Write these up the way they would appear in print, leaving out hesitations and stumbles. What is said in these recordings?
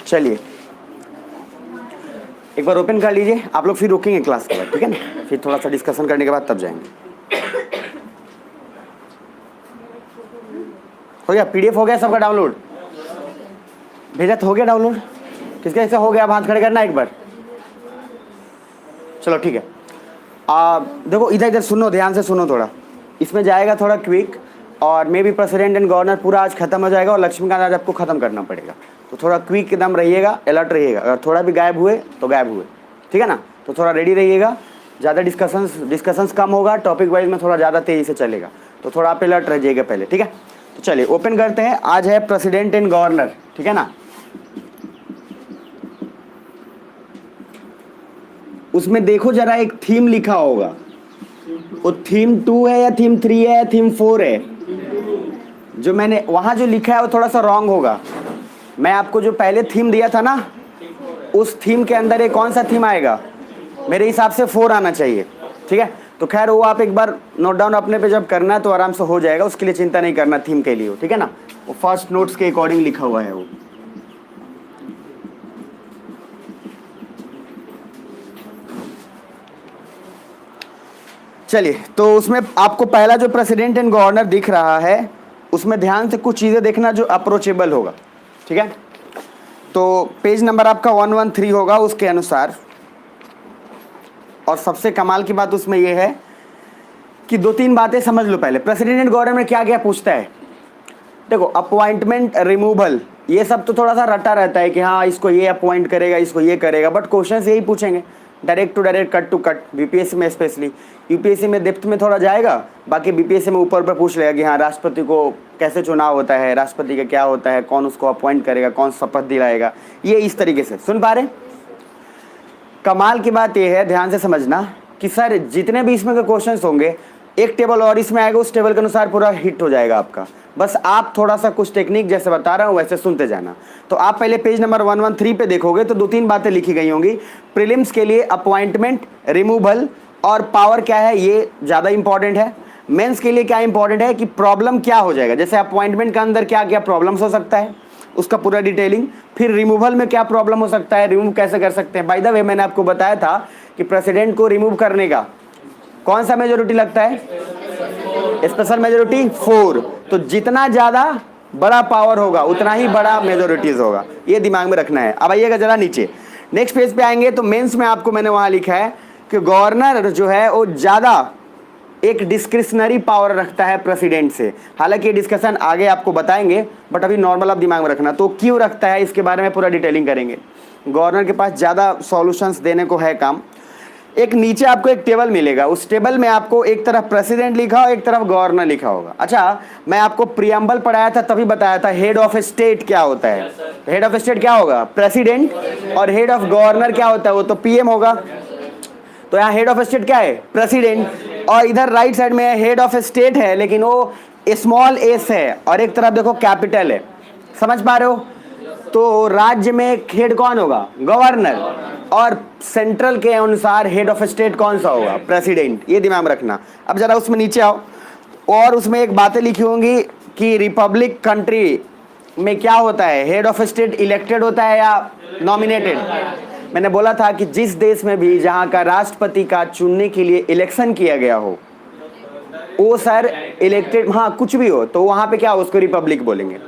चलिए एक बार ओपन कर लीजिए, आप लोग फिर रुकेंगे क्लास के बाद, ठीक है ना, फिर थोड़ा सा डिस्कशन करने के बाद तब जाएंगे। हो गया? पीडीएफ हो गया सबका डाउनलोड? भेजा तो हो गया डाउनलोड? किसका ऐसा हो गया? आप हाथ खड़े करना एक बार। चलो ठीक है। देखो इधर इधर सुनो, ध्यान से सुनो थोड़ा। इसमें जाएगा थोड़ा क्विक, और may be president and governor पूरा आज खत्म हो जाएगा और लक्ष्मीकांत आज आपको खत्म करना पड़ेगा, तो थोड़ा क्विक एकदम रहिएगा, अलर्ट रहिएगा। अगर थोड़ा भी गायब हुए तो गायब हुए, ठीक है ना, तो थोड़ा रेडी रहिएगा। ज़्यादा डिस्कशंस कम होगा, टॉपिक वाइज में थोड़ा ज़्यादा तेज़ी से चलेगा, तो थोड़ा आप अलर्ट रहिएगा पहले, ठीक है। तो चलिए ओपन करते हैं। आज है प्रेसिडेंट एंड गवर्नर, ठीक है ना। उसमें देखो जरा एक थीम लिखा होगा, वो थीम 2 है या थीम 3 है या थीम 4 है? जो मैंने वहाँ जो लिखा है वो थोड़ा सा रॉन्ग होगा। मैं आपको जो पहले थीम दिया था ना, उस थीम के अंदर ये कौन सा थीम आएगा? मेरे हिसाब से 4 आना चाहिए, ठीक है। तो खैर वो आप एक बार नोट डाउन अपने पे जब करना है तो आराम से हो जाएगा, उसके लिए चिंता नहीं करना थीम के लिए, ठीक है ना। वो फर्स्ट नोट्स के अकॉर्डिंग लिखा हुआ है वो। चलिए, तो उसमें आपको पहला जो प्रेसिडेंट एंड गवर्नर दिख रहा है, उसमें ध्यान से कुछ चीज़ें देखना जो अप्रोचेबल होगा, ठीक है। तो पेज नंबर आपका 113 होगा उसके अनुसार। और सबसे कमाल की बात उसमें यह है कि 2-3 बातें समझ लो पहले। प्रेसिडेंट एंड गवर्नर में क्या क्या पूछता है? देखो, अपॉइंटमेंट, रिमूवल, ये सब तो थोड़ा सा रटा रहता है कि हाँ इसको ये अपॉइंट करेगा, इसको ये करेगा, बट क्वेश्चन यही पूछेंगे, direct to direct, cut to cut. BPSC में स्पेशली, यूपीएससी में डेप्थ में थोड़ा जाएगा, बाकी बीपीएससी में ऊपर पर पूछ लेगा कि हाँ राष्ट्रपति को कैसे चुनाव होता है, राष्ट्रपति का क्या होता है, कौन उसको अपॉइंट करेगा, कौन शपथ दिलाएगा, ये इस तरीके से। सुन पा रहे? कमाल की बात यह है, ध्यान से समझना कि सर जितने भी इसमें के क्वेश्चन होंगे, एक टेबल और इसमें आएगा, उस टेबल के अनुसार पूरा हिट हो जाएगा आपका। बस आप थोड़ा सा कुछ टेक्निक जैसे बता रहा हूँ वैसे सुनते जाना। तो आप पहले पेज नंबर 113 पे देखोगे तो 2-3 बातें लिखी गई होंगी। प्रीलिम्स के लिए अपॉइंटमेंट, रिमूवल और पावर क्या है, ये ज़्यादा इंपॉर्टेंट है। मेंस के लिए क्या इंपॉर्टेंट है कि प्रॉब्लम क्या हो जाएगा, जैसे अपॉइंटमेंट के अंदर क्या क्या प्रॉब्लम्स हो सकता है उसका पूरा डिटेलिंग। फिर रिमूवल में क्या प्रॉब्लम हो सकता है, रिमूव कैसे कर सकते हैं। बाय द वे मैंने आपको बताया था कि प्रेसिडेंट को रिमूव करने का कौन सा मेजोरिटी लगता है? Special majority 4। तो जितना ज़्यादा बड़ा पावर होगा उतना ही बड़ा मेजोरिटीज होगा, ये दिमाग में रखना है। अब आइएगा जरा नीचे, नेक्स्ट पेज पे आएंगे तो मेंस में आपको मैंने वहाँ लिखा है कि गवर्नर जो है वो ज़्यादा एक डिस्क्रिशनरी पावर रखता है प्रेसिडेंट से। हालांकि ये डिस्कशन आगे आपको बताएंगे, बट अभी नॉर्मल आप दिमाग में रखना। तो क्यों रखता है इसके बारे में पूरा डिटेलिंग करेंगे। गवर्नर के पास ज़्यादा सॉल्यूशंस देने को है काम। एक नीचे आपको एक टेबल मिलेगा, उस टेबल में आपको एक तरफ प्रेसिडेंट लिखा हो, एक तरफ गवर्नर लिखा होगा। अच्छा, मैं आपको प्रियम्बल पढ़ाया था तभी बताया था हेड ऑफ स्टेट क्या होता है। हेड ऑफ स्टेट क्या होगा? प्रेसिडेंट। और हेड ऑफ गवर्नर क्या होता है? वो तो पीएम होगा। तो यहाँ हेड ऑफ स्टेट क्या है? प्रेसिडेंट। और इधर राइट साइड में हेड ऑफ स्टेट है लेकिन वो स्मॉल एस है, और एक तरफ देखो कैपिटल है। समझ पा रहे हो? तो राज्य में हेड कौन होगा? गवर्नर। और सेंट्रल के अनुसार हेड ऑफ स्टेट कौन सा होगा? प्रेसिडेंट। ये दिमाग में रखना। अब जरा उसमें नीचे आओ, और उसमें एक बातें लिखी होंगी कि रिपब्लिक कंट्री में क्या होता है, हेड ऑफ स्टेट इलेक्टेड होता है या नॉमिनेटेड। मैंने बोला था कि जिस देश में भी जहाँ का राष्ट्रपति का चुनने के लिए इलेक्शन किया गया हो, वो सर इलेक्टेड, हाँ कुछ भी हो, तो वहाँ पे क्या उसको रिपब्लिक बोलेंगे।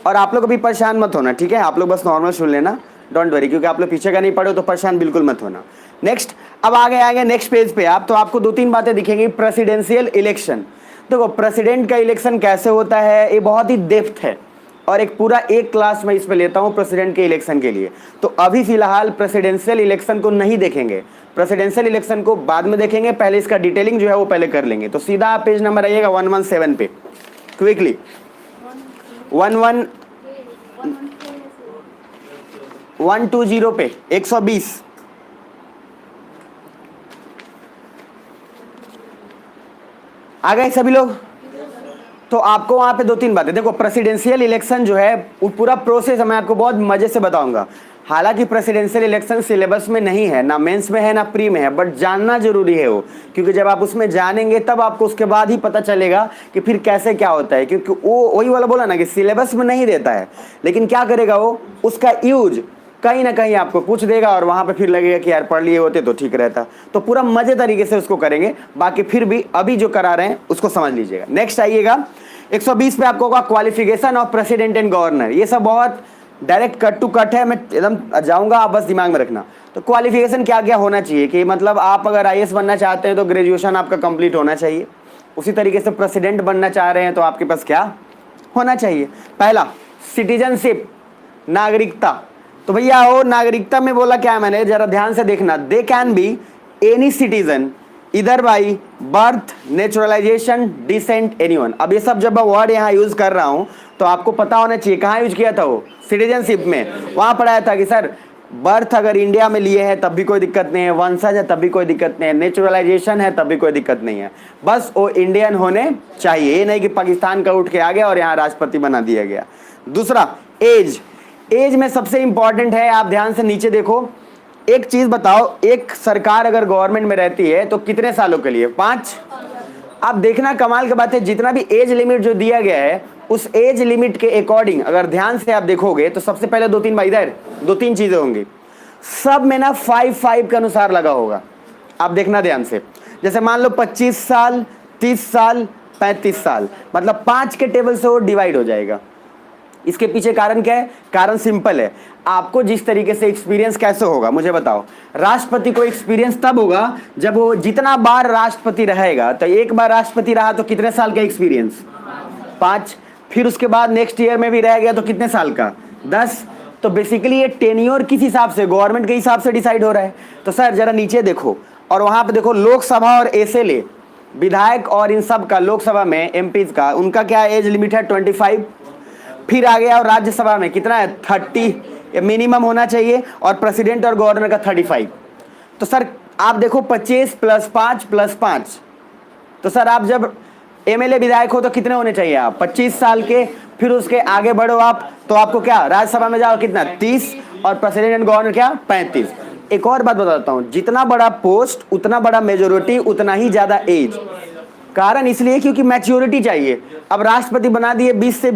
और आप लोग अभी परेशान मत होना, ठीक है, आप लोग बस नॉर्मल सुन लेना, डोंट वरी, क्योंकि आप लोग पीछे का नहीं पढ़े तो परेशान बिल्कुल मत होना। नेक्स्ट, अब आगे आगे नेक्स्ट पेज पे आप, तो आपको 2-3 बातें दिखेंगी। प्रेसिडेंशियल इलेक्शन, देखो प्रेसिडेंट का इलेक्शन कैसे होता है, ये बहुत ही डेप्थ है और एक पूरा एक क्लास में इस पे लेता हूँ प्रेसिडेंट के इलेक्शन के लिए। तो अभी फिलहाल प्रेसिडेंशियल इलेक्शन को नहीं देखेंगे, प्रेसिडेंशियल इलेक्शन को बाद में देखेंगे, पहले इसका डिटेलिंग जो है वो पहले कर लेंगे। तो सीधा आप पेज नंबर आइएगा 117 पे, क्विकली 120 पे 120। आ गए सभी लोग? तो आपको वहां पे 2-3 बातें देखो। प्रेसिडेंशियल इलेक्शन जो है वो पूरा प्रोसेस मैं आपको बहुत मजे से बताऊंगा। हालांकि प्रेसिडेंशियल इलेक्शन सिलेबस में नहीं है, ना मेंस में है ना प्री में है, बट जानना जरूरी है वो, क्योंकि जब आप उसमें जानेंगे तब आपको उसके बाद ही पता चलेगा कि फिर कैसे क्या होता है। क्योंकि वो वही वाला बोला ना कि सिलेबस में नहीं देता है, लेकिन क्या करेगा वो, उसका यूज कहीं ना कहीं आपको पूछ देगा और वहां पे फिर लगेगा कि यार पढ़ लिए होते तो ठीक रहता। तो पूरा मजे तरीके से उसको करेंगे। बाकी फिर भी अभी जो करा रहे हैं उसको समझ लीजिएगा। नेक्स्ट आइएगा 120 पे आपको होगा qualification of president and governor. ये सब बहुत डायरेक्ट कट टू कट है, मैं एकदम जाऊंगा, आप बस दिमाग में रखना। तो क्वालिफिकेशन क्या क्या होना चाहिए कि मतलब आप अगर IAS बनना चाहते हैं तो ग्रेजुएशन आपका कंप्लीट होना चाहिए। उसी तरीके से प्रेसिडेंट बनना चाह रहे हैं तो आपके पास क्या होना चाहिए? पहला सिटीजनशिप, नागरिकता। तो भैया हो नागरिकता में बोला क्या है मैंने, जरा ध्यान से देखना। They can be any citizen इधर by birth, naturalisation, descent, anyone. अब ये सब जब मैं वर्ड यहाँ यूज कर रहा हूँ तो आपको पता होना चाहिए कहाँ यूज किया था वो, सिटीजनशिप में। वहाँ पढ़ाया था कि सर बर्थ अगर इंडिया में लिए है तब भी कोई दिक्कत नहीं है, वंशज है तब भी कोई दिक्कत नहीं है, नेचुरलाइजेशन है तब भी कोई दिक्कत नहीं है, बस वो इंडियन होने चाहिए। ये नहीं कि पाकिस्तान का उठ के आ गया और यहाँ राष्ट्रपति बना दिया गया। दूसरा एज, एज में सबसे इंपॉर्टेंट है, आप ध्यान से नीचे देखो। एक चीज बताओ, एक सरकार अगर गवर्नमेंट में रहती है तो कितने सालों के लिए? 5। आप देखना कमाल की बात है, जितना भी एज लिमिट जो दिया गया है उस एज लिमिट के अकॉर्डिंग अगर ध्यान से आप देखोगे तो सबसे पहले 2-3 भाई इधर 2-3 चीजें होंगी, सब में ना 5-5 के अनुसार लगा होगा। आप देखना ध्यान से, जैसे मान लो 25 साल, 30 साल, 35 साल, मतलब 5 के टेबल से वो डिवाइड हो जाएगा। इसके पीछे कारण क्या है? कारण सिंपल है, आपको जिस तरीके से एक्सपीरियंस कैसे होगा मुझे बताओ। राष्ट्रपति को एक्सपीरियंस तब होगा जब वो जितना बार राष्ट्रपति रहेगा, तो एक बार राष्ट्रपति रहा तो कितने साल का एक्सपीरियंस? 5। फिर उसके बाद नेक्स्ट ईयर में भी रह गया तो कितने साल का? 10। तो बेसिकली ये टेन्योर किस हिसाब से? गवर्नमेंट के हिसाब से डिसाइड हो रहा है। तो सर जरा नीचे देखो और वहां पे देखो लोकसभा और एसएलए, विधायक और इन सब का, लोकसभा में एमपीज का, उनका क्या एज लिमिट है? 25। फिर आ गया और राज्यसभा में कितना है? 30 मिनिमम होना चाहिए, और प्रेसिडेंट और गवर्नर का 35। तो सर आप देखो 25 + 5 + 5, तो सर आप जब एमएलए विधायक हो तो कितने होने चाहिए आप? 25 साल के। फिर उसके आगे बढ़ो आप तो आपको क्या राज्यसभा में जाओ कितना? 30, और प्रेसिडेंट एंड गवर्नर क्या? 35। एक और बात बताता हूँ, जितना बड़ा पोस्ट उतना बड़ा मेजोरिटी उतना ही ज्यादा एज। कारण इसलिए क्योंकि मैच्योरिटी चाहिए। अब राष्ट्रपति बना दिए 20 से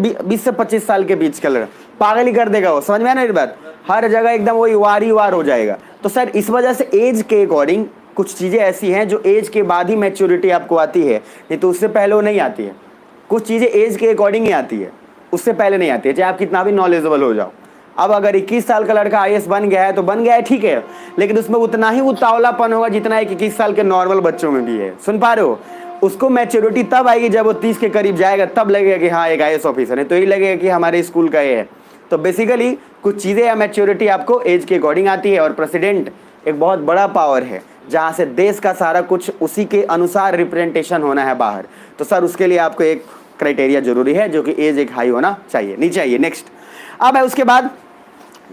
25 साल के बीच का लड़का, पागल ही कर देगा वो। समझ में आया ना ये बात? हर जगह एकदम वही वार ही वार हो जाएगा। तो सर इस वजह से एज के अकॉर्डिंग कुछ चीजें ऐसी हैं जो एज के बाद ही मैच्योरिटी आपको आती है, नहीं तो उससे पहले वो नहीं आती है। कुछ चीजें एज के अकॉर्डिंग ही आती है, उससे पहले नहीं आती है, चाहे आप कितना भी नॉलेजेबल हो जाओ। अब अगर 21 साल का लड़का IAS बन गया है तो बन गया है, ठीक है, लेकिन उसमें उतना ही उतावलापन होगा जितना एक 21 साल के नॉर्मल बच्चों में भी है। सुन पा रहे हो? उसको मैच्योरिटी तब आएगी जब वो 30 के करीब जाएगा, तब लगेगा कि हाँ एक IAS ऑफिसर है, तो ये लगेगा कि हमारे स्कूल का ये है। तो बेसिकली कुछ चीज़ें या मैच्योरिटी आपको एज के अकॉर्डिंग आती है। और प्रेसिडेंट एक बहुत बड़ा पावर है जहाँ से देश का सारा कुछ उसी के अनुसार रिप्रेजेंटेशन होना है बाहर। तो सर उसके लिए आपको एक क्राइटेरिया जरूरी है जो कि एज एक हाई होना चाहिए। नीचे आइए नेक्स्ट। अब है उसके बाद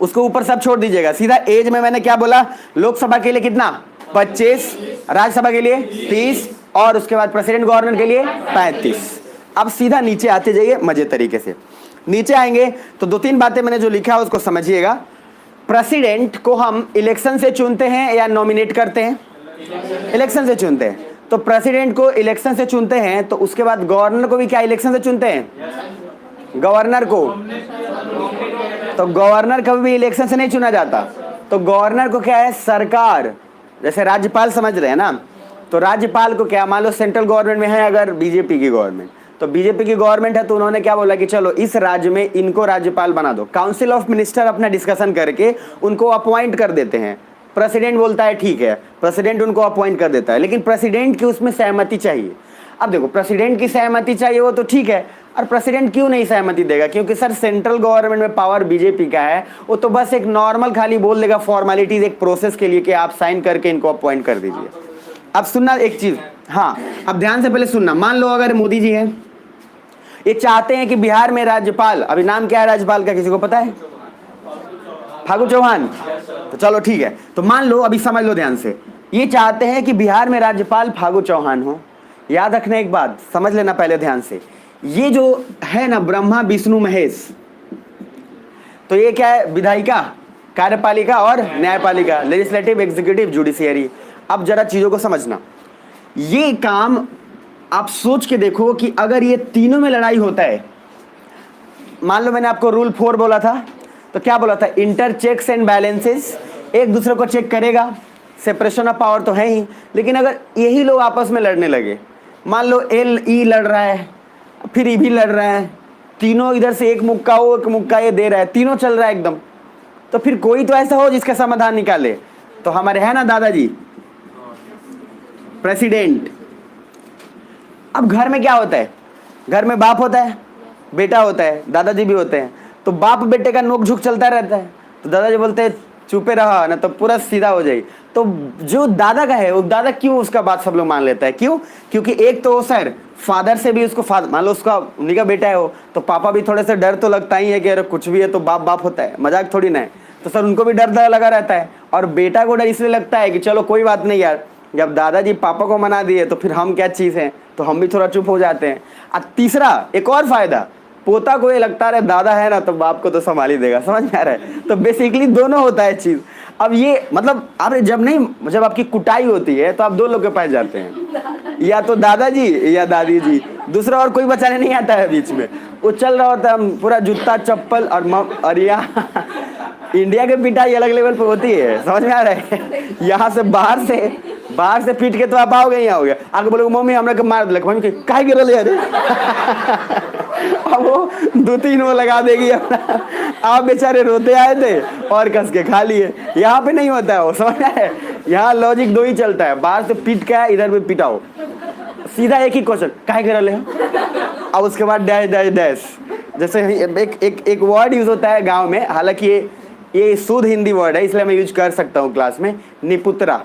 उसको ऊपर सब छोड़ दीजिएगा, सीधा एज में मैंने क्या बोला? लोकसभा के लिए कितना? 25, राज्यसभा के लिए 30, और उसके बाद प्रेसिडेंट गवर्नर के लिए 35। अब सीधा नीचे आते जाइए मजे तरीके से। नीचे आएंगे तो 2-3 बातें मैंने जो लिखा है उसको समझिएगा। प्रेसिडेंट को हम इलेक्शन से चुनते हैं या नॉमिनेट करते हैं? इलेक्शन से चुनते हैं। तो प्रेसिडेंट को इलेक्शन से चुनते हैं, तो उसके बाद गवर्नर को भी क्या इलेक्शन से चुनते हैं? गवर्नर को तो गवर्नर कभी भी इलेक्शन से नहीं चुना जाता। तो गवर्नर को क्या है? सरकार, जैसे राज्यपाल समझ रहे हैं ना, तो राज्यपाल को क्या, मान लो सेंट्रल गवर्नमेंट में है अगर बीजेपी की गवर्नमेंट, तो बीजेपी की गवर्नमेंट है, तो उन्होंने क्या बोला कि चलो इस राज्य में इनको राज्यपाल बना दो। काउंसिल ऑफ मिनिस्टर अपना डिस्कशन करके उनको अपॉइंट कर देते हैं। प्रेसिडेंट बोलता है ठीक है, प्रेसिडेंट उनको अपॉइंट कर देता है, लेकिन प्रेसिडेंट की उसमें सहमति चाहिए। अब देखो, प्रेसिडेंट की सहमति चाहिए वो तो ठीक है, और प्रेसिडेंट क्यों नहीं सहमति देगा? क्योंकि सर सेंट्रल गवर्नमेंट में पावर बीजेपी का है, वो तो बस एक नॉर्मल खाली बोल देगा फॉर्मेलिटीज एक प्रोसेस के लिए कि आप साइन करके इनको अपॉइंट कर दीजिए। अब सुनना एक चीज, हाँ अब ध्यान से पहले सुनना। मान लो अगर मोदी जी हैं, ये चाहते हैं कि बिहार में राज्यपाल, अभी नाम क्या है राज्यपाल का, किसी को पता है? फागू चौहान। तो चलो ठीक है, तो मान लो, अभी समझ लो ध्यान से, ये चाहते हैं कि बिहार में राज्यपाल फागू चौहान हो। याद रखना एक बात, समझ लेना पहले ध्यान से, ये जो है ना ब्रह्मा विष्णु महेश, तो ये क्या है? विधायिका, कार्यपालिका और न्यायपालिका, लेजिस्लेटिव, एग्जीक्यूटिव, जुडिशियरी। अब जरा चीजों को समझना, ये काम आप सोच के देखो कि अगर ये तीनों में लड़ाई होता है, मान लो मैंने आपको रूल 4 बोला था, तो क्या बोला था? इंटर चेक्स एंड बैलेंसेस, एक दूसरे को चेक करेगा, सेपरेशन ऑफ पावर तो है ही, लेकिन अगर यही लोग आपस में लड़ने लगे, मान लो एल ई लड़ रहा है, फिर ई भी लड़ रहा है, तीनों इधर से एक मुक्का वो एक मुक्का ये दे रहा है, तीनों चल रहा है एकदम, तो फिर कोई तो ऐसा हो जिसका समाधान निकाले। तो हमारे है ना दादाजी प्रेसिडेंट। अब घर में क्या होता है? घर में बाप होता है, बेटा होता है, दादाजी भी होते हैं, तो बाप बेटे का नोक झुक चलता रहता है। तो दादाजी बोलते हैं चुपे रहा ना तो पूरा सीधा हो जाए। तो जो दादा का है वो दादा क्यों उसका बात सब लोग मान लेता है? क्यों? क्योंकि एक तो सर फादर से भी उसको मान लो उसका उन्हीं का बेटा है वो, तो पापा भी थोड़े से डर तो लगता ही है कि अरे कुछ भी है तो बाप बाप होता है, मजाक थोड़ी ना है। तो सर उनको भी डर लगा रहता है, और बेटा को डर इसलिए लगता है कि चलो कोई बात नहीं यार, जब दादाजी पापा को मना दिए तो फिर हम क्या चीज़ हैं, तो हम भी थोड़ा चुप हो जाते हैं। और तीसरा एक और फायदा, पोता को ये लगता है दादा है ना तो बाप को तो संभाल ही देगा। समझ में आ रहा है? तो बेसिकली दोनों होता है चीज़। अब ये मतलब आप जब आपकी कुटाई होती है तो आप दो लोग के पास जाते हैं, या तो दादाजी या दादी जी, दूसरा और कोई बचाने नहीं आता है बीच में। वो चल रहा होता है पूरा जूता चप्पल और यहाँ इंडिया के पिटाई अलग लेवल पर होती है। समझ में आ रहा है? यहाँ से बाहर से पीट के तो आप आओगे ही आओगे, आगे बोलोगे मम्मी हमरा के मार दिलक, मम्मी काहे गिरल अरे अब वो 2-3 वो लगा देगी अपना, आप बेचारे रोते आए थे और कस के खा लिए। यहाँ पे नहीं होता है वो, समझ है? यहाँ लॉजिक दो ही चलता है, बाहर से पीट के इधर भी पिटाओ, सीधा एक ही क्वेश्चन काहे गिरल है, अब उसके बाद डैश डैश डैश। जैसे एक वर्ड यूज होता है गाँव में, हालांकि ये शुद्ध हिंदी वर्ड है इसलिए मैं यूज कर सकता हूँ क्लास में, निपुत्रा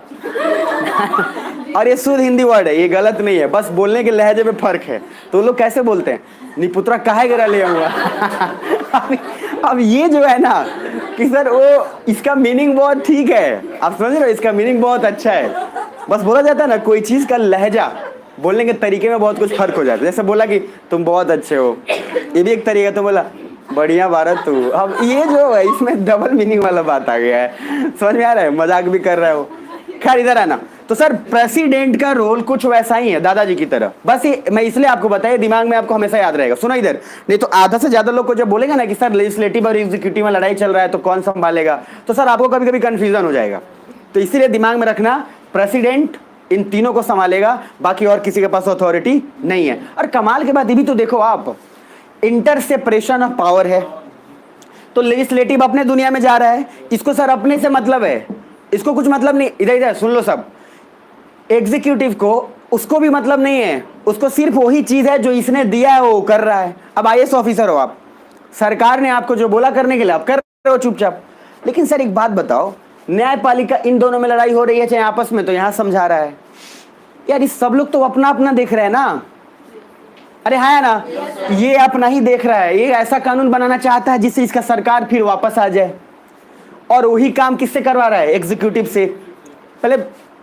और ये शुद्ध हिंदी वर्ड है, ये गलत नहीं है, बस बोलने के लहजे में फर्क है। तो लोग कैसे बोलते हैं? निपुत्रा काहे गिरा ले हुआ अब ये जो है ना कि सर वो इसका मीनिंग बहुत ठीक है, आप समझ रहे हो, इसका मीनिंग बहुत अच्छा है। बस बोला जाता है ना कोई चीज़ का लहजा, बोलने के तरीके में बहुत कुछ फर्क हो जाता है। जैसे बोला कि तुम बहुत अच्छे हो, ये भी एक तरीका, तुम बोला बढ़िया भारत तू, अब ये जो है इसमें डबल मीनिंग वाला बात आ गया है। समझ में आ रहा है? मजाक भी कर रहे हो। खैर इधर आना। तो सर प्रेसिडेंट का रोल कुछ वैसा ही है दादाजी की तरह, बस ये मैं इसलिए आपको बताया, दिमाग में आपको हमेशा याद रहेगा। सुना इधर, नहीं तो आधा से ज्यादा लोग को जब बोलेगा ना कि सर लेजिस्लेटिव और एग्जीक्यूटिव में लड़ाई चल रहा है तो कौन संभालेगा, तो सर आपको कभी कभी कंफ्यूजन हो जाएगा। तो इसीलिए दिमाग में रखना प्रेसिडेंट इन तीनों को संभालेगा, बाकी और किसी के पास अथॉरिटी नहीं है। और कमाल के बात ये भी तो देखो आप, इंटर सेपरेशन ऑफ पावर है, तो लेजिस्लेटिव अपने दुनिया में जा रहा है, इसको सर अपने से मतलब है, इसको कुछ मतलब नहीं। इधर इधर सुन लो सब, एग्जीक्यूटिव को उसको भी मतलब नहीं है, उसको सिर्फ वही चीज है जो इसने दिया है वो कर रहा है। अब आईएएस ऑफिसर हो आप, सरकार ने आपको जो बोला करने के लिए आप कर रहे हो चुपचाप। लेकिन सर एक बात बताओ, न्यायपालिका इन दोनों में लड़ाई हो रही है चाहे आपस में, तो यहां समझा रहा है यार इस सब लोग तो अपना अपना देख रहे हैं ना, अरे है ना, ये अपना ही देख रहा है, ये ऐसा कानून बनाना चाहता है जिससे इसका सरकार फिर वापस आ जाए, और वही काम किससे करवा रहा है? एग्जीक्यूटिव से। पहले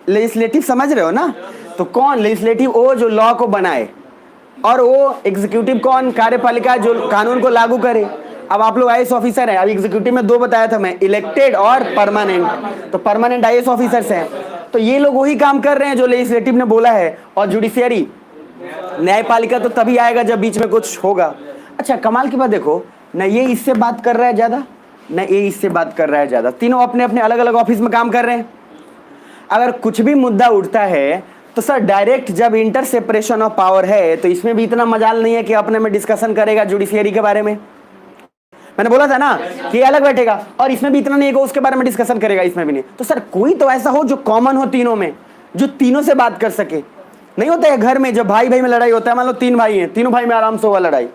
लेजिस्लेटिव समझ रहे हो ना, तो कौन लेजिस्लेटिव? वो जो लॉ को बनाए, और वो एग्जीक्यूटिव कौन? कार्यपालिका जो कानून को लागू करे। अब आप लोग आईएएस ऑफिसर हैं, अब एग्जीक्यूटिव में 2 बताया था मैं, इलेक्टेड और परमानेंट, तो परमानेंट आईएएस ऑफिसर्स हैं, तो ये लोग वही काम कर रहे हैं जो लेजिस्लेटिव ने बोला है। और जुडिशियरी न्यायपालिका तो तभी आएगा जब बीच में कुछ होगा। अच्छा कमाल की बात देखो ना, ये इससे बात कर रहा है ज्यादा ना ये इससे बात कर रहा है ज्यादा, तीनों अपने अपने अलग अलग ऑफिस में काम कर रहे हैं। अगर कुछ भी मुद्दा उठता है तो सर डायरेक्ट जब इंटर सेपरेशन ऑफ पावर है तो इसमें भी इतना मजाल नहीं है कि अपने में डिस्कशन करेगा जुडिशियरी के बारे में। मैंने बोला था ना कि अलग बैठेगा, और इसमें भी इतना नहीं है कि उसके बारे में डिस्कशन करेगा, इसमें भी नहीं। तो सर कोई तो ऐसा हो जो कॉमन हो तीनों में, जो तीनों से बात कर सके। नहीं होता है घर में जब भाई भाई में लड़ाई होता है, मान लो 3 भाई हैं, तीनों भाई में आराम से होगा लड़ाई,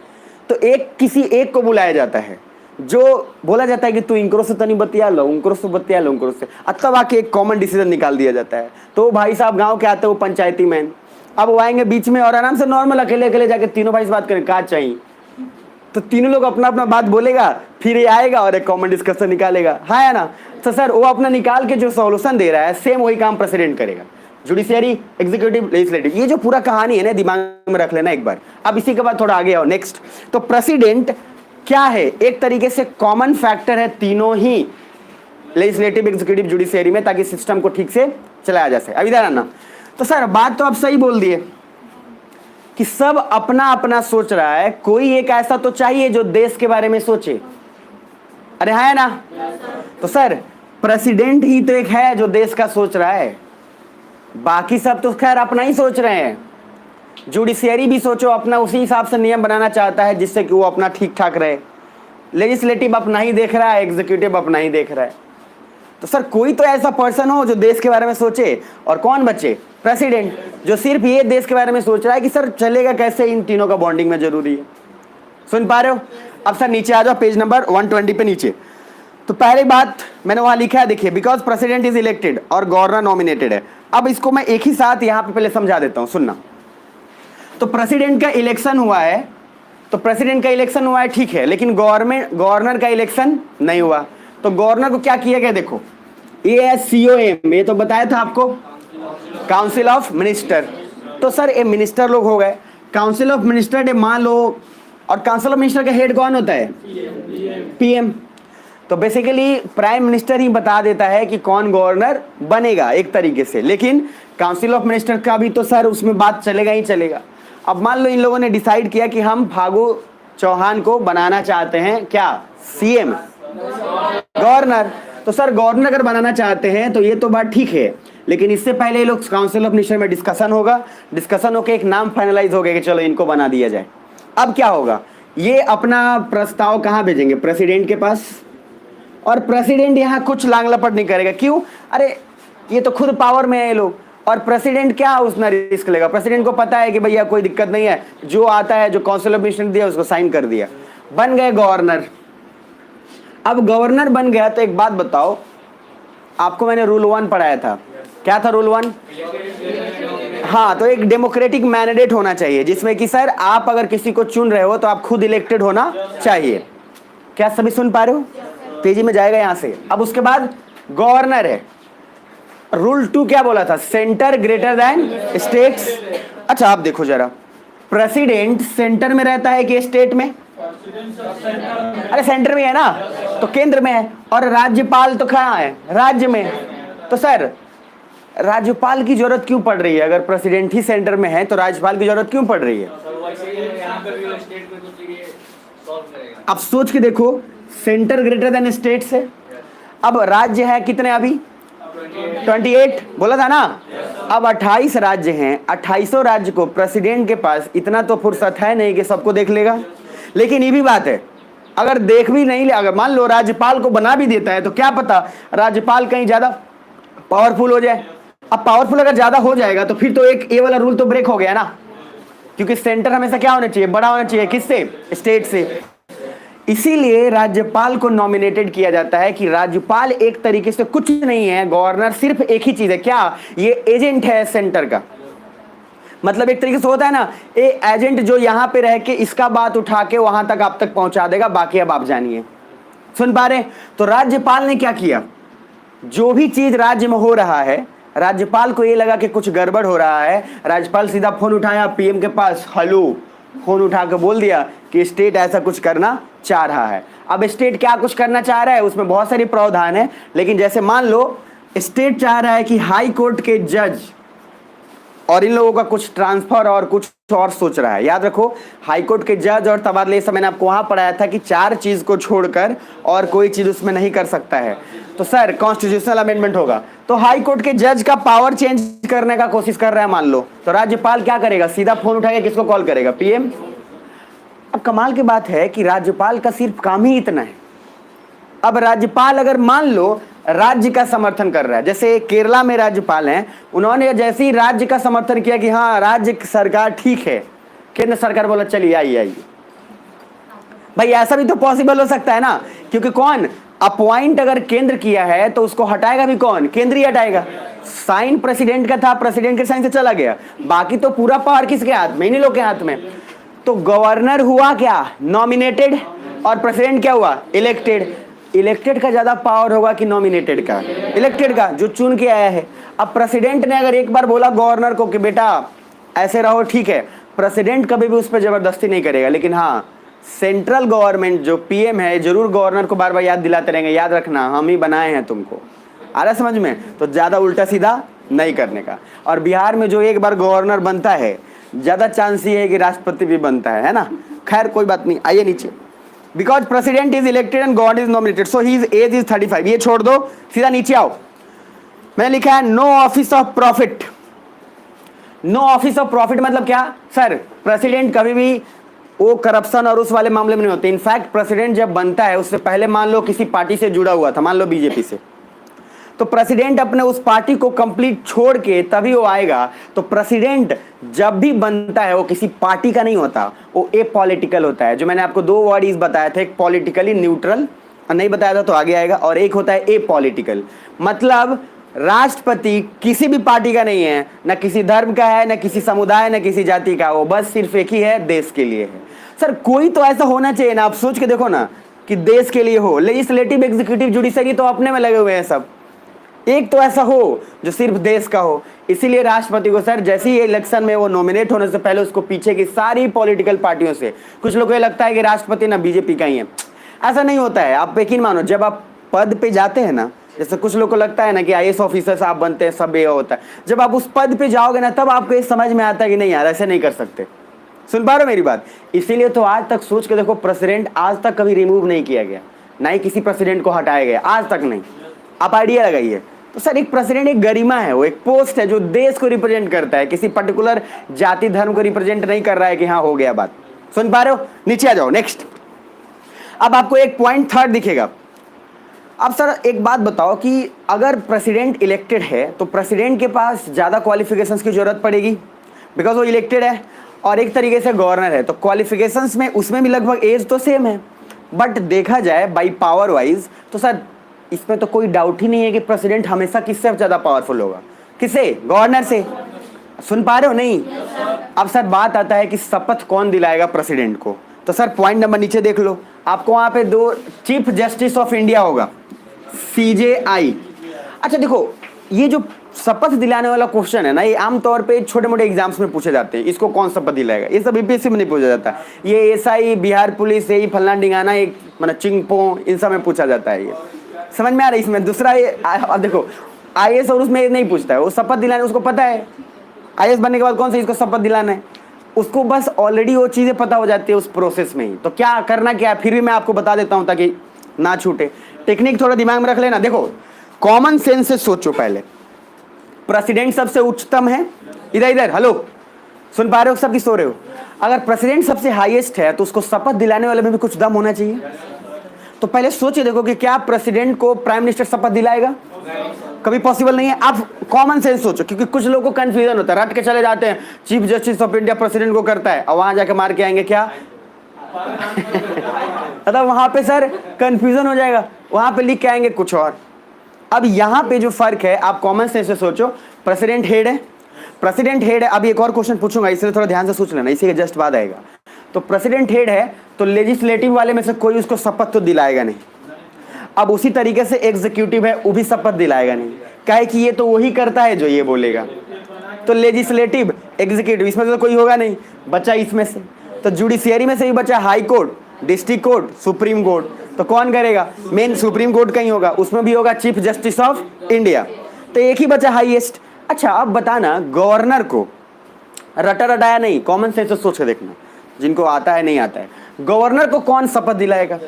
तो किसी एक को बुलाया जाता है, जो बोला जाता है कि तू इनकरो से तो नहीं बतिया लो, उनको से बतिया लो, उनको से, तब आके एक कॉमन डिसीजन निकाल दिया जाता है। तो भाई साहब गांव के आते हैं, वो पंचायती मैन, अब वो आएंगे बीच में और आराम से नॉर्मल अकेले अकेले जाके तीनों भाई से बात करें क्या चाहिए, तो तीनों लोग अपना अपना बात बोलेगा, फिर ये आएगा और एक कॉमन डिस्कशन निकालेगा, हाँ है ना। तो सर वो अपना निकाल के जो सॉल्यूशन दे रहा है, सेम वही काम प्रेसिडेंट करेगा, जुडिशियरी, एग्जीक्यूटिव, लेजिस्लेटिव। ये जो पूरा कहानी है ना, दिमाग में रख लेना एक बार। अब इसी के बाद थोड़ा आगे आओ, नेक्स्ट। तो प्रेसिडेंट क्या है? एक तरीके से कॉमन फैक्टर है तीनों ही लेजिस्लेटिव, एग्जीक्यूटिव, जुडिशियरी में, ताकि सिस्टम को ठीक से चलाया जा सके। अब इधर आना। तो सर बात तो आप सही बोल दिए कि सब अपना अपना सोच रहा है, कोई एक ऐसा तो चाहिए जो देश के बारे में सोचे। अरे है ना? तो सर प्रेसिडेंट ही तो एक है जो देश का सोच रहा है, बाकी सब तो खैर अपना ही सोच रहे हैं। जुडिशियरी भी सोचो अपना, उसी हिसाब से नियम बनाना चाहता है जिससे कि वो अपना ठीक ठाक रहे। लेजिस्लेटिव अपना ही देख रहा है, एग्जीक्यूटिव अपना ही देख रहा है। तो सर कोई तो ऐसा पर्सन हो जो देश के बारे में सोचे, और कौन बचे? प्रेसिडेंट, जो सिर्फ ये देश के बारे में सोच रहा है कि सर चलेगा कैसे, इन तीनों का बॉन्डिंग में जरूरी है। सुन पा रहे हो? अब सर नीचे आ जाओ, पेज नंबर 120 पे नीचे। तो पहली बात मैंने वहां लिखा है, देखिए, बिकॉज प्रेसिडेंट इज इलेक्टेड और गवर्नर नॉमिनेटेड है। अब इसको मैं एक ही साथ यहाँ पे पहले समझा देता हूँ, सुनना। तो प्रेसिडेंट का इलेक्शन हुआ है, तो प्रेसिडेंट का इलेक्शन हुआ है, ठीक है, लेकिन गवर्नर का इलेक्शन नहीं हुआ। तो गवर्नर को क्या किया गया? देखो, ये है COM, ये तो बताया था आपको, काउंसिल ऑफ मिनिस्टर। तो सर ये मिनिस्टर लोग हो गए, काउंसिल ऑफ मिनिस्टर मान लो, और काउंसिल ऑफ मिनिस्टर का हेड कौन होता है? PM। तो बेसिकली प्राइम मिनिस्टर ही बता देता है कि कौन गवर्नर बनेगा एक तरीके से, लेकिन काउंसिल ऑफ मिनिस्टर का भी तो सर उसमें बात चलेगा ही चलेगा। अब मान लो इन लोगों ने डिसाइड किया कि हम फागू चौहान को बनाना चाहते हैं क्या? CM, governor. तो सर गवर्नर अगर बनाना चाहते हैं तो ये तो बात ठीक है, लेकिन इससे पहले ये लोग काउंसिल ऑफ मिनिस्टर में डिस्कशन होगा, डिस्कशन होकर एक नाम फाइनलाइज हो गया कि चलो इनको बना दिया जाए। अब क्या होगा? ये अपना प्रस्ताव कहाँ भेजेंगे? प्रेसिडेंट के पास। और प्रेसिडेंट यहाँ कुछ लांग लपट नहीं करेगा। क्यों? अरे ये तो खुद पावर में है ये लोग, और प्रेसिडेंट क्या उसमें रिस्क लेगा? प्रेसिडेंट को पता है कि भैया कोई दिक्कत नहीं है, जो आता है, जो काउंसिल ऑफ मिनिस्टर दिया उसको साइन कर दिया, बन गए गवर्नर। अब गवर्नर बन गया तो एक बात बताओ, आपको मैंने रूल 1 पढ़ाया था, क्या था रूल 1? हाँ, तो एक डेमोक्रेटिक मैंडेट होना चाहिए, जिसमें कि सर आप अगर किसी को चुन रहे हो तो आप खुद इलेक्टेड होना चाहिए। क्या सभी सुन पा रहे हो? तेजी में जाएगा यहां से। अब उसके बाद गवर्नर है। रूल 2 क्या बोला था? Centre greater than states. अच्छा आप देखो जरा, प्रेसिडेंट सेंटर में रहता है कि स्टेट में? अरे सेंटर में है ना, तो केंद्र में है। और राज्यपाल तो कहाँ है? राज्य में। तो सर राज्यपाल की जरूरत क्यों पड़ रही है? अगर प्रेसिडेंट ही सेंटर में है तो राज्यपाल की जरूरत क्यों पड़ रही है? अब सोच के देखो, सेंटर ग्रेटर देन स्टेट से। अब राज्य है कितने अभी? 28 बोला था ना। अब 28 राज्य हैं, 28 राज्य को प्रेसिडेंट के पास इतना तो फुर्सत है नहीं कि सबको देख लेगा। लेकिन ये भी बात है, अगर देख भी नहीं ले, अगर मान लो राज्यपाल को बना भी देता है तो क्या पता राज्यपाल कहीं ज्यादा पावरफुल हो जाए। अब पावरफुल अगर ज्यादा हो जाएगा तो फिर तो एक ये वाला रूल तो ब्रेक हो गया ना, क्योंकि सेंटर हमेशा क्या होना चाहिए? बड़ा होना चाहिए। किससे? स्टेट से। इसीलिए राज्यपाल को नॉमिनेटेड किया जाता है कि राज्यपाल एक तरीके से कुछ नहीं है, गवर्नर सिर्फ एक ही चीज है, क्या? ये एजेंट है सेंटर का। मतलब एक तरीके से होता है ना, ये एजेंट जो यहां पे रह के इसका बात उठा के वहां तक आप तक पहुंचा देगा, बाकी अब आप जानिए। सुन पा रहे? तो राज्यपाल ने क्या किया? जो भी चीज राज्य में हो रहा है, राज्यपाल को ये लगा कि कुछ गड़बड़ हो रहा है, राज्यपाल सीधा फोन उठाया PM के पास, हेलो, फोन उठा के बोल दिया कि स्टेट ऐसा कुछ करना चाह रहा है। अब स्टेट क्या कुछ करना चाह रहा है, उसमें बहुत सारी प्रावधान है, लेकिन जैसे मान लो स्टेट चाह रहा है कि हाई कोर्ट के जज और इन लोगों का कुछ ट्रांसफर और कुछ और सोच रहा है। याद रखो, हाईकोर्ट के जज और तबादले, मैंने आपको वहां पढ़ाया था कि 4 चीज को छोड़कर और कोई चीज उसमें नहीं कर सकता है। तो सर कॉन्स्टिट्यूशनल अमेंडमेंट होगा। तो हाईकोर्ट के जज का पावर चेंज करने का कोशिश कर रहा है मान लो, तो राज्यपाल क्या करेगा? सीधा फोन उठाकर किसको कॉल करेगा? पीएम। अब कमाल की बात है कि राज्यपाल का सिर्फ काम ही इतना है। अब राज्यपाल अगर मान लो राज्य का समर्थन कर रहा है, जैसे केरला में राज्यपाल हैं, उन्होंने जैसे ही राज्य का समर्थन किया कि हाँ राज्य सरकार ठीक है, केंद्र सरकार बोला चलिए आइए। भाई ऐसा भी तो पॉसिबल हो सकता है ना, क्योंकि कौन अपॉइंट अगर केंद्र किया है तो उसको हटाएगा भी कौन? केंद्र ही हटाएगा। साइन प्रेसिडेंट का था, प्रेसिडेंट के साइन से चला गया, बाकी तो पूरा पावर किसके हाथ में? इन्हीं लोग के हाथ में। तो गवर्नर हुआ क्या? नॉमिनेटेड, और प्रेसिडेंट क्या हुआ? इलेक्टेड। इलेक्टेड का ज्यादा पावर होगा कि नॉमिनेटेड का? इलेक्टेड का, जो चुन के आया है। अब प्रेसिडेंट ने अगर एक बार बोला गवर्नर को कि बेटा ऐसे रहो, ठीक है, प्रेसिडेंट कभी भी उस पर जबरदस्ती नहीं करेगा। लेकिन हाँ, सेंट्रल गवर्नमेंट जो पीएम है जरूर गवर्नर को बार बार याद दिलाते रहेंगे, याद रखना हम ही बनाए हैं तुमको। आ रहा समझ में? तो ज्यादा उल्टा सीधा नहीं करने का। और बिहार में जो एक बार गवर्नर बनता है, ज्यादा चांस ये है कि राष्ट्रपति भी बनता है ना। खैर कोई बात नहीं, आइए नीचे। Because president is elected and god is nominated, so ही एज इज 35। ये छोड़ दो, सीधा नीचे आओ। मैंने लिखा है no office of profit. No office of profit मतलब क्या? सर प्रेसिडेंट कभी भी वो करप्शन और उस वाले मामले में नहीं होते। इनफैक्ट प्रेसिडेंट जब बनता है उससे पहले मान लो किसी पार्टी से जुड़ा हुआ था, मान लो बीजेपी से, तो प्रेसिडेंट अपने उस पार्टी को कंप्लीट छोड़ के तभी वो आएगा। तो प्रेसिडेंट जब भी बनता है वो किसी पार्टी का नहीं होता, वो ए पॉलिटिकल होता है। जो मैंने आपको 2 वर्ड इस बताया था, एक पॉलिटिकली न्यूट्रल, और नहीं बताया था तो आगे आएगा, और एक होता है ए पॉलिटिकल। मतलब राष्ट्रपति किसी भी पार्टी का नहीं है, ना किसी धर्म का है, ना किसी समुदाय, ना किसी जाति का, वो बस सिर्फ एक ही है, देश के लिए है। सर कोई तो ऐसा होना चाहिए ना, आप सोच के देखो ना, कि देश के लिए हो। लेजिस्लेटिव, एग्जीक्यूटिव, जुडिशरी तो अपने में लगे हुए हैं सब, एक तो ऐसा हो जो सिर्फ देश का हो। इसीलिए राष्ट्रपति को सर जैसे ही इलेक्शन में वो नॉमिनेट होने से पहले उसको पीछे की सारी पॉलिटिकल पार्टियों से, कुछ लोगों को ये लगता है कि राष्ट्रपति ना बीजेपी का ही है, ऐसा नहीं होता है। आप यकीन मानो, जब आप पद पे जाते हैं ना, जैसे कुछ लोगों को लगता है ना कि आईएएस ऑफिसर आप बनते हैं सब ये होता है, जब आप उस पद पे जाओगे ना तब आपको ये समझ में आता है कि नहीं यार ऐसे नहीं कर सकते। सुन पा रहे हो मेरी बात? इसीलिए तो आज तक सोच के देखो, प्रेसिडेंट आज तक कभी रिमूव नहीं किया गया, ना ही किसी प्रेसिडेंट को हटाया गया, आज तक नहीं। आप आइडिया लगाइए। तो सर एक प्रेसिडेंट एक गरिमा है, वो एक पोस्ट है जो देश को रिप्रेजेंट करता है, किसी पर्टिकुलर जाति धर्म को रिप्रेजेंट नहीं कर रहा है कि हाँ हो गया बात। सुन पा रहे हो? नीचे आ जाओ, नेक्स्ट। अब आपको एक पॉइंट थर्ड दिखेगा। अब सर एक बात बताओ कि अगर प्रेसिडेंट इलेक्टेड है तो प्रेसिडेंट के पास ज़्यादा क्वालिफिकेशंस की जरूरत पड़ेगी, बिकॉज वो इलेक्टेड है, और एक तरीके से गवर्नर है, तो क्वालिफिकेशंस में उसमें भी लगभग एज तो सेम है। बट देखा जाए बाई पावर वाइज तो सर इसमें तो कोई डाउट ही नहीं है कि प्रेसिडेंट हमेशा किससे ज़्यादा पावरफुल होगा? किससे? गवर्नर से। सुन पा रहे हो? नहीं। अब सर बात आता है कि शपथ कौन दिलाएगा प्रेसिडेंट को। तो सर पॉइंट नंबर नीचे देख लो, आपको वहां पे 2 चीफ जस्टिस ऑफ इंडिया होगा, CJI। अच्छा देखो, ये जो शपथ दिलाने वाला क्वेश्चन है ना, ये आमतौर पे छोटे मोटे एग्जाम्स में पूछे जाते हैं। इसको कौन शपथ दिलाएगा, ये सब यूपीएससी में नहीं पूछा जाता। ये SI, बिहार पुलिस, यही फलना डिंगाना, एक मतलब चिंगपो, इन सब में पूछा जाता है। ये समझ में आ रहा है? इसमें दूसरा ये अब देखो, IAS और उसमें नहीं पूछता है, वो शपथ दिलाने उसको पता है IAS बनने के बाद कौन सा इसको शपथ दिलाना है, उसको बस ऑलरेडी वो चीज़ें पता हो जाती है उस प्रोसेस में ही। तो क्या करना क्या है, फिर भी मैं आपको बता देता हूँ ताकि ना छूटे। टेक्निक थोड़ा दिमाग में रख लेना। देखो कॉमन सेंस से सोचो पहले, प्रेसिडेंट सबसे उच्चतम है, इधर इधर हेलो सुन पा रहे हो? सबकी सो रहे हो? अगर प्रेसिडेंट सबसे हाईएस्ट है तो उसको शपथ दिलाने वाले में भी कुछ दम होना चाहिए। तो पहले सोचिए देखो कि क्या प्रेसिडेंट को प्राइम मिनिस्टर शपथ दिलाएगा? कभी पॉसिबल नहीं है। आप कॉमन सेंस सोचो, क्योंकि कुछ लोगों को कंफ्यूजन होता है, रट के चले जाते हैं chief justice of India president को करता है, और वहां जाके मार के आएंगे क्या मतलब वहां पे सर कंफ्यूजन हो जाएगा, वहां पे लिख के आएंगे कुछ और। अब यहाँ पे जो फर्क है, आप कॉमन सेंस से सोचो, प्रेसिडेंट हेड है, प्रेसिडेंट हेड है। अब एक और क्वेश्चन पूछूंगा, इसलिए थोड़ा ध्यान से सोच लेना, इसी के जस्ट बाद आएगा। तो प्रेसिडेंट हेड है तो लेजिस्लेटिव वाले में से कोई उसको शपथ तो दिलाएगा नहीं। अब उसी तरीके से एग्जीक्यूटिव है, वो भी शपथ दिलाएगा नहीं, काहे कि ये तो वही करता है जो ये बोलेगा। तो लेजिस्लेटिव, एग्जीक्यूटिव, इसमें से तो कोई होगा नहीं, बचा इसमें से। तो जुडिशियरी में से भी बचा high court, district court, supreme court. तो कौन करेगा? मेन सुप्रीम कोर्ट कहीं होगा, उसमें भी होगा चीफ जस्टिस ऑफ इंडिया। तो एक ही बचा हाईएस्ट। अच्छा अब बताना, गवर्नर को रटा रटाया नहीं, कॉमन सेंस से सोच के देखना, जिनको आता है नहीं आता है। गवर्नर को कौन शपथ दिलाएगा?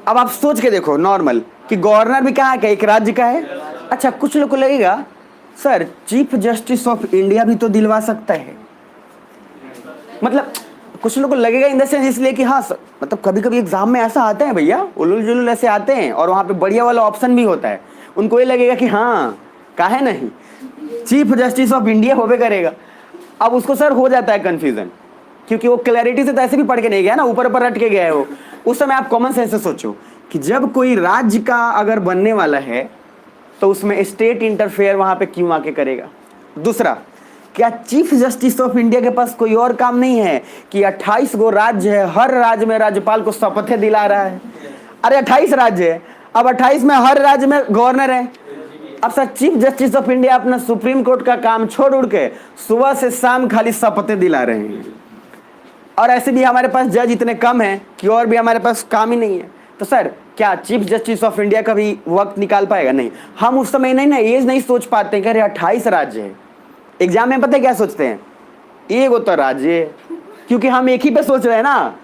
अब आप सोच के देखो नॉर्मल कि गवर्नर भी कहाँ का, एक राज्य का है। अच्छा, कुछ लोग को लगेगा sir chief justice of India भी तो दिलवा सकता है, मतलब कुछ लोग को लगेगा इन द सेंस इसलिए कि हाँ सर, मतलब कभी कभी एग्जाम में ऐसा आते हैं भैया, उलुल जुलुल ऐसे आते हैं और वहाँ पे बढ़िया वाला ऑप्शन भी होता है, उनको ये लगेगा कि हाँ काहे नहीं चीफ जस्टिस ऑफ इंडिया होवे करेगा। अब उसको सर हो जाता है कंफ्यूजन, क्योंकि वो क्लैरिटी से तो ऐसे भी पढ़ के नहीं गया ना, ऊपर ऊपर रट के गया है वो। उस समय आप कॉमन सेंस से सोचो कि जब कोई राज्य का अगर बनने वाला है तो उसमें स्टेट इंटरफेयर वहां पे क्यों आके करेगा। दूसरा, क्या चीफ जस्टिस ऑफ इंडिया के पास कोई और काम नहीं है कि 28 गो राज्य है, हर राज्य में राज्यपाल को शपथें दिला रहा है। अरे 28 राज्य है, अब 28 में हर राज्य में गवर्नर है। अब sir chief justice of India अपना सुप्रीम कोर्ट का काम छोड़ उड़ के सुबह से शाम खाली शपथें दिला रहे हैं, और ऐसे भी हमारे पास जज इतने कम हैं कि और भी हमारे पास काम ही नहीं है। तो सर क्या चीफ जस्टिस ऑफ इंडिया का भी वक्त निकाल पाएगा? नहीं। हम उस समय नहीं ना एज नहीं सोच पाते कि अरे 28 राज्य है। एग्जाम में पता है क्या सोचते हैं, एक वो तो राज्य है, क्योंकि हम एक ही पे सोच रहे हैं ना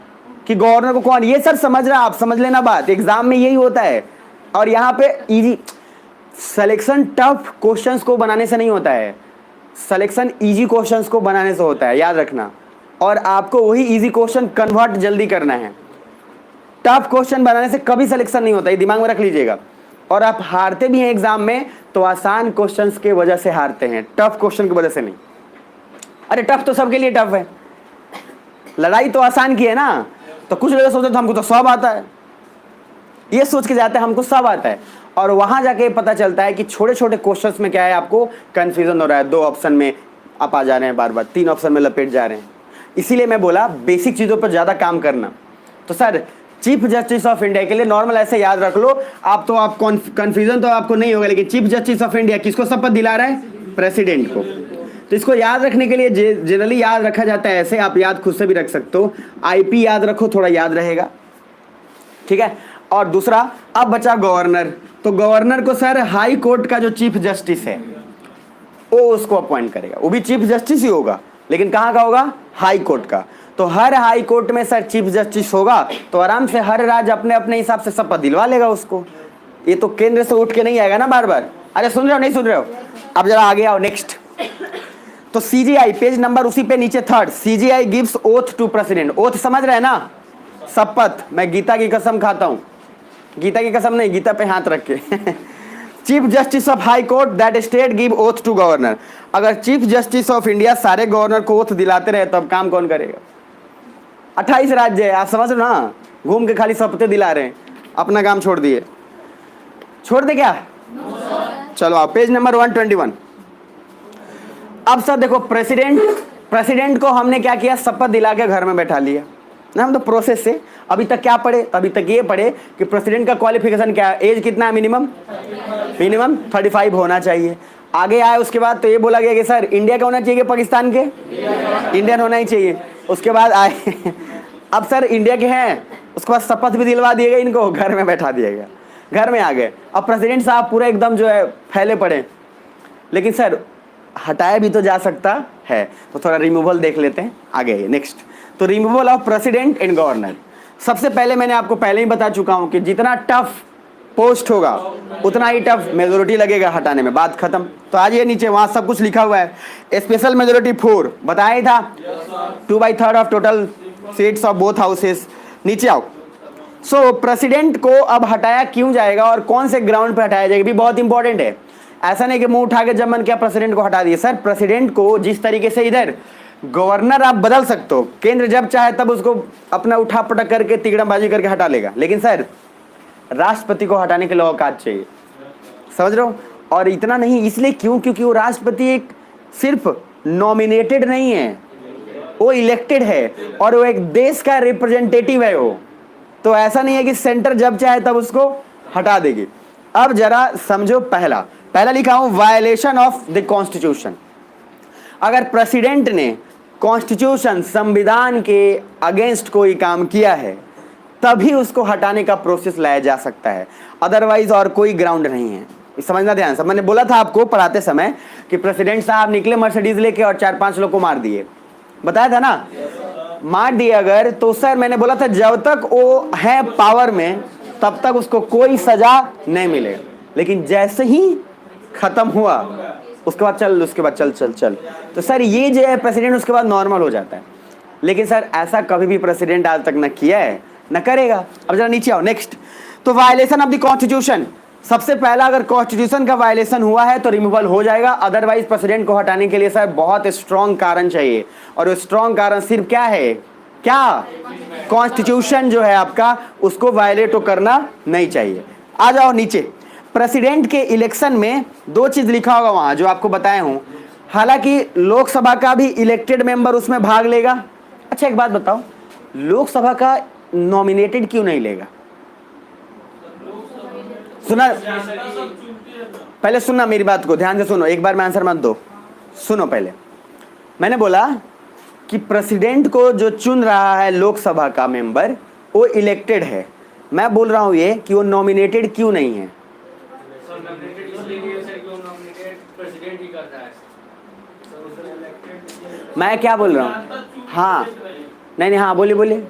कि गवर्नर को कौन, ये सर समझ रहे हैं आप, समझ लेना बात, एग्जाम में यही होता है। और यहाँ पे इजी सिलेक्शन टफ क्वेश्चंस को बनाने से नहीं होता है, सिलेक्शन इजी क्वेश्चंस को बनाने से होता है, याद रखना। और आपको वही इजी क्वेश्चन कन्वर्ट जल्दी करना है, टफ क्वेश्चन बनाने से कभी सिलेक्शन नहीं होता, ये दिमाग में रख लीजिएगा। और आप हारते भी हैं एग्जाम में तो आसान क्वेश्चंस के वजह से हारते हैं, टफ क्वेश्चन की वजह से नहीं। अरे टफ तो सबके लिए टफ है, लड़ाई तो आसान की है ना। तो कुछ लोग सोचते हैं हमको तो सब आता है, ये सोच के जाते हैं हमको सब आता है, और वहां जाके पता चलता है कि छोटे छोटे क्वेश्चंस में क्या है, आपको कंफ्यूजन हो रहा है, 2 ऑप्शन में आप आ जा रहे हैं, बार बार 3 ऑप्शन में लपेट जा रहे हैं। इसीलिए मैं बोला बेसिक चीज़ों पर ज़्यादा काम करना। तो sir chief justice of India के लिए नॉर्मल ऐसे याद रख लो आप, तो आप कंफ्यूजन तो आपको नहीं होगा, लेकिन चीफ जस्टिस ऑफ इंडिया किसको शपथ दिला रहा है? प्रेसिडेंट को। तो इसको याद रखने के लिए जनरली याद रखा जाता है ऐसे, आप याद खुद से भी रख सकते हो, आईपी याद रखो, थोड़ा याद रहेगा, ठीक है। और दूसरा, अब बचा गवर्नर। तो गवर्नर को सर हाई कोर्ट का जो चीफ जस्टिस है वो उसको अपॉइंट करेगा, वो भी चीफ जस्टिस ही होगा, लेकिन कहाँ का होगा? हाई कोर्ट का। तो हर हाई कोर्ट में सर चीफ जस्टिस होगा, तो आराम से हर राज्य अपने अपने हिसाब से शपथ दिलवा लेगा उसको। ये तो केंद्र से उठ के नहीं आएगा ना बार बार। अरे सुन रहे हो नहीं सुन रहे हो? अब जरा आगे आओ नेक्स्ट। तो सीजीआई पेज नंबर उसी पे नीचे 3rd, CJI gives oath to president. Oath समझ रहे हैं ना, शपथ। मैं गीता की कसम खाता हूं, गीता की कसम नहीं, गीता पे हाथ रख के chief justice of high court that state give oath to governor. अगर चीफ जस्टिस ऑफ इंडिया सारे गवर्नर को ओथ दिलाते रहे तब काम कौन करेगा? 28 राज्य है, आप समझ लो ना, घूम के खाली शपथें दिला रहे हैं, अपना काम छोड़ दिए। छोड़ दे क्या? चलो आप पेज नंबर 121। अब सर देखो, प्रेसिडेंट को हमने क्या किया? शपथ दिला के घर में बैठा लिया ना, हम तो प्रोसेस से। अभी तक क्या पढ़े? अभी तक ये पढ़े कि प्रेसिडेंट का क्वालिफिकेशन क्या है, एज कितना है? मिनिमम 35 होना चाहिए। आगे आए उसके बाद तो ये बोला गया कि सर इंडिया का होना चाहिए, पाकिस्तान के? इंडियन होना ही चाहिए। उसके बाद आए अब सर इंडिया के हैं, उसके बाद शपथ भी दिलवा दिए गए, इनको घर में बैठा दिया गया, घर में आ गए। अब प्रेसिडेंट साहब पूरा एकदम जो है फैले पड़े, लेकिन सर हटाया भी तो जा सकता है, तो थोड़ा रिमूवल देख लेते हैं आगे नेक्स्ट। तो removal of president and governor. सबसे पहले मैंने आपको पहले ही बता चुका हूं कि जितना टफ पोस्ट होगा उतना ही टफ मेजोरिटी लगेगा हटाने में, बात खत्म। तो आज ये नीचे वहां सब कुछ लिखा हुआ है। स्पेशल मेजोरिटी 4 बताया ही था, 2/3 of total seats of both houses. नीचे आओ। सो प्रेसिडेंट को अब हटाया क्यों जाएगा और कौन से ग्राउंड पर हटाया जाएगा भी बहुत इंपॉर्टेंट है। ऐसा नहीं कि मुंह उठा के जब मन किया प्रेसिडेंट को हटा दिए। सर प्रेसिडेंट को जिस तरीके से इधर गवर्नर आप बदल सकते हो, केंद्र जब चाहे तब उसको अपना उठा पटक करके तिगड़मबाजी करके हटा लेगा, लेकिन सर राष्ट्रपति को हटाने के लिए औकात चाहिए, समझ रहे हो? और इतना नहीं इसलिए क्योंकि वो राष्ट्रपति एक सिर्फ नॉमिनेटेड नहीं है, वो इलेक्टेड है और वो एक देश का रिप्रेजेंटेटिव है वो। तो ऐसा नहीं है कि सेंटर जब चाहे तब उसको हटा देगी। अब जरा समझो, पहला लिखा हूं वायलेशन ऑफ द कॉन्स्टिट्यूशन। अगर प्रेसिडेंट ने कॉन्स्टिट्यूशन संविधान के अगेंस्ट कोई काम किया है तभी उसको हटाने का प्रोसेस लाया जा सकता है, अदरवाइज और कोई ग्राउंड नहीं है। समझना ध्यान से, मैंने बोला था आपको पढ़ाते समय कि प्रेसिडेंट साहब निकले मर्सिडीज लेके और 4-5 लोग को मार दिए, बताया था ना। मार दिए अगर, तो सर मैंने बोला था जब तक वो है पावर में तब तक उसको कोई सजा नहीं मिलेगा, लेकिन जैसे ही खत्म हुआ उसके बाद चल। तो सर ये जो है प्रेसिडेंट उसके बाद नॉर्मल हो जाता है, लेकिन सर ऐसा कभी भी प्रेसिडेंट आज तक न किया है न करेगा। अब जरा नीचे आओ, नेक्स्ट। तो वायलेशन ऑफ द कॉन्स्टिट्यूशन, सबसे पहला अगर कॉन्स्टिट्यूशन का वायलेशन हुआ है तो रिमूवल हो जाएगा, अदरवाइज प्रेसिडेंट को हटाने के लिए सर बहुत स्ट्रॉन्ग कारण चाहिए, और वो स्ट्रॉन्ग कारण सिर्फ क्या है, क्या, कॉन्स्टिट्यूशन जो है आपका उसको वायलेट तो करना नहीं चाहिए। आ जाओ नीचे। प्रेसिडेंट के इलेक्शन में 2 चीज लिखा होगा वहां जो आपको बताया हूं, हालांकि लोकसभा का भी इलेक्टेड मेंबर उसमें भाग लेगा। अच्छा एक बात बताओ, लोकसभा का नॉमिनेटेड क्यों नहीं लेगा? सुना, पहले सुनना मेरी बात को ध्यान से सुनो, एक बार में आंसर मत दो, सुनो पहले। मैंने बोला कि प्रेसिडेंट को जो चुन रहा है लोकसभा का मेंबर वो इलेक्टेड है, मैं बोल रहा हूं ये कि वो नॉमिनेटेड क्यों नहीं है। मैं क्या बोल रहा हूं, हाँ नहीं हाँ बोलिए।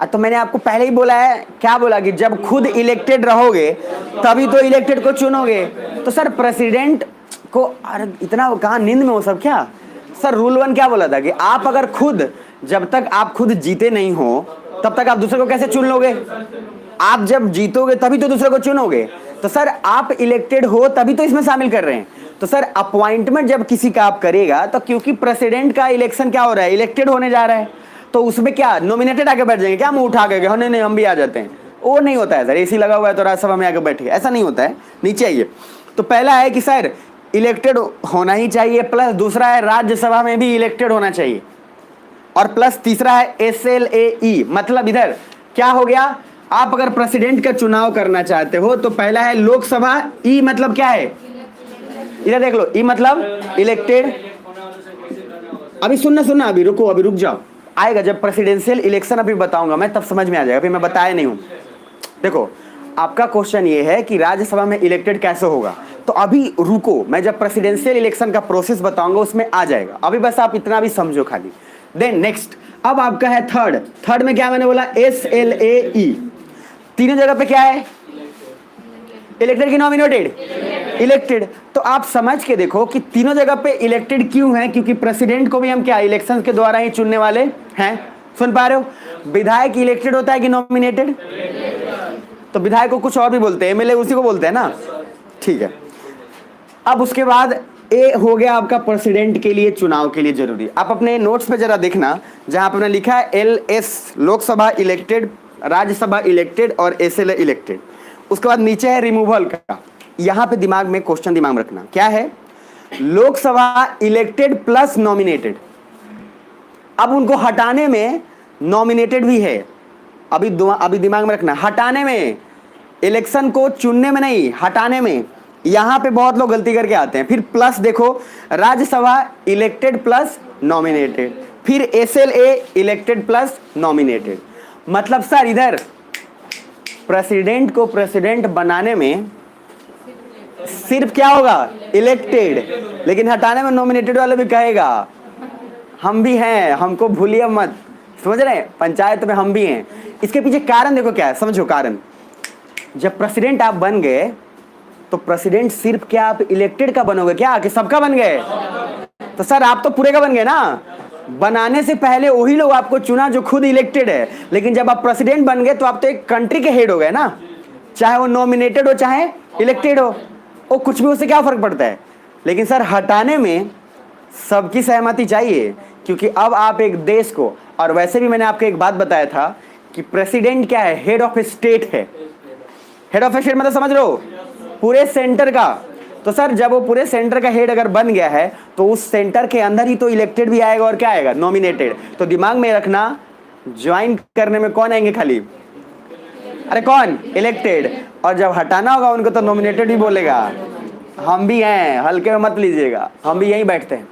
तो मैंने आपको पहले ही बोला है, क्या बोला कि जब खुद इलेक्टेड रहोगे तभी तो इलेक्टेड को चुनोगे। तो सर प्रेसिडेंट को, अरे इतना कहाँ नींद में हो सब क्या? सर रूल 1 क्या बोला था कि आप अगर खुद, जब तक आप खुद जीते नहीं हो तब तक आप दूसरे को कैसे चुन लोगे? आप जब जीतोगे तभी तो दूसरे को चुनोगे। तो सर आप इलेक्टेड हो तभी तो इसमें शामिल कर रहे हैं। तो सर अपॉइंटमेंट जब किसी का आप करेगा तो क्योंकि प्रेसिडेंट का इलेक्शन क्या हो रहा है, इलेक्टेड होने जा रहा है, तो उसमें क्या नॉमिनेटेड आके बैठ जाएंगे क्या, मुंह उठा के नहीं नहीं हम भी आ जाते हैं? वो नहीं होता है सर, एसी लगा हुआ है तो राज्यसभा में आके बैठे, ऐसा नहीं होता है। नीचे आइए। तो पहला है कि सर इलेक्टेड होना ही चाहिए, प्लस दूसरा है राज्यसभा में भी इलेक्टेड होना चाहिए, और प्लस तीसरा है SLAE, मतलब इधर क्या हो गया, आप अगर प्रेसिडेंट का चुनाव करना चाहते हो तो पहला है लोकसभा, ई मतलब क्या है, इधर देख लो, ई मतलब इलेक्टेड। अभी सुनना अभी रुको, अभी रुक जाओ, आएगा जब प्रेसिडेंशियल इलेक्शन अभी बताऊंगा मैं तब समझ में आ जाएगा, अभी मैं बताया नहीं हूं। देखो आपका क्वेश्चन ये है कि राज्यसभा में इलेक्टेड कैसे होगा, तो अभी रुको, मैं जब प्रेसिडेंशियल इलेक्शन का प्रोसेस बताऊंगा उसमें आ जाएगा, अभी बस आप इतना भी समझो खाली। देन नेक्स्ट, अब आपका है थर्ड में क्या मैंने बोला, SLAE, तीनों जगह पे क्या है, इलेक्टेड की नॉमिनेटेड, इलेक्टेड। तो आप समझ के देखो कि तीनों जगह पे इलेक्टेड क्यों है, क्योंकि प्रेसिडेंट को भी हम क्या इलेक्शन के द्वारा ही चुनने वाले हैं। सुन पा रहे हो? विधायक इलेक्टेड होता है कि नॉमिनेटेड? तो विधायक को कुछ और भी बोलते हैं, MLA उसी को बोलते हैं ना, ठीक है। अब उसके बाद ए हो गया आपका प्रेसिडेंट के लिए चुनाव के लिए जरूरी। आप अपने नोट्स पे जरा देखना, जहां पर लिखा है LS Lok Sabha elected, Rajya Sabha elected और SLA इलेक्टेड। उसके बाद नीचे है रिमूवल का, यहां पे दिमाग में क्वेश्चन दिमाग में रखना, क्या है, लोकसभा इलेक्टेड प्लस नॉमिनेटेड। अब उनको हटाने में नॉमिनेटेड भी है, अभी दिमाग में रखना, हटाने में, इलेक्शन को चुनने में नहीं, हटाने में। यहां पे बहुत लोग गलती करके आते हैं। फिर प्लस देखो, राज्यसभा इलेक्टेड प्लस नॉमिनेटेड, फिर SLA इलेक्टेड प्लस नॉमिनेटेड। मतलब सर इधर प्रेसिडेंट को प्रेसिडेंट बनाने में सिर्फ क्या होगा, इलेक्टेड, लेकिन हटाने में नॉमिनेटेड वाले भी कहेगा हम भी हैं, हमको भूलिए मत, समझ रहे हैं, पंचायत में हम भी हैं। इसके पीछे कारण देखो क्या है, समझो कारण। जब प्रेसिडेंट आप बन गए तो प्रेसिडेंट सिर्फ क्या आप इलेक्टेड का बनोगे क्या, कि सबका बन गए? तो सर आप तो पूरे का बन गए ना, बनाने से पहले वही लोग आपको चुना जो खुद इलेक्टेड है, लेकिन जब आप प्रेसिडेंट बन गए तो आप तो एक कंट्री के हेड हो गए ना, चाहे वो नॉमिनेटेड हो चाहे इलेक्टेड हो, वो कुछ भी, उससे क्या फर्क पड़ता है। लेकिन सर हटाने में सबकी सहमति चाहिए, क्योंकि अब आप एक देश को, और वैसे भी मैंने आपको एक बात बताया था कि प्रेसिडेंट क्या है, हेड ऑफ स्टेट है। हेड ऑफ स्टेट मतलब समझ लो पूरे सेंटर का। तो सर जब वो पूरे सेंटर का हेड अगर बन गया है तो उस सेंटर के अंदर ही तो इलेक्टेड भी आएगा और क्या आएगा, नॉमिनेटेड। तो दिमाग में रखना, ज्वाइन करने में कौन आएंगे खाली, अरे कौन, इलेक्टेड, और जब हटाना होगा उनको तो नॉमिनेटेड ही बोलेगा। हम भी हैं, हल्के में मत लीजिएगा, हम भी यहीं बैठते हैं।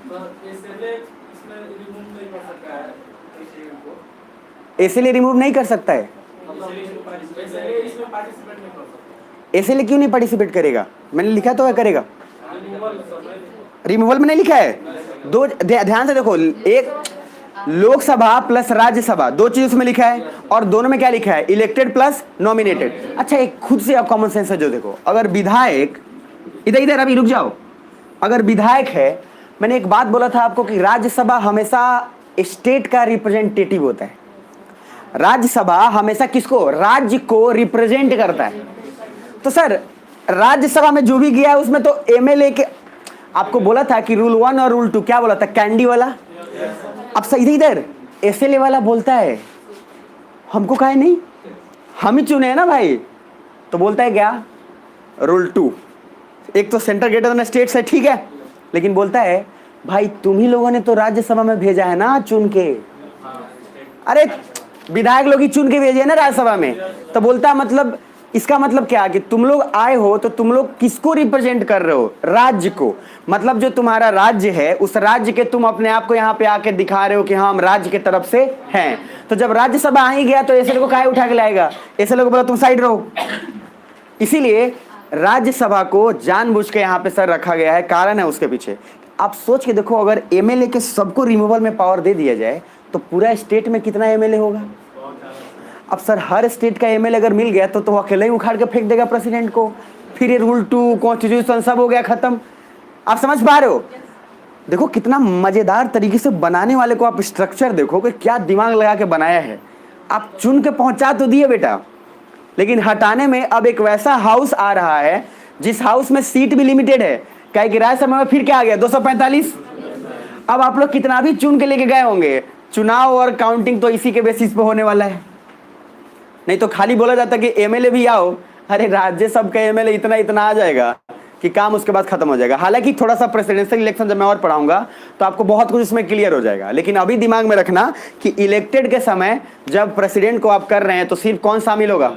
इसलिए रिमूव नहीं कर सकता है, एसएलए क्यों नहीं पार्टिसिपेट करेगा? मैंने लिखा तो है करेगा, रिमूवल में नहीं लिखा है। दो ध्यान से देखो, एक लोकसभा प्लस राज्यसभा, दो चीज उसमें लिखा है, और दोनों में क्या लिखा है? Elected plus nominated. अच्छा, एक खुद से आप कॉमन सेंस है जो देखो, अगर विधायक, इधर इधर अभी रुक जाओ, अगर विधायक है, मैंने एक बात बोला था आपको कि राज्यसभा हमेशा स्टेट का रिप्रेजेंटेटिव होता है। राज्यसभा हमेशा किसको? राज्य को रिप्रेजेंट करता है। तो सर राज्यसभा में जो भी गया है उसमें तो एमएलए के, आपको बोला था कि रूल 1 और रूल 2, क्या बोला था? कैंडी वाला। अब सही इधर एसएलए वाला बोलता है हमको काहे नहीं, हम ही चुने हैं ना भाई। तो बोलता है क्या? रूल 2, एक तो सेंटर ग्रेटर देन स्टेट्स है, ठीक है, लेकिन बोलता है भाई तुम ही लोगों ने तो राज्यसभा में भेजा है ना चुन के। अरे विधायक लोग ही चुन के भेजे ना राज्यसभा में। तो बोलता है मतलब, इसका मतलब क्या कि तुम लोग आए हो तो तुम लोग किसको रिप्रेजेंट कर रहे हो? राज्य को। मतलब जो तुम्हारा राज्य है उस राज्य के तुम अपने आप को यहाँ पे आके दिखा रहे हो कि हाँ हम राज्य के तरफ से हैं। तो जब राज्यसभा आ ही गया तो एसएलए को काहे उठा के लाएगा? एसएलए को बोला तुम साइड रहो। इसीलिए राज्यसभा को जानबूझ के यहाँ पे सर रखा गया है, कारण है उसके पीछे। आप सोच के देखो, अगर एमएलए के सबको रिमूवल में पावर दे दिया जाए तो पूरा स्टेट में कितना एमएलए होगा? अब सर हर स्टेट का एमएलए अगर मिल गया तो अकेले ही उखाड़ के फेंक देगा प्रेसिडेंट को, फिर ये रूल 2 कॉन्स्टिट्यूशन सब हो गया खत्म। आप समझ पा रहे हो? देखो कितना मजेदार तरीके से बनाने वाले को आप स्ट्रक्चर देखो कि क्या दिमाग लगा के बनाया है। आप चुन के पहुंचा तो दिए बेटा, लेकिन हटाने में अब एक वैसा हाउस आ रहा है जिस हाउस में सीट भी लिमिटेड है। क्या कि राज्यसभा में फिर क्या आ गया? 245। अब आप लोग कितना भी चुन के लेके गए होंगे, चुनाव और काउंटिंग तो इसी के बेसिस पे होने वाला है। नहीं तो खाली बोला जाता कि एमएलए भी आओ, अरे राज्यसभा का एमएलए इतना इतना आ जाएगा कि काम उसके बाद खत्म हो जाएगा। हालांकि थोड़ा सा प्रेसिडेंशियल इलेक्शन जब मैं और पढ़ाऊंगा तो आपको बहुत कुछ इसमें क्लियर हो जाएगा, लेकिन अभी दिमाग में रखना कि इलेक्टेड के समय जब प्रेसिडेंट को आप कर रहे हैं तो सिर्फ कौन शामिल होगा?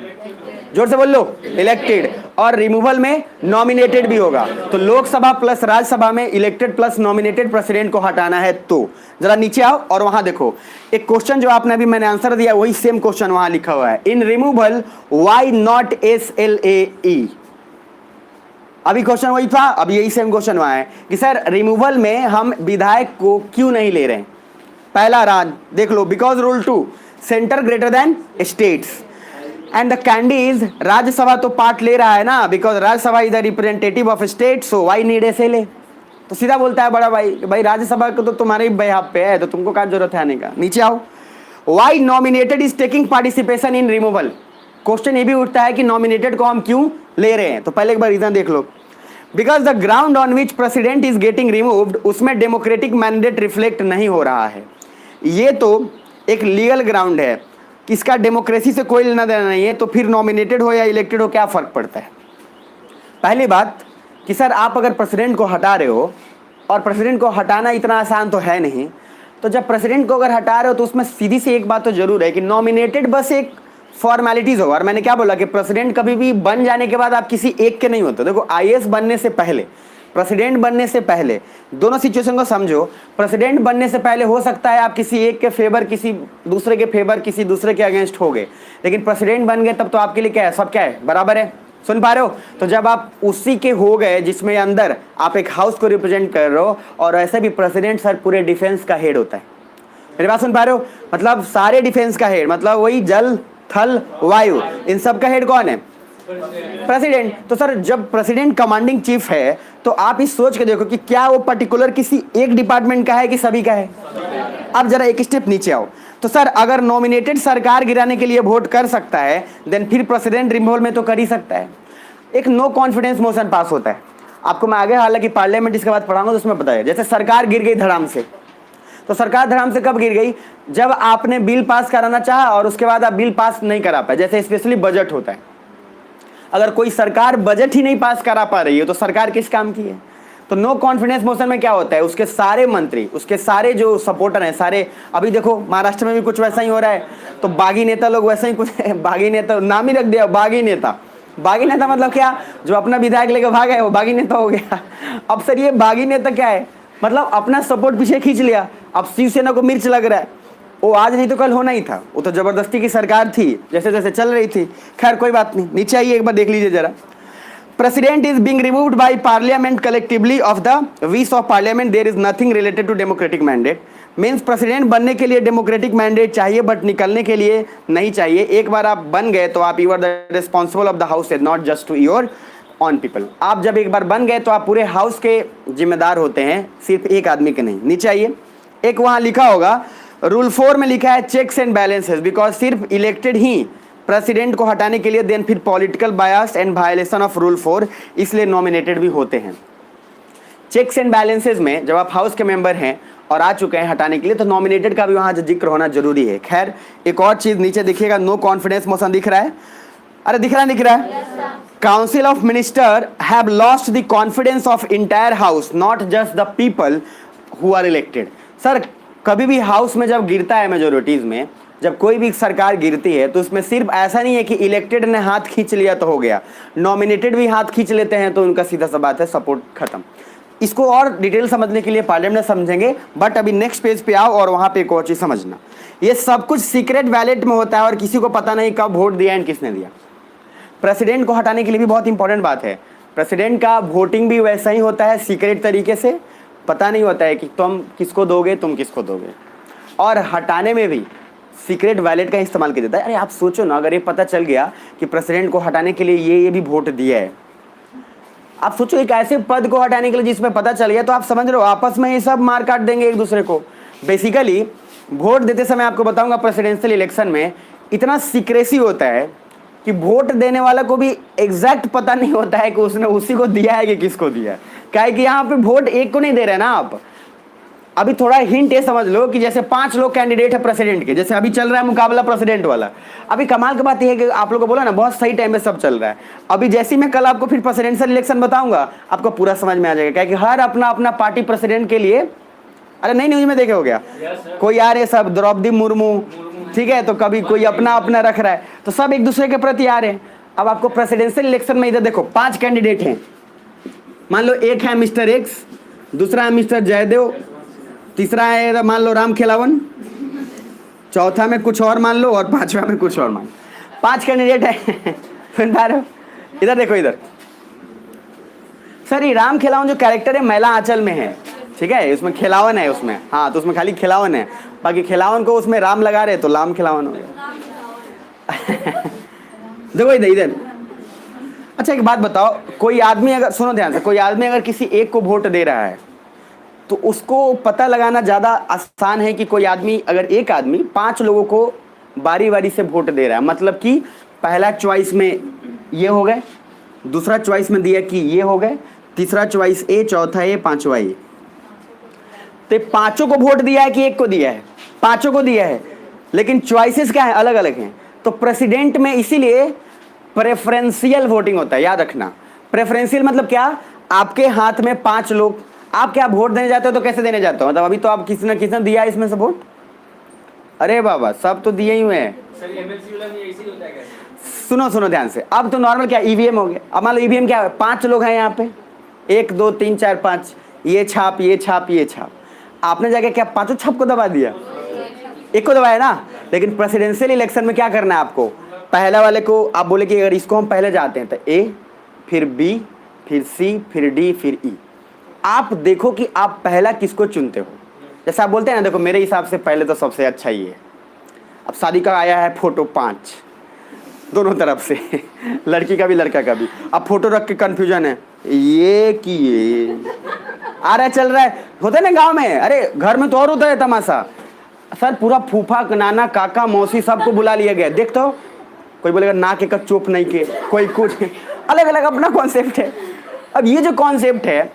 जोर से बोल लो, इलेक्टेड। और रिमूवल में नॉमिनेटेड भी होगा। तो लोकसभा प्लस राज्यसभा में इलेक्टेड प्लस नॉमिनेटेड प्रेसिडेंट को हटाना है। तो जरा नीचे आओ और वहां देखो एक क्वेश्चन जो आपने अभी मैंने आंसर दिया, वही सेम क्वेश्चन वहां लिखा हुआ है। In removal why not SLAE? अभी क्वेश्चन वही था, अब यही सेम क्वेश्चन वहां है कि सर रिमूवल में हम विधायक को क्यों नहीं ले रहे हैं? पहला राज देख लो, because rule 2 centre greater than states and the candies, Rajya Sabha तो पार्ट ले रहा है ना, because Rajya Sabha is the representative of state, so why need SLA? तो सीधा बोलता है बड़ा भाई, भाई राज्यसभा को तो तुम्हारे ही बेहाफ पे है, तो तुमको क्या जरूरत है आने का? नीचे आओ। Why nominated is taking participation in removal? Question ये भी उठता है कि नॉमिनेटेड को हम क्यों ले रहे हैं? तो पहले एक बार रीजन देख लो। Because the ground on which president is getting removed, उसमें डेमोक्रेटिक मैंडेट रिफ्लेक्ट नहीं हो रहा है। ये तो एक लीगल ग्राउंड है, इसका डेमोक्रेसी से कोई लेना देना नहीं है, तो फिर नॉमिनेटेड हो या इलेक्टेड हो क्या फर्क पड़ता है? पहली बात कि सर आप अगर प्रेसिडेंट को हटा रहे हो, और प्रेसिडेंट को हटाना इतना आसान तो है नहीं, तो जब प्रेसिडेंट को अगर हटा रहे हो तो उसमें सीधी सी एक बात तो जरूर है कि नॉमिनेटेड बस एक फॉर्मेलिटीज होगा। और मैंने क्या बोला कि प्रेसिडेंट कभी भी बन जाने के बाद आप किसी एक के नहीं होते। देखो IAS बनने से पहले, प्रेसिडेंट बनने से पहले, दोनों सिचुएशन को समझो। प्रेसिडेंट बनने से पहले हो सकता है आप किसी एक के फेवर, किसी दूसरे के फेवर, किसी दूसरे के अगेंस्ट हो गए, लेकिन प्रेसिडेंट बन गए तब तो आपके लिए क्या है? सब क्या है? बराबर है। सुन पा रहे हो? तो जब आप उसी के हो गए जिसमें अंदर आप एक हाउस को रिप्रेजेंट कर रहे हो, और ऐसे भी प्रेसिडेंट सर पूरे डिफेंस का हेड होता है। मेरी बात सुन पा रहे हो? मतलब सारे डिफेंस का हेड, मतलब वही जल थल वायु, इन सब का हेड कौन है? प्रेसिडेंट। तो सर जब प्रेसिडेंट कमांडिंग चीफ है तो आप इस सोच के देखो कि क्या वो पर्टिकुलर किसी एक डिपार्टमेंट का है कि सभी का है? अब जरा एक स्टेप नीचे आओ। तो सर अगर नॉमिनेटेड सरकार गिराने के लिए वोट कर सकता है, देन फिर प्रेसिडेंट रिमूवल में तो कर ही सकता है। एक नो कॉन्फिडेंस मोशन पास होता है, आपको मैं आगे हालांकि पार्लियामेंट इसके बाद पढ़ाऊंगा तो उसमें बताया। जैसे सरकार गिर गई धड़ाम से, तो सरकार धड़ाम से कब गिर गई? जब आपने बिल पास कराना चाहा और उसके बाद आप बिल पास नहीं करा पाए। जैसे स्पेशली बजट होता है, अगर कोई सरकार बजट ही नहीं पास करा पा रही है तो सरकार किस काम की है? तो नो कॉन्फिडेंस मोशन में क्या होता है? उसके सारे मंत्री, उसके सारे जो सपोर्टर हैं सारे, अभी देखो महाराष्ट्र में भी कुछ वैसा ही हो रहा है, तो बागी नेता लोग वैसा ही कुछ बागी नेता नाम ही रख दिया, बागी नेता। बागी नेता मतलब क्या? जो अपना विधायक लेकर भागा है वो बागी नेता हो गया। अब सर ये बागी नेता क्या है? मतलब अपना सपोर्ट पीछे खींच लिया। अब शिवसेना को मिर्च लग रहा है, वो आज नहीं तो कल होना ही था, वो तो जबरदस्ती की सरकार थी, जैसे जैसे चल रही थी। खैर कोई बात नहीं, नीचे आइए एक बार देख लीजिए जरा। President is being removed by Parliament collectively of the wish of Parliament. There is nothing related to democratic mandate. Means president बनने के लिए डेमोक्रेटिक मैंडेट चाहिए बट निकलने के लिए नहीं चाहिए. एक बार आप बन गए तो आप you are the responsible of the house, not just to your own people. आप जब एक बार बन गए तो आप पूरे हाउस के जिम्मेदार होते हैं, सिर्फ एक आदमी के नहीं. नीचे आइए, एक वहाँ लिखा होगा रूल 4 में लिखा है चेक्स एंड बैलेंसेस, बिकॉज सिर्फ इलेक्टेड ही प्रेसिडेंट को हटाने के लिए देन फिर political bias and violation of rule 4, इसलिए नॉमिनेटेड भी होते हैं. चेक्स एंड बैलेंसेस में जब आप हाउस के मेंबर हैं और आ चुके हैं हटाने के लिए तो नॉमिनेटेड का भी वहाँ जिक्र होना जरूरी है. खैर एक और चीज़ नीचे देखिएगा, नो कॉन्फिडेंस मोशन दिख रहा है. अरे दिख रहा है. Council of minister have lost the confidence of entire house, not just the people who are elected. Sir कभी भी हाउस में जब गिरता है मेजोरिटीज में, जब कोई भी सरकार गिरती है तो उसमें सिर्फ ऐसा नहीं है कि इलेक्टेड ने हाथ खींच लिया तो हो गया, नॉमिनेटेड भी हाथ खींच लेते हैं तो उनका सीधा सा बात है सपोर्ट खत्म. इसको और डिटेल समझने के लिए पार्लियामेंट में समझेंगे, बट अभी नेक्स्ट पेज पे आओ और वहाँ पे एक और चीज़ समझना. ये सब कुछ सीक्रेट बैलेट में होता है और किसी को पता नहीं कब वोट दिया एंड किसने दिया. प्रेसिडेंट को हटाने के लिए भी बहुत इंपॉर्टेंट बात है, प्रेसिडेंट का वोटिंग भी वैसा ही होता है, सीक्रेट तरीके से पता नहीं होता है कि तुम किसको दोगे तुम किसको दोगे. और हटाने में भी सीक्रेट बैलेट का इस्तेमाल किया जाता है. अरे आप सोचो ना, अगर ये पता चल गया कि प्रेसिडेंट को हटाने के लिए ये भी वोट दिया है, आप सोचो एक ऐसे पद को हटाने के लिए जिसमें पता चल गया, तो आप समझ रहे हो आपस में ये सब मार काट देंगे एक दूसरे को. बेसिकली वोट देते समय आपको बताऊंगा प्रेसिडेंशियल इलेक्शन में इतना सीक्रेसी होता है कि वोट देने वाला को भी एग्जैक्ट पता नहीं होता है कि उसने उसी को दिया है कि किसको दिया है. क्या है कि यहाँ पे वोट एक को नहीं दे रहे ना आप. अभी थोड़ा हिंट ये समझ लो कि जैसे 5 लोग कैंडिडेट है प्रेसिडेंट के, जैसे अभी चल रहा है मुकाबला प्रेसिडेंट वाला. अभी कमाल की बात यह है कि आप लोगों को बोला ना बहुत सही टाइम में सब चल रहा है. अभी जैसे मैं कल आपको फिर प्रेसिडेंशियल इलेक्शन बताऊंगा आपको पूरा समझ में आ जाएगा, क्या कि हर अपना अपना पार्टी प्रेसिडेंट के लिए. अरे नई न्यूज में देखे हो गया, कोई आ रहे सब द्रौपदी मुर्मू, ठीक है, तो कभी कोई अपना अपना रख रहा है, तो सब एक दूसरे के प्रति आ रहे हैं. अब आपको प्रेसिडेंशियल इलेक्शन में इधर देखो 5 कैंडिडेट हैं. मान लो एक है मिस्टर एक्स, दूसरा है मिस्टर जयदेव, तीसरा है मान लो राम खिलावन, चौथा में कुछ और मान लो और 5वां में कुछ और मान लो. 5 कैंडिडेट है. सुन पा रहे हो? इधर देखो इधर. सर ये राम खिलावन जो कैरेक्टर है मैला आंचल में है, ठीक है, उसमें खिलावन है उसमें. हाँ तो उसमें खाली खिलावन है, बाकी खिलावन को उसमें राम लगा रहे तो लाम खिलावन हो गया. देखो इधर इधर. अच्छा एक बात बताओ, कोई आदमी अगर, सुनो ध्यान से, कोई आदमी अगर किसी एक को वोट दे रहा है तो उसको पता लगाना ज़्यादा आसान है कि कोई आदमी, अगर एक आदमी 5 लोगों को बारी बारी से वोट दे रहा है, मतलब कि पहला चॉइस में ये हो गए, दूसरा चॉइस में दिया कि ये हो गए, तीसरा चॉइस ए, चौथा ए, 5वां ए. तो 5 को वोट दिया है कि एक को दिया है? 5 को दिया है, लेकिन चॉइसेस क्या है, अलग अलग हैं. तो प्रेसिडेंट में इसीलिए प्रेफरेंशियल वोटिंग होता है, याद रखना. प्रेफरेंशियल मतलब क्या, आपके हाथ में 5 लोग, आप क्या वोट देने जाते हो तो कैसे देने जाते हो, मतलब अभी तो आप किसी न किसी ने दिया है इसमें से वोट. अरे बाबा सब तो दिए ही हुए हैं. सुनो सुनो ध्यान से, अब तो नॉर्मल क्या ईवीएम हो गया. अब मान लो ईवीएम क्या है, 5 लोग हैं यहाँ पे, 1 2 3 4 5, ये छाप ये छाप ये छाप. आपने जाके क्या 5 छाप को दबा दिया, एक को दबाया ना. लेकिन प्रेसिडेंशियल इलेक्शन में क्या करना है आपको, पहला वाले को आप बोले कि अगर इसको हम पहले जाते हैं तो ए, फिर बी, फिर सी, फिर डी, फिर ई. आप देखो कि आप पहला किसको चुनते हो. जैसे आप बोलते हैं ना, देखो मेरे हिसाब से पहले तो सबसे अच्छा ही है. अब शादी का आया है फोटो 5 दोनों तरफ से, लड़की का भी लड़का का भी. अब फोटो रख के कन्फ्यूजन है, ये कि ये आ रहा है चल रहा है. होता है ना गांव में, अरे घर में तो और होता है तमाशा. सर पूरा फूफा नाना काका मौसी सबको बुला लिया गया. देख तो कोई बोलेगा नाक एक चुप नहीं के, कोई कुछ, अलग अलग अपना कॉन्सेप्ट है. अब ये जो कॉन्सेप्ट है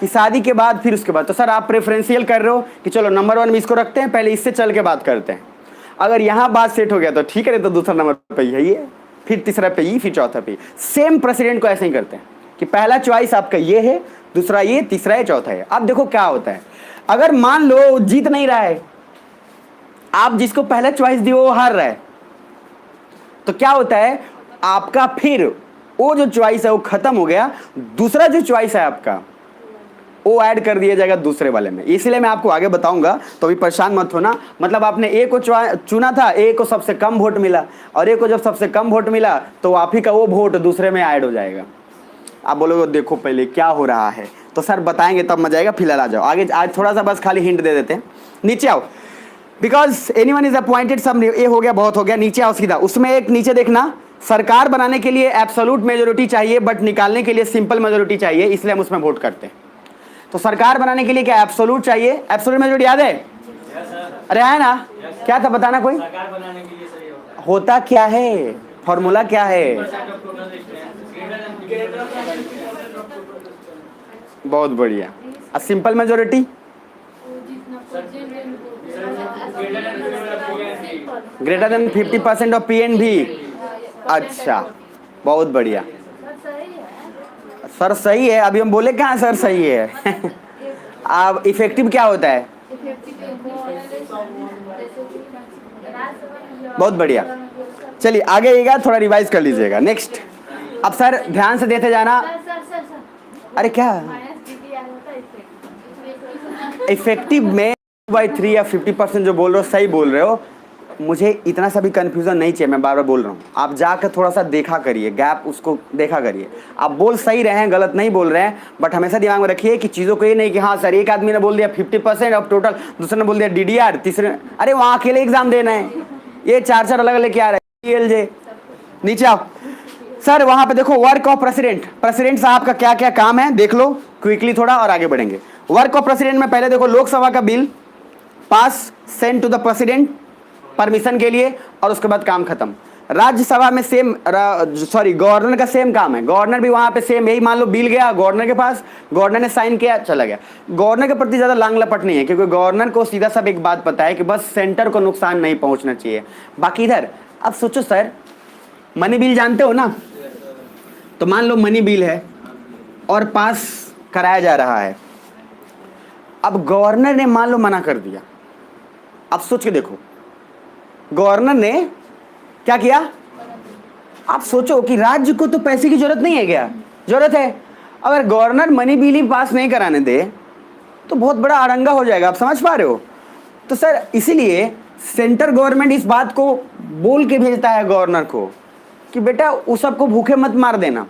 कि शादी के बाद फिर उसके बाद, तो सर आप प्रेफरेंशियल कर रहे हो कि चलो नंबर 1 में इसको रखते हैं, पहले इससे चल के बात करते हैं. अगर यहाँ बात सेट हो गया तो ठीक है, तो दूसरा नंबर पे यही है, फिर तीसरा पे ये, फिर चौथा पे. सेम प्रेसिडेंट को ऐसे ही करते हैं कि पहला चॉइस आपका ये है, दूसरा ये, तीसरा है, चौथा है. अब देखो क्या होता है, अगर मान लो जीत नहीं रहा है, आप जिसको पहला चॉइस दिए वो हार रहा है, तो क्या होता है आपका, फिर वो जो चॉइस है वो खत्म हो गया, दूसरा जो चॉइस है आपका वो ऐड कर दिया जाएगा दूसरे वाले में. इसलिए मैं आपको आगे बताऊंगा, तो अभी परेशान मत होना. मतलब आपने ए को चुना था, ए को सबसे कम वोट मिला, और ए को जब सबसे कम वोट मिला तो आप ही का वो वोट दूसरे में ऐड हो जाएगा. आप बोलोगे देखो पहले क्या हो रहा है, तो सर बताएंगे तब मजा आएगा, फिलहाल आ जाओ आगे। आज थोड़ा सा बस खाली हिंट दे देते हैं। नीचे आओ, बिकॉज एनीवन इज अपॉइंटेड, सब ये हो गया, बहुत हो गया। नीचे आओ सीधा, उसमें एक नीचे देखना, सरकार बनाने के लिए एब्सोल्यूट मेजोरिटी चाहिए बट निकालने के लिए सिंपल मेजोरिटी चाहिए, इसलिए हम उसमें वोट करते हैं। तो सरकार बनाने के लिए क्या एब्सोल्यूट चाहिए? एब्सोल्यूट मेजोरिटी याद है? अरे है ना? क्या था बताना कोई? सरकार बनाने के लिए सही होता क्या है, फॉर्मूला क्या है? बहुत बढ़िया। Simple majority greater than 50% of PNB। अच्छा बहुत बढ़िया सर, सही है। अभी हम बोले कहाँ सर सही है। अब इफेक्टिव क्या होता है? बहुत बढ़िया। चलिए आगे आइएगा, थोड़ा रिवाइज कर लीजिएगा। नेक्स्ट, अब सर ध्यान से देते जाना। अरे क्या इफेक्टिव में 2/3 या 50% जो बोल रहे हो सही बोल रहे हो, मुझे इतना सा भी कंफ्यूजन नहीं चाहिए। मैं बार बार बोल रहा हूँ, आप जाकर थोड़ा सा देखा करिए, गैप उसको देखा करिए। आप बोल सही रहे हैं, गलत नहीं बोल रहे हैं, बट हमेशा दिमाग में रखिए कि चीज़ों को ये नहीं कि हाँ सर एक आदमी ने बोल दिया 50% ऑफ टोटल, दूसरे ने बोल दिया DDR, तीसरे अरे वहाँ अकेले एग्जाम देना है, ये चार अलग अलग क्या रहे LJ। नीचे आओ सर, वहाँ पे देखो वर्क ऑफ प्रेसिडेंट, प्रेसिडेंट साहब का क्या क्या काम है देख लो क्विकली थोड़ा और आगे बढ़ेंगे। वर्क ऑफ प्रेसिडेंट में पहले देखो, लोकसभा का bill pass, send to the president permission के लिए, और उसके बाद काम खत्म। राज्यसभा में सेम, सॉरी गवर्नर का सेम काम है, गवर्नर भी वहां पे सेम, यही मान लो बिल गया गवर्नर के पास, गवर्नर ने साइन किया चला गया। गवर्नर के प्रति ज्यादा लांग लपट नहीं है, क्योंकि गवर्नर को सीधा सब एक बात पता है कि बस सेंटर को नुकसान नहीं पहुंचना चाहिए। बाकी इधर अब सोचो सर, मनी बिल जानते हो ना, तो मान लो मनी बिल है और पास कराया जा रहा है, अब गवर्नर ने मान लो मना कर दिया। अब सोच के देखो, गवर्नर ने क्या किया? आप सोचो कि राज्य को तो पैसे की जरूरत नहीं है क्या? जरूरत है। अगर गवर्नर मनी बिल ही पास नहीं कराने दे तो बहुत बड़ा अड़ंगा हो जाएगा, आप समझ पा रहे हो? तो सर इसीलिए सेंटर गवर्नमेंट इस बात को बोल के भेजता है गवर्नर को कि बेटा उस सबको भूखे मत मार देना,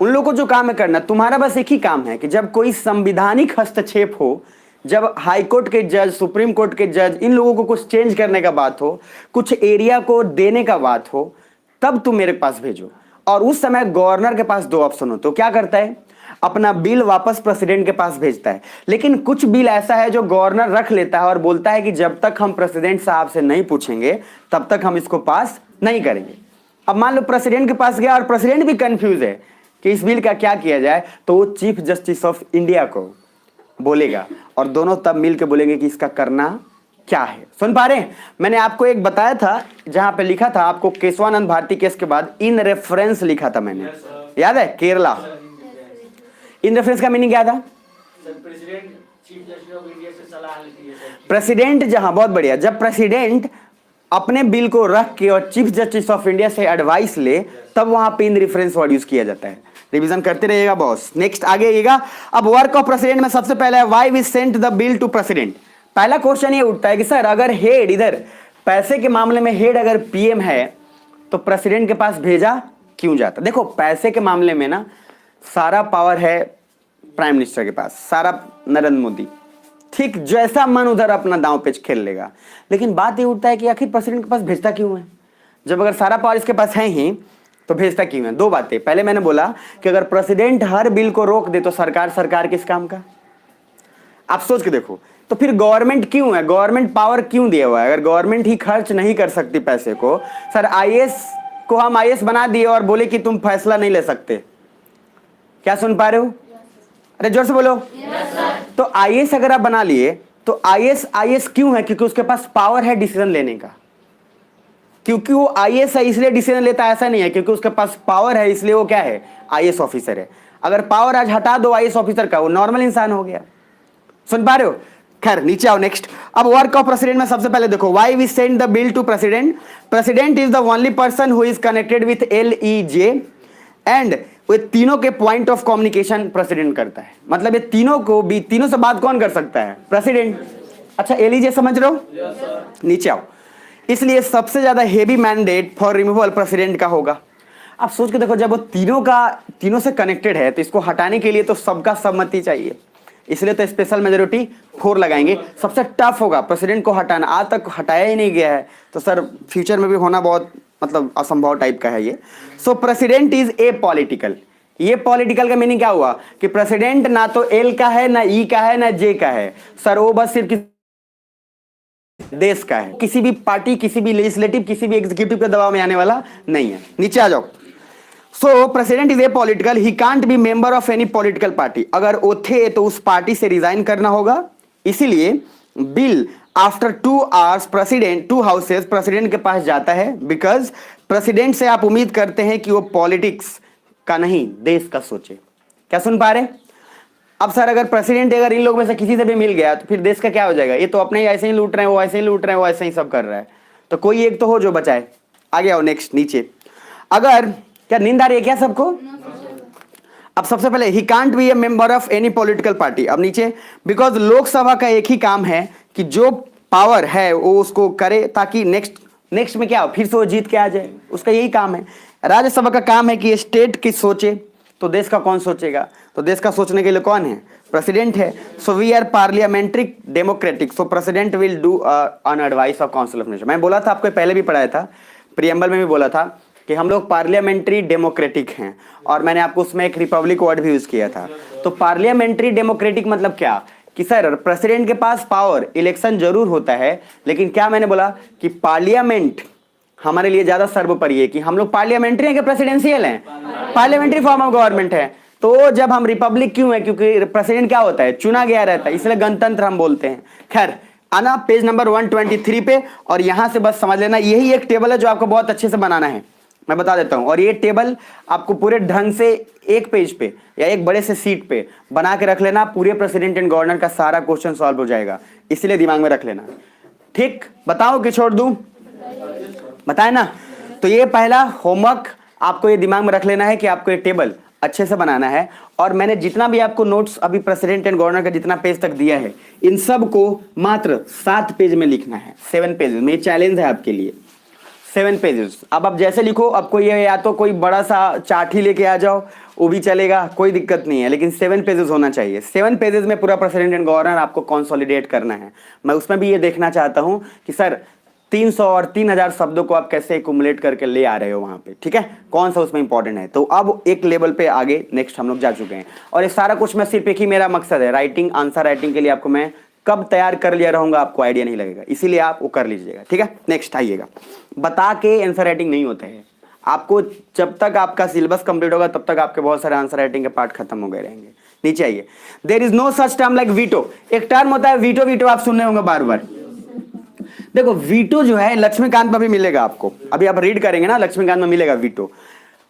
उन लोगों को जो काम है करना, तुम्हारा बस एक ही काम है कि जब कोई संवैधानिक हस्तक्षेप हो, जब हाई कोर्ट के जज, सुप्रीम कोर्ट के जज, इन लोगों को कुछ चेंज करने का बात हो, कुछ एरिया को देने का बात हो, तब तुम मेरे पास भेजो। और उस समय गवर्नर के पास दो ऑप्शन हो, तो क्या करता है? अपना बिल वापस प्रेसिडेंट के पास भेजता है। लेकिन कुछ बिल ऐसा है जो गवर्नर रख लेता है और बोलता है कि जब तक हम प्रेसिडेंट साहब से नहीं पूछेंगे तब तक हम इसको पास नहीं करेंगे। अब मान लो प्रेसिडेंट के पास गया और प्रेसिडेंट भी कंफ्यूज है कि इस बिल का क्या किया जाए, तो वो चीफ जस्टिस ऑफ इंडिया को बोलेगा और दोनों तब मिल के बोलेंगे कि इसका करना क्या है। सुन पा रहे हैं? मैंने आपको एक बताया था जहां पे लिखा था आपको केशवानंद भारती केस के बाद इन रेफरेंस लिखा था मैंने, याद है? केरला। इन रेफरेंस का मीनिंग क्या था? प्रेसिडेंट जहां, बहुत बढ़िया, जब प्रेसिडेंट अपने बिल को रख के और चीफ जस्टिस ऑफ इंडिया से एडवाइस ले, तब वहां पे इन रेफरेंस वर्ड यूज किया जाता है। रिवीजन करते रहिएगा बॉस। नेक्स्ट आगे आइएगा। अब वर्क ऑफ प्रेसिडेंट में सबसे पहले है why we sent the bill to president. पहला क्वेश्चन ये उठता है कि सर अगर हेड, इधर पैसे के मामले में हेड अगर PM है तो प्रेसिडेंट के पास भेजा क्यों जाता? देखो पैसे के मामले में ना सारा पावर है प्राइम मिनिस्टर के पास, सारा नरेंद्र मोदी, ठीक जैसा मन उधर अपना दांव पेच खेल लेगा। लेकिन बात ये उठता है कि आखिर प्रेसिडेंट के पास भेजता क्यों है? जब अगर सारा पावर इसके पास है ही तो भेजता क्यों है? दो बातें। पहले मैंने बोला कि अगर प्रेसिडेंट हर बिल को रोक दे तो सरकार किस काम का? आप सोच के देखो, तो फिर गवर्नमेंट क्यों है? गवर्नमेंट पावर क्यों दिया हुआ है? अगर गवर्नमेंट ही खर्च नहीं कर सकती पैसे को, सर IAS को हम IAS बना दिए और बोले कि तुम फैसला नहीं ले सकते। क्या सुन पा रहे हो? अरे जोर से बोलो। तो IAS अगर आप बना लिए तो IAS क्यों है? क्योंकि उसके पास पावर है डिसीजन लेने का। क्योंकि वो IAS है इसलिए डिसीजन लेता है ऐसा नहीं है, क्योंकि उसके पास पावर है इसलिए वो क्या है? IAS ऑफिसर है। अगर पावर आज हटा दो IAS ऑफिसर का, वो नॉर्मल इंसान हो गया। सुन पा रहे हो? खैर नीचे आओ। नेक्स्ट, अब वर्क ऑफ प्रेसिडेंट में सबसे पहले देखो why we send the bill to president. President is the only person who is connected with LEJ and वो तीनों के पॉइंट ऑफ कम्युनिकेशन प्रेसिडेंट करता है। मतलब ये तीनों से बात कौन कर सकता है? प्रेसिडेंट। अच्छा LEJ समझ रहे हो? नीचे आओ। इसलिए सबसे ज्यादा heavy mandate for removal president का होगा। आप सोच के देखो, जब वो तीनों से कनेक्टेड है तो इसको हटाने के लिए तो सबका सहमति चाहिए, इसलिए तो स्पेशल मेजोरिटी 4 लगाएंगे। सबसे टफ होगा प्रेसिडेंट को हटाना, आज तक हटाया ही नहीं गया है, तो सर फ्यूचर में भी होना बहुत मतलब असंभव टाइप का है ये। सो प्रेसिडेंट इज ए पॉलिटिकल। ये पॉलिटिकल का मीनिंग क्या हुआ कि प्रेसिडेंट ना तो एल का है, ना ई का है, ना जे का है सर, वो बस सिर्फ देश का है, किसी भी पार्टी, किसी भी लेजिस्लेटिव, किसी भी एग्जीक्यूटिव के दबाव में आने वाला नहीं है। नीचे आ जाओ। सो president is a political, he can't be member of any political party. अगर वो थे तो उस पार्टी से रिजाइन करना होगा। इसीलिए bill after 2 hours president 2 houses president के पास जाता है, बिकॉज प्रेसिडेंट से आप उम्मीद करते हैं कि वो पॉलिटिक्स का नहीं देश का सोचे। क्या सुन पा रहे? अब सर अगर प्रेसिडेंट अगर इन लोगों में से किसी से भी मिल गया तो फिर देश का क्या हो जाएगा? ये तो अपने ही ऐसे ही लूट रहे हैं, वो ऐसे ही लूट रहे हैं, वो ऐसे ही सब कर रहा है, तो कोई एक तो हो जो बचाए। आगे आओ नेक्स्ट नीचे। अगर क्या नींद आ रही है क्या सबको? अब सबसे पहले he can't be A member of any political party. अब नीचे, बिकॉज लोकसभा का एक ही काम है कि जो पावर है वो उसको करे ताकि नेक्स्ट में क्या हो, फिर से वो जीत के आ जाए, उसका यही काम है। राज्यसभा का काम है कि स्टेट की सोचे, तो देश का कौन सोचेगा? तो देश का सोचने के लिए कौन है? प्रेसिडेंट है। So we are parliamentary democratic, so president will do on advice of council of nation. मैं बोला था आपको पहले भी पढ़ाया था, प्रियम्बल में भी बोला था कि हम लोग पार्लियामेंट्री डेमोक्रेटिक हैं, और मैंने आपको उसमें एक रिपब्लिक वर्ड भी यूज किया था। तो पार्लियामेंट्री डेमोक्रेटिक मतलब क्या कि सर प्रेसिडेंट के पास पावर, इलेक्शन जरूर होता है, लेकिन क्या मैंने बोला कि पार्लियामेंट हमारे लिए ज्यादा सर्वोपरि है, कि हम लोग पार्लियामेंट्री हैं कि प्रेसिडेंशियल हैं? पार्लियामेंट्री फॉर्म ऑफ गवर्नमेंट है। तो जब हम रिपब्लिक क्यों है? क्योंकि प्रेसिडेंट क्या होता है? चुना गया रहता है, इसलिए गणतंत्र हम बोलते हैं। खैर आना पेज नंबर 123 पे, और यहां से बस समझ लेना यही एक टेबल है जो आपको बहुत अच्छे से बनाना है, मैं बता देता हूं। और ये टेबल आपको पूरे ढंग से एक पेज पे या एक बड़े से सीट पे बना के रख लेना, पूरे प्रेसिडेंट एंड गवर्नर का सारा क्वेश्चन सॉल्व हो जाएगा, इसलिए दिमाग में रख लेना। ठीक, बताओ कि छोड़ दूं? बताए ना। तो ये पहला होमवर्क आपको ये दिमाग में रख लेना है कि आपको ये टेबल अच्छे से बनाना है। और मैंने जितना भी आपको नोट्स अभी प्रेसिडेंट एंड गवर्नर का जितना पेज तक दिया है, इन सब को मात्र 7 पेज में लिखना है, 7 पेजेस में। चैलेंज है आपके लिए, 7 पेजेस। अब आप जैसे लिखो, आपको ये या तो कोई बड़ा सा चार्ट ही लेके आ जाओ, वो भी चलेगा, कोई दिक्कत नहीं है, लेकिन 7 पेजेस होना चाहिए। 7 पेजेस में पूरा प्रेसिडेंट एंड गवर्नर आपको कंसोलिडेट करना है। मैं उसमें भी ये देखना चाहता हूं कि सर 300 और 3000 शब्दों को आप कैसे एक्युमुलेट करके ले आ रहे हो वहां पे, ठीक है? कौन सा उसमें इंपॉर्टेंट है। तो अब एक लेवल पे आगे नेक्स्ट हम लोग जा चुके हैं, और ये सारा कुछ मैं सिर्फ एक ही मेरा मकसद है, राइटिंग, आंसर राइटिंग के लिए आपको मैं कब तैयार कर लिया रहूंगा आपको आइडिया नहीं लगेगा, इसीलिए आप वो कर लीजिएगा, ठीक है? नेक्स्ट आइएगा। बता के आंसर राइटिंग नहीं होता है आपको, जब तक आपका सिलेबस कंप्लीट होगा तब तक आपके बहुत सारे आंसर राइटिंग के पार्ट खत्म हो गए रहेंगे। नीचे आइए। There is no such term like veto. एक टर्म होता है वीटो, वीटो आप सुनने होंगे बार बार। देखो वीटो जो है लक्ष्मीकांत में भी मिलेगा आपको, अभी आप रीड करेंगे ना, लक्ष्मीकांत में मिलेगा वीटो।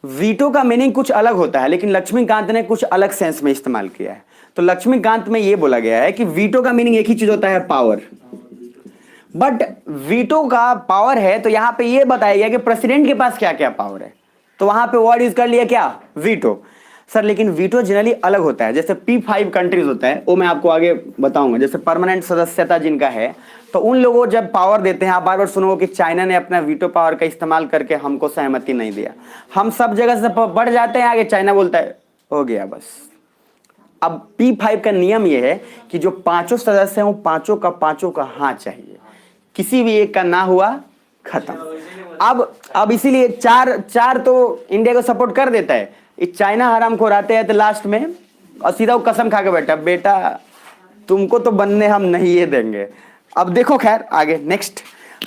वीटो का मीनिंग कुछ अलग होता है, लेकिन लक्ष्मीकांत ने कुछ अलग सेंस में इस्तेमाल किया है। तो लक्ष्मीकांत में यह बोला गया है कि वीटो का मीनिंग एक ही चीज होता है, पावर। बट वीटो का पावर है, तो यहां पे यह बताया गया कि प्रेसिडेंट के पास क्या क्या पावर है, तो वहां पे वर्ड यूज कर लिया क्या? वीटो। सर लेकिन वीटो जनरली अलग होता है, जैसे P5 कंट्रीज होता है, वो मैं आपको आगे बताऊंगा। जैसे परमानेंट सदस्यता जिनका है, तो उन लोगों जब पावर देते हैं, आप बार बार सुनोगे कि चाइना ने अपना वीटो पावर का इस्तेमाल करके हमको सहमति नहीं दिया। हम सब जगह से बढ़ जाते हैं आगे, चाइना बोलता है हो गया बस। अब P5 का नियम यह है कि जो 5 सदस्य हैं वो पांचों का हाँ चाहिए, किसी भी एक का ना हुआ खत्म। अब इसीलिए चार तो इंडिया को सपोर्ट कर देता है, चाइना हराम को आते हैं तो लास्ट में और सीधा वो कसम खा के बैठा, बेटा तुमको तो बनने हम नहीं ये देंगे। अब देखो खैर आगे नेक्स्ट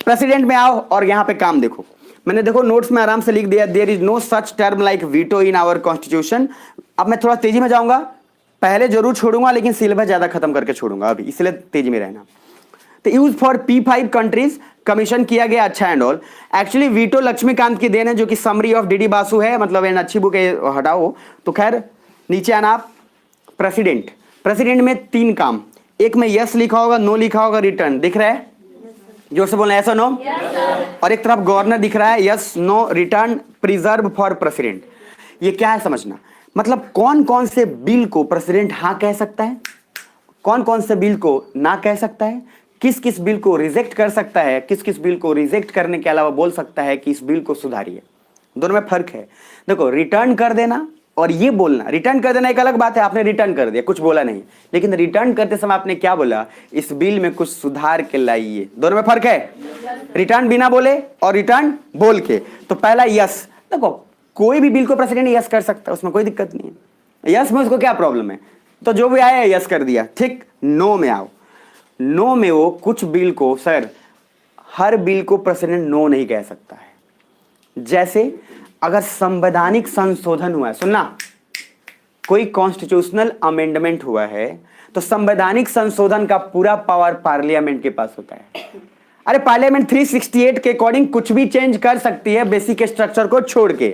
प्रेसिडेंट में आओ, और यहां पे काम देखो। मैंने देखो नोट्स में आराम से लिख दिया, there is no such term like veto in our constitution. अब मैं थोड़ा तेजी में जाऊंगा, पहले जरूर छोड़ूंगा लेकिन सिलेबस ज्यादा खत्म करके छोड़ूंगा अभी, इसलिए तेजी में रहना। तो use for P5 countries commission किया गया, अच्छा and all. Actually veto Laxmikanth की देन है, जो कि समरी ऑफ डीडी बासु है, मतलब एन अच्छी बुक है, हटाओ। तो खैर नीचे आना आप। प्रेसिडेंट में 3 काम, एक में यस लिखा होगा, नो लिखा होगा, रिटर्न दिख रहा है, जोर से बोलना, यस और नो। और एक तरफ गवर्नर दिख रहा है, yes no return preserve for president. ये क्या है समझना, मतलब कौन कौन से बिल को प्रेसिडेंट हाँ कह सकता है, कौन कौन से बिल को ना कह सकता है, किस किस बिल को रिजेक्ट कर सकता है, किस किस बिल को रिजेक्ट करने के अलावा बोल सकता है कि इस बिल को सुधारिए। दोनों में फर्क है। देखो रिटर्न कर देना और ये बोलना, रिटर्न कर देना एक अलग बात है, आपने रिटर्न कर दिया, कुछ बोला नहीं, लेकिन रिटर्न करते समय आपने क्या बोला, इस बिल में कुछ सुधार के लाइए। दोनों में फर्क है, रिटर्न बिना बोले और रिटर्न बोल के। तो पहला यस, देखो कोई भी बिल को प्रेसिडेंट यस कर सकता है, उसमें कोई दिक्कत नहीं है, यस में उसको क्या प्रॉब्लम है, तो जो भी आया यस कर दिया, ठीक। नो में आओ, नो में वो कुछ बिल को, सर हर बिल को प्रेसिडेंट नो नहीं कह सकता है। जैसे अगर संवैधानिक संशोधन हुआ है, सुनना, कोई कॉन्स्टिट्यूशनल अमेंडमेंट हुआ है तो संवैधानिक संशोधन का पूरा पावर पार्लियामेंट के पास होता है। अरे पार्लियामेंट 368 के अकॉर्डिंग कुछ भी चेंज कर सकती है बेसिक स्ट्रक्चर को छोड़ के,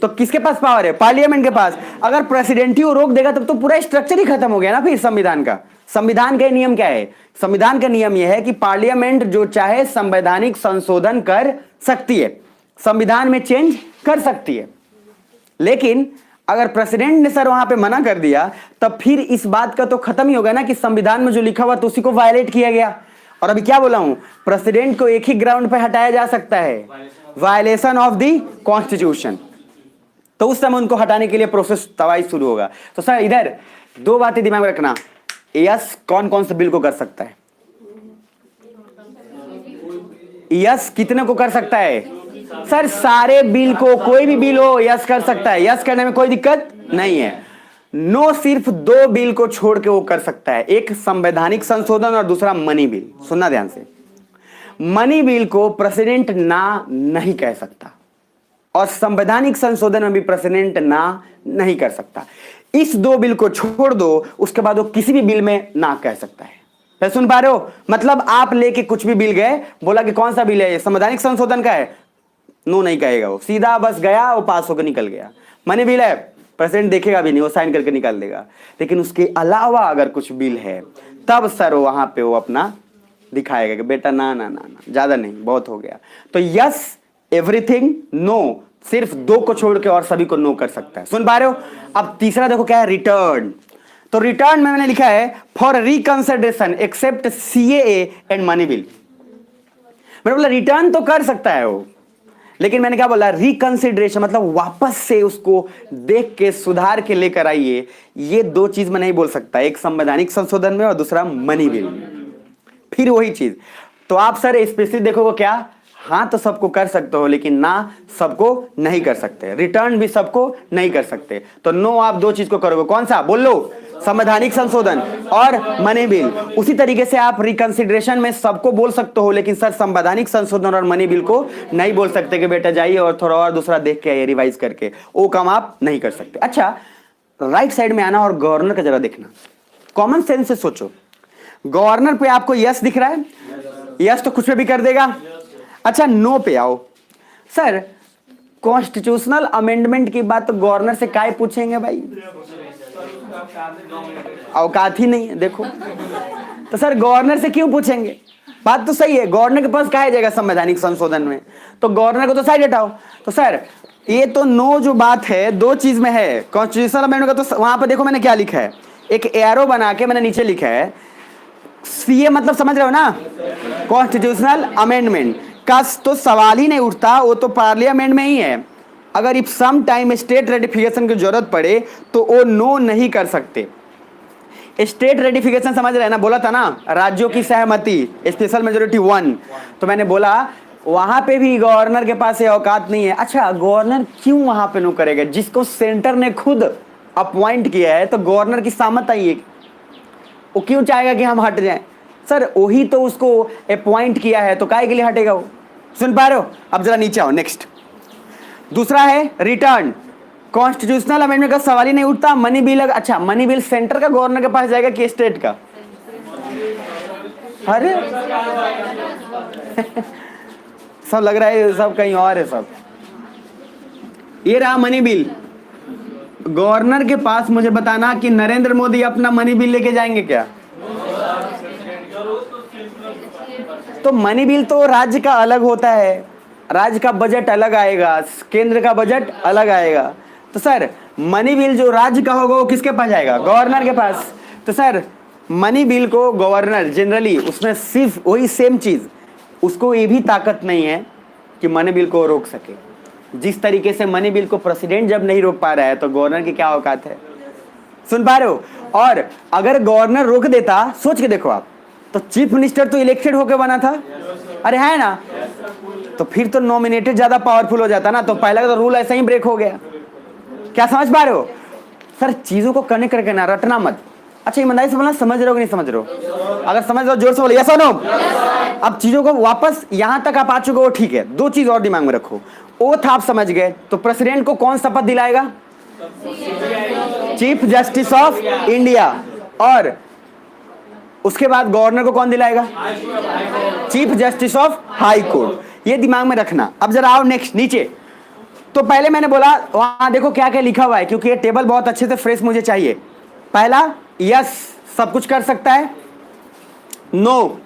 तो किसके पास पावर है, पार्लियामेंट के पास। अगर प्रेसिडेंट ही वो रोक देगा तब तो पूरा स्ट्रक्चर ही खत्म हो गया ना फिर संविधान का। संविधान का नियम क्या है, संविधान का नियम यह है कि पार्लियामेंट जो चाहे संवैधानिक संशोधन कर सकती है, संविधान में चेंज कर सकती है। लेकिन अगर प्रेसिडेंट ने सर वहां पे मना कर दिया तब फिर इस बात का तो खत्म ही होगा ना कि संविधान में जो लिखा हुआ तो उसी को वायलेट किया गया। और अभी क्या बोला हूं, प्रेसिडेंट को एक ही ग्राउंड पे हटाया जा सकता है, वायलेशन ऑफ द कॉन्स्टिट्यूशन, तो उस समय उनको हटाने के लिए प्रोसेस तवाई शुरू होगा। तो सर इधर दो बातें दिमाग में रखना, यस कौन कौन से बिल को कर सकता है, यस कितने को कर सकता है, सर सारे बिल को, कोई भी बिल हो यस कर सकता है, यस करने में कोई दिक्कत नहीं है। नो सिर्फ दो बिल को छोड़ के वो कर सकता है, एक संवैधानिक संशोधन और दूसरा मनी बिल। सुनना ध्यान से, मनी बिल को प्रेसिडेंट ना नहीं कह सकता और संवैधानिक संशोधन में भी प्रेसिडेंट ना नहीं कर सकता। इस दो बिल को छोड़ दो, उसके बाद वो किसी भी बिल में ना कह सकता है। फिर सुन पा रहे हो, मतलब आप लेके कुछ भी बिल गए, बोला कि कौन सा बिल है ये, संवैधानिक संशोधन का है, नो नहीं कहेगा, वो सीधा बस गया, वो पास होकर निकल गया। मनी बिल है, प्रेसिडेंट देखेगा भी नहीं, वो साइन करके निकाल देगा। लेकिन उसके अलावा अगर कुछ बिल है तब सर वहां पे वो अपना दिखाएगा कि बेटा ना ना ना ना, ज्यादा नहीं, बहुत हो गया। तो यस एवरीथिंग, नो सिर्फ दो को छोड़ के और सभी को नो कर सकता है। सुन पा रहे हो। अब तीसरा देखो क्या है, रिटर्न। तो रिटर्न में मैंने लिखा है for reconsideration except CAA and money bill. मैंने बोला रिटर्न तो कर सकता है वो, लेकिन मैंने क्या बोला, रिकंसिडरेशन मतलब वापस से उसको देख के सुधार के लेकर आइए। ये दो चीज मैं नहीं बोल सकता, एक संवैधानिक संशोधन में और दूसरा मनी बिल में। फिर वही चीज, तो आप सर स्पेसिफिक देखोगे क्या, हाँ तो सबको कर सकते हो लेकिन ना सबको नहीं कर सकते, रिटर्न भी सबको नहीं कर सकते। तो नो आप दो चीज को करोगे, कौन सा बोल लो, संवैधानिक संशोधन और मनी बिल। उसी तरीके से आप रिकंसिडरेशन में सबको बोल सकते हो, लेकिन सर संवैधानिक संशोधन और मनी बिल को नहीं बोल सकते कि बेटा जाइए और थोड़ा और दूसरा देख के आइए रिवाइज करके, वो काम आप नहीं कर सकते। अच्छा राइट साइड में आना और गवर्नर का जरा देखना, कॉमन सेंस से सोचो। गवर्नर पे आपको यस दिख रहा है, यस तो कुछ भी कर देगा। अच्छा नो पे आओ, सर कॉन्स्टिट्यूशनल अमेंडमेंट की बात तो गवर्नर से काय पूछेंगे भाई, औकात ही नहीं है देखो। तो सर गवर्नर से क्यों पूछेंगे, बात तो सही है, गवर्नर के पास कहा जाएगा संवैधानिक संशोधन में, तो गवर्नर को तो साइड हटाओ। तो सर ये तो नो जो बात है दो चीज में है, कॉन्स्टिट्यूशनल अमेंडमेंट का तो वहां पर देखो मैंने क्या लिखा है, एक एरो बना के मैंने नीचे लिखा है सीए, मतलब समझ रहे हो ना, कॉन्स्टिट्यूशनल अमेंडमेंट का तो सवाल ही नहीं उठता, वो तो पार्लियामेंट में ही है। अगर if some time state ratification की जरूरत पड़े तो वो नो नहीं कर सकते। स्टेट रेटिफिकेशन समझ रहे हैं ना, बोला था ना राज्यों की सहमति, स्पेशल मेजोरिटी 1, तो मैंने बोला वहां पे भी गवर्नर के पास ये औकात नहीं है। अच्छा गवर्नर क्यों वहां पे नो करेगा, जिसको सेंटर ने खुद अपॉइंट किया है, तो गवर्नर की सहमति आई है, वो क्यों चाहेगा कि हम हट जाएं, सर वही तो उसको अपॉइंट किया है, तो काहे के लिए हटेगा वो। सुन पा रहे हो। अब जरा नीचे आओ, नेक्स्ट दूसरा है रिटर्न। कॉन्स्टिट्यूशनल अमेंडमेंट का सवाल ही नहीं उठता। मनी बिल, अच्छा मनी बिल सेंटर का गवर्नर के पास जाएगा कि स्टेट का, अरे सब लग रहा है सब कहीं और है सब। ये रहा मनी बिल, गवर्नर के पास मुझे बताना कि नरेंद्र मोदी अपना मनी बिल लेके जाएंगे क्या, तो मनी बिल तो राज्य का अलग होता है, राज्य का बजट अलग आएगा, केंद्र का बजट अलग आएगा। तो सर मनी बिल जो राज्य का होगा वो किसके पास जाएगा, गवर्नर के पास। तो सर मनी बिल को गवर्नर जनरली उसमें सिर्फ वही सेम चीज, उसको ये भी ताकत नहीं है कि मनी बिल को रोक सके, जिस तरीके से मनी बिल को प्रेसिडेंट जब नहीं रोक पा रहा है तो गवर्नर की क्या औकात है? सुन पा रहे हो? और अगर गवर्नर रोक देता, सोच के देखो आप, तो चीफ मिनिस्टर तो इलेक्टेड होकर बना था, अरे है ना, तो फिर तो नॉमिनेटेड ज्यादा पावरफुल हो जाता ना, तो पहला तो रूल ऐसा ही ब्रेक हो गया। क्या समझ पा रहे हो सर? चीजों को कनेक्ट करके ना, रटना मत। अच्छा ईमानदारी से बोलना, समझ रहे हो कि नहीं समझ रहे हो? अगर समझ रहे हो जोर से बोलो यस और नो। अब चीजों को वापस यहां तक आप आ चुके हो, ठीक है। दो चीज और दिमाग में रखो। ओथ आप समझ गए, तो प्रेसिडेंट को कौन शपथ दिलाएगा? Chief justice of India. और उसके बाद गवर्नर को कौन दिलाएगा? Chief justice of high court. ये दिमाग में रखना। अब जरा आओ नेक्स्ट नीचे। तो पहले मैंने बोला वहां देखो क्या क्या लिखा हुआ है, क्योंकि ये टेबल बहुत अच्छे से फ्रेश मुझे चाहिए। पहला यस, सब कुछ कर सकता है। नो,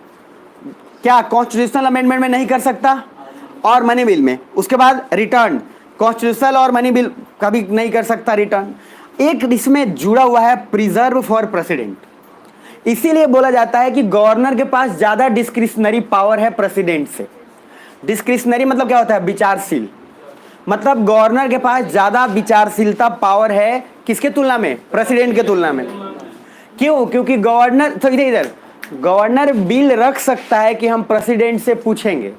क्या कॉन्स्टिट्यूशनल अमेंडमेंट में नहीं कर सकता, और मनी बिल में। उसके बाद रिटर्न, कॉन्स्टिट्यूशनल और मनी बिल कभी नहीं कर सकता रिटर्न। एक इसमें जुड़ा हुआ है प्रिजर्व फॉर प्रेसिडेंट। इसीलिए बोला जाता है कि गवर्नर के पास ज्यादा डिस्क्रिशनरी पावर है प्रेसिडेंट से। डिस्क्रिशनरी मतलब क्या होता है? विचारशील। मतलब गवर्नर के पास ज्यादा विचारशीलता पावर है किसके तुलना में? प्रेसिडेंट के तुलना में। क्यों? क्योंकि गवर्नर, तो इधर गवर्नर बिल रख सकता है कि हम प्रेसिडेंट से पूछेंगे,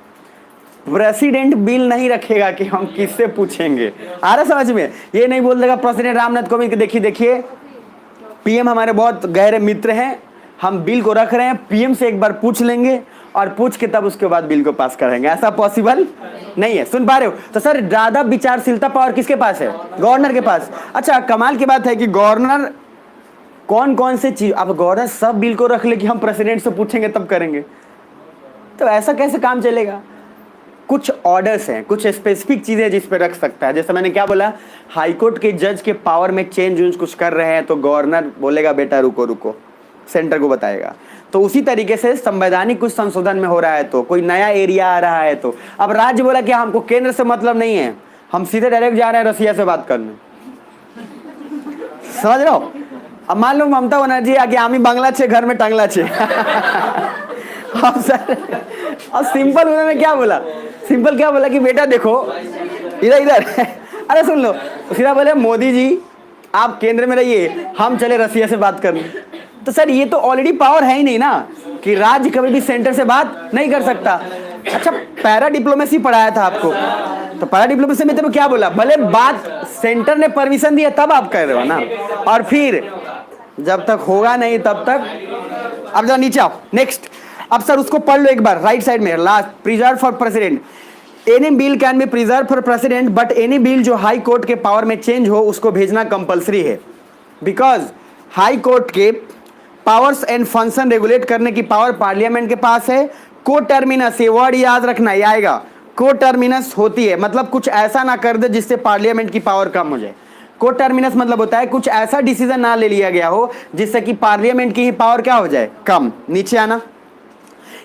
प्रेसिडेंट बिल नहीं रखेगा कि हम किससे पूछेंगे। आ रहा समझ में? ये नहीं बोल देगा प्रेसिडेंट रामनाथ कोविंद देखिए देखिए पीएम हमारे बहुत गहरे मित्र हैं, हम बिल को रख रहे हैं, पीएम से एक बार पूछ लेंगे और पूछ के तब उसके बाद बिल को पास करेंगे। ऐसा पॉसिबल नहीं है। सुन पा रहे हो? तो सर ज्यादा विचारशीलता पावर किसके पास है? गवर्नर के पास। अच्छा कमाल की बात है कि गवर्नर कौन कौन से चीज, अब गवर्नर सब बिल को रख ले कि हम प्रेसिडेंट से पूछेंगे तब करेंगे, तो ऐसा कैसे काम चलेगा? कुछ ऑर्डर्स हैं, कुछ स्पेसिफिक चीजें जिस पे रख सकता है। जैसे मैंने क्या बोला, हाईकोर्ट के जज के पावर में चेंज वेंज कुछ कर रहे हैं तो गवर्नर बोलेगा बेटा रुको रुको, सेंटर को बताएगा। तो उसी तरीके से संवैधानिक कुछ संशोधन में हो रहा है तो कोई नया एरिया आ रहा है तो अब राज्य बोला कि हमको केंद्र से मतलब नहीं है, हम सीधे डायरेक्ट जा रहे हैं रसिया से बात करने। समझ रहे हो? अब मान लो ममता बनर्जी आगे आमी बांग्ला छे घर में टांगला छे। अब सर अब सिंपल उन्होंने क्या बोला? सिंपल क्या बोला कि बेटा देखो इधर इधर। अरे सुन लो, सीधा बोले मोदी जी आप केंद्र में रहिए, हम चले रसिया से बात करने। तो सर ये तो ऑलरेडी पावर है ही नहीं ना कि राज्य कभी भी सेंटर से बात नहीं कर सकता। अच्छा पैरा डिप्लोमेसी पढ़ाया था आपको, तो पैरा डिप्लोमेसी में तो क्या बोला? भले बात सेंटर ने परमिशन दिया तब आप कर रहे हो ना, और फिर जब तक होगा नहीं तब तक। अब जरा नीचे आओ नेक्स्ट। अब सर उसको पढ़ लो एक बार, राइट साइड में last, preserve for president. Any bill can be preserve for president but any bill जो हाई कोर्ट के पावर में चेंज हो उसको भेजना कंपलसरी है। बिकॉज हाई कोर्ट के पावर्स एंड फंक्शन रेगुलेट करने की पावर पार्लियामेंट के पास है। को टर्मिनस, ये वर्ड याद रखना, ये आएगा, को टर्मिनस होती है मतलब कुछ ऐसा ना कर दे जिससे पार्लियामेंट की पावर कम हो जाए। को टर्मिनस मतलब होता है कुछ ऐसा डिसीजन ना ले लिया गया हो जिससे कि पार्लियामेंट की ही पावर क्या हो जाए? कम। नीचे आना,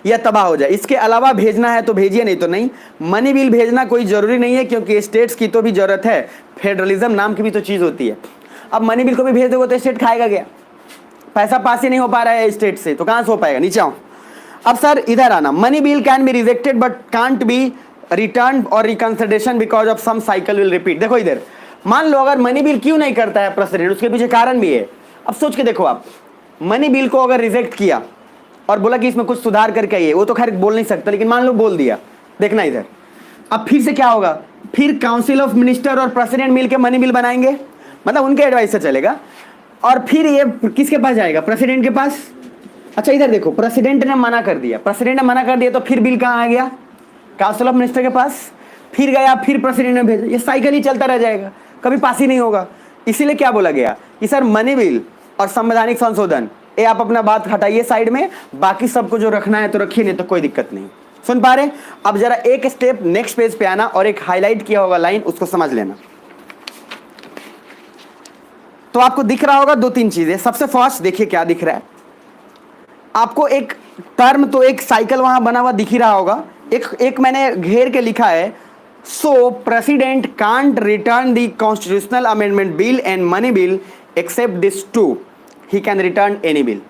या तबाह हो जाए। इसके अलावा भेजना है तो भेजिए, नहीं तो नहीं। मनी बिल भेजना कोई जरूरी नहीं है क्योंकि स्टेट्स की तो भी जरूरत है, फेडरलिज्म नाम की भी तो चीज होती है। अब मनी बिल को भी भेज दोगे तो स्टेट खाएगा क्या? पैसा पास ही नहीं हो पा रहा है स्टेट से, तो कहां से हो पाएगा? नीचे आओ। अब सर इधर आना, money bill can be rejected but can't be return or reconsideration because of some cycle will repeat. देखो इधर, मान लो अगर मनी बिल क्यों नहीं करता है प्रेसिडेंट, उसके पीछे कारण भी है। अब सोच के देखो आप, मनी बिल को अगर रिजेक्ट किया और बोला कि इसमें कुछ सुधार करके आइए, वो तो खैर बोल नहीं सकता, लेकिन मान लो बोल दिया, देखना इधर, अब फिर से क्या होगा? फिर काउंसिल ऑफ मिनिस्टर और प्रेसिडेंट मिलकर मनी बिल बनाएंगे, मतलब उनके एडवाइस से चलेगा, और फिर ये किसके पास जाएगा? प्रेसिडेंट के पास। अच्छा इधर देखो, प्रेसिडेंट ने मना कर दिया, प्रेसिडेंट ने मना कर दिया तो फिर बिल कहाँ आ गया? काउंसिल ऑफ मिनिस्टर के पास, फिर गया, फिर प्रेसिडेंट ने भेजा, ये साइकिल ही चलता रह जाएगा, कभी पास ही नहीं होगा। इसीलिए क्या बोला गया कि सर मनी बिल और संवैधानिक संशोधन, ये आप अपना बात हटाइए साइड में, बाकी सबको जो रखना है तो रखिए, नहीं तो कोई दिक्कत नहीं। सुन पा रहे? अब जरा एक स्टेप नेक्स्ट पेज पे आना और एक हाईलाइट किया होगा लाइन, उसको समझ लेना। तो आपको दिख रहा होगा दो तीन चीजें। सबसे फर्स्ट देखिए क्या दिख रहा है आपको, एक टर्म, तो एक साइकिल वहां बना हुआ दिख ही रहा होगा। एक मैंने घेर के लिखा है, so president can't return the constitutional amendment bill and money bill except this two, he can return any bill.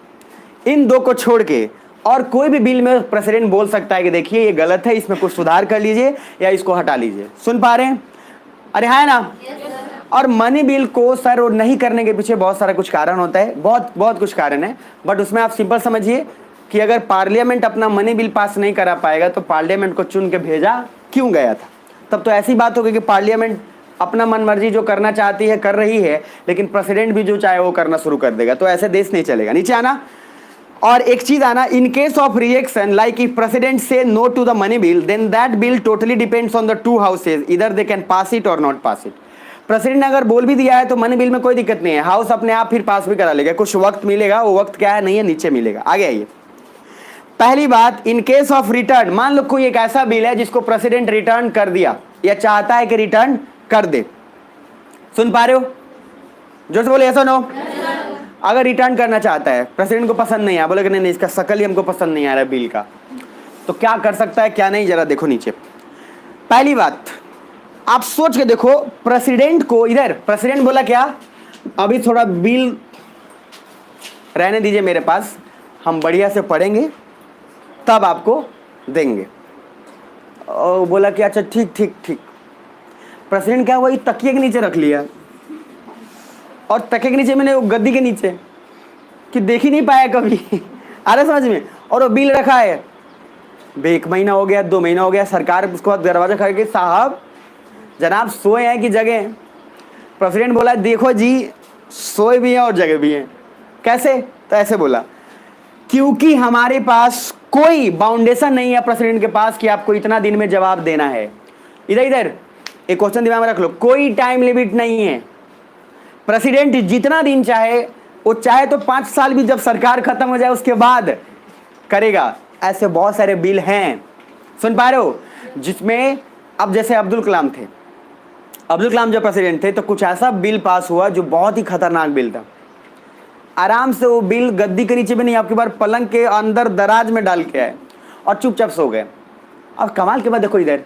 इन दो को छोड़ के और कोई भी बिल में प्रेसिडेंट बोल सकता है कि देखिए ये गलत है, इसमें कुछ सुधार कर लीजिए या इसको हटा लीजिए। सुन पा रहे हैं? अरे है ना। और मनी बिल को सर वो नहीं करने के पीछे बहुत सारा कुछ कारण होता है, बहुत बहुत कुछ कारण है, बट उसमें आप सिंपल समझिए कि अगर पार्लियामेंट अपना मनी बिल पास नहीं करा पाएगा तो पार्लियामेंट को चुन के भेजा क्यों गया था। तब तो ऐसी बात होगी कि पार्लियामेंट अपना मन मर्जी जो करना चाहती है कर रही है, लेकिन प्रेसिडेंट भी जो चाहे वो करना शुरू कर देगा, तो ऐसे देश नहीं चलेगा। नीचे आना। और एक चीज आना, in case of reaction like if president say no to the money bill then that bill totally depends on the two houses, इधर they can pass it or not pass it. President ने अगर बोल भी दिया है तो money bill में कोई दिक्कत नहीं है, हाउस अपने आप फिर पास भी करा लेगा, कुछ वक्त मिलेगा, वो वक्त क्या है नहीं है, नीचे मिलेगा। आगे आइए। पहली बात, इन केस ऑफ रिटर्न, मान लो कोई एक ऐसा बिल है जिसको प्रेसिडेंट रिटर्न कर दिया या चाहता है कि रिटर्न कर दे, सुन पा रहे हो, जोर से बोले, ऐसा नो। अगर रिटर्न करना चाहता है, प्रेसिडेंट को पसंद नहीं आया, बोले कि नहीं इसका शकल ही हमको पसंद नहीं आ रहा बिल का, तो क्या कर सकता है क्या नहीं, जरा देखो नीचे। पहली बात आप सोच के देखो, प्रेसिडेंट को इधर प्रेसिडेंट बोला क्या, अभी थोड़ा बिल रहने दीजिए मेरे पास, हम बढ़िया से पढ़ेंगे तब आपको देंगे। और बोला कि अच्छा ठीक ठीक ठीक। प्रेसिडेंट क्या वही तकिए के नीचे रख लिया, और तकिए के नीचे मैंने वो गद्दी के नीचे कि देख ही नहीं पाया कभी आ रहा समझ में। और वो बिल रखा है, 1 महीना हो गया, 2 महीना हो गया, सरकार उसके बाद दरवाजा खड़ के साहब जनाब सोए हैं कि जगह। प्रेसिडेंट बोला देखो जी सोए भी हैं और जगह भी हैं। कैसे, तो ऐसे बोला क्योंकि हमारे पास कोई बाउंडेशन नहीं है प्रेसिडेंट के पास कि आपको इतना दिन में जवाब देना है। इधर इधर एक क्वेश्चन दिमाग में रख लो, कोई टाइम लिमिट नहीं है। प्रेसिडेंट जितना दिन चाहे, वो चाहे तो 5 साल भी जब सरकार खत्म हो जाए उसके बाद करेगा। ऐसे बहुत सारे बिल हैं, सुन पा रहे हो, जिसमें अब जैसे अब्दुल कलाम थे, अब्दुल कलाम जब प्रेसिडेंट थे तो कुछ ऐसा बिल पास हुआ जो बहुत ही खतरनाक बिल था। आराम से वो बिल गद्दी के नीचे भी नहीं, आपके बार पलंग के अंदर दराज में डाल के आए और चुपचाप सो गए। अब कमाल के बाद देखो इधर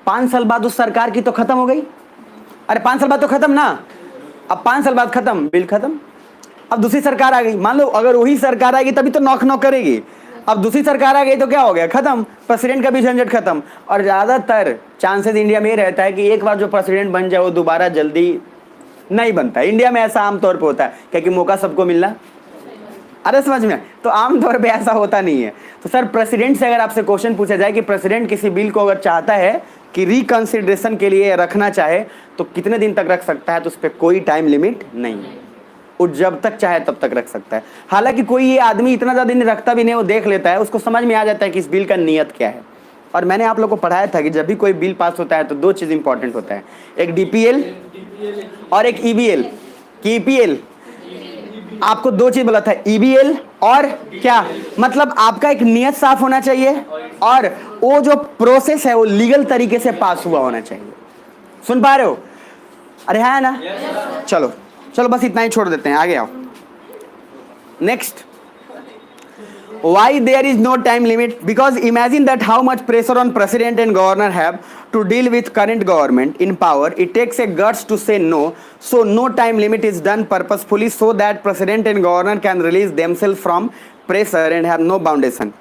5 साल बाद उस सरकार की तो खत्म हो गई। अरे 5 साल बाद तो खत्म ना, अब 5 साल बाद खत्म, बिल खत्म। अब दूसरी सरकार आ गई, मान लो अगर वही सरकार आएगी तभी तो नॉक नॉक करेगी। अब दूसरी सरकार आ गई तो क्या हो गया, खत्म, प्रेसिडेंट का भी झंझट खत्म। और ज्यादातर चांसेस इंडिया में ये रहता है कि एक बार जो प्रेसिडेंट बन जाए वो दोबारा जल्दी नहीं बनता। इंडिया में ऐसा आमतौर पर होता है, क्योंकि मौका सबको मिलना, अरे समझ में, तो आमतौर पे ऐसा होता नहीं है। तो सर प्रेसिडेंट से अगर आपसे क्वेश्चन पूछा जाए कि प्रेसिडेंट किसी बिल को अगर चाहता है कि रिकंसिडरेशन के लिए रखना चाहे तो कितने दिन तक रख सकता है, तो उस पर कोई टाइम लिमिट नहीं है, वो जब तक चाहे तब तक रख सकता है। हालांकि कोई ये आदमी इतना ज़्यादा दिन रखता भी नहीं, वो देख लेता है, उसको समझ में आ जाता है कि इस बिल का नियत क्या है। और मैंने आप लोग को पढ़ाया था कि जब भी कोई बिल पास होता है तो 2 चीज़ इंपॉर्टेंट होता है, एक DPL और एक EBL। कि EPL आपको 2 चीज बोला था, EBL और क्या, मतलब आपका एक नियत साफ होना चाहिए और वो जो प्रोसेस है वो लीगल तरीके से पास हुआ होना चाहिए। सुन पा रहे हो, अरे है ना। चलो चलो बस इतना ही छोड़ देते हैं, आगे आओ। Next, why there is no time limit, because imagine that how much pressure on president and governor have to deal with current government in power. It takes a guts to say no, so no time limit is done purposefully so that president and governor can release themselves from pressure and have no foundation.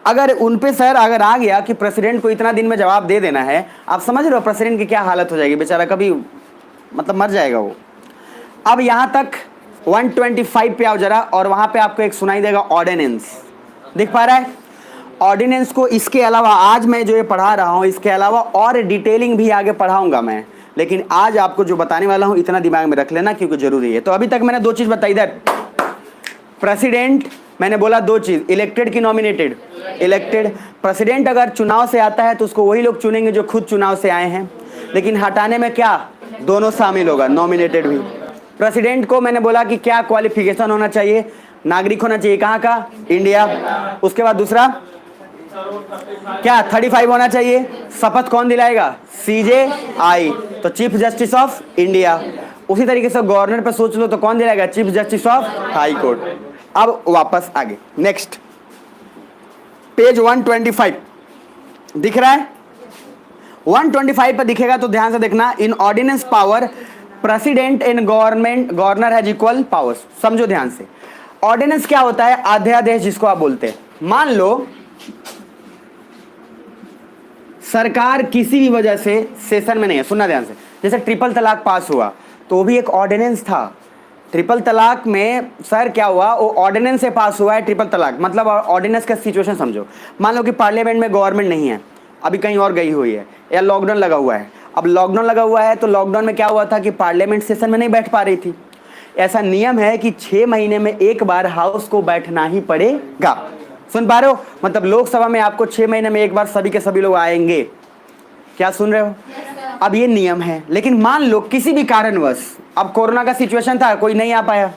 अगर उन पे sir अगर आ गया कि president को इतना दिन में जवाब दे देना है, आप समझ रहे हो प्रेसिडेंट की क्या हालत हो जाएगी, बेचारा कभी मतलब मर जाएगा वो। अब यहाँ तक 125 पे आओ जरा, और वहाँ पे आपको एक सुनाई देगा ऑर्डिनेंस, दिख पा रहा है ऑर्डिनेंस को। इसके अलावा आज मैं जो ये पढ़ा रहा हूँ इसके अलावा और डिटेलिंग भी आगे पढ़ाऊंगा मैं, लेकिन आज आपको जो बताने वाला हूँ इतना दिमाग में रख लेना क्योंकि जरूरी है। तो अभी तक मैंने 2 चीज बताई, इधर प्रेसिडेंट मैंने बोला 2 चीज, इलेक्टेड की नॉमिनेटेड, इलेक्टेड। प्रेसिडेंट अगर चुनाव से आता है तो उसको वही लोग चुनेंगे जो खुद चुनाव से आए हैं, लेकिन हटाने में क्या दोनों शामिल होगा, नॉमिनेटेड भी। प्रेसिडेंट को मैंने बोला कि क्या क्वालिफिकेशन होना चाहिए, नागरिक होना चाहिए, कहाँ का, इंडिया। उसके बाद दूसरा क्या 35 होना चाहिए, शपथ कौन दिलाएगा, CJI, तो चीफ जस्टिस ऑफ इंडिया। उसी तरीके से गवर्नर पे सोच लो तो कौन दिलाएगा, chief justice of high court. अब वापस आगे, नेक्स्ट पेज 125 दिख रहा है, 125 पर दिखेगा तो ध्यान से देखना। In ordinance power president and governor has equal powers. समझो ध्यान से, ऑर्डिनेंस क्या होता है, अध्यादेश जिसको आप बोलते हैं। मान लो सरकार किसी भी वजह से सेशन में नहीं है, सुनना ध्यान से, जैसे ट्रिपल तलाक पास हुआ तो वो भी एक ऑर्डिनेंस था। ट्रिपल तलाक में सर क्या हुआ, वो ऑर्डिनेंस से पास हुआ है ट्रिपल तलाक। मतलब ऑर्डिनेंस का सिचुएशन समझो, मान लो कि पार्लियामेंट में गवर्नमेंट नहीं है, अभी कहीं और गई हुई है, या लॉकडाउन लगा हुआ है। अब लॉकडाउन लगा हुआ है तो लॉकडाउन में क्या हुआ था कि पार्लियामेंट सेशन में नहीं बैठ पा रही थी। ऐसा नियम है कि 6 महीने में एक बार हाउस को बैठना ही पड़ेगा। सुन पा रहे हो? मतलब लोकसभा में आपको 6 महीने में एक बार सभी के सभी लोग आएंगे। क्या सुन रहे हो? अब ये नियम है, लेकिन मान लो किसी भी कारणवश, अब कोरोना का सिचुएशन था, कोई नहीं आ पाया।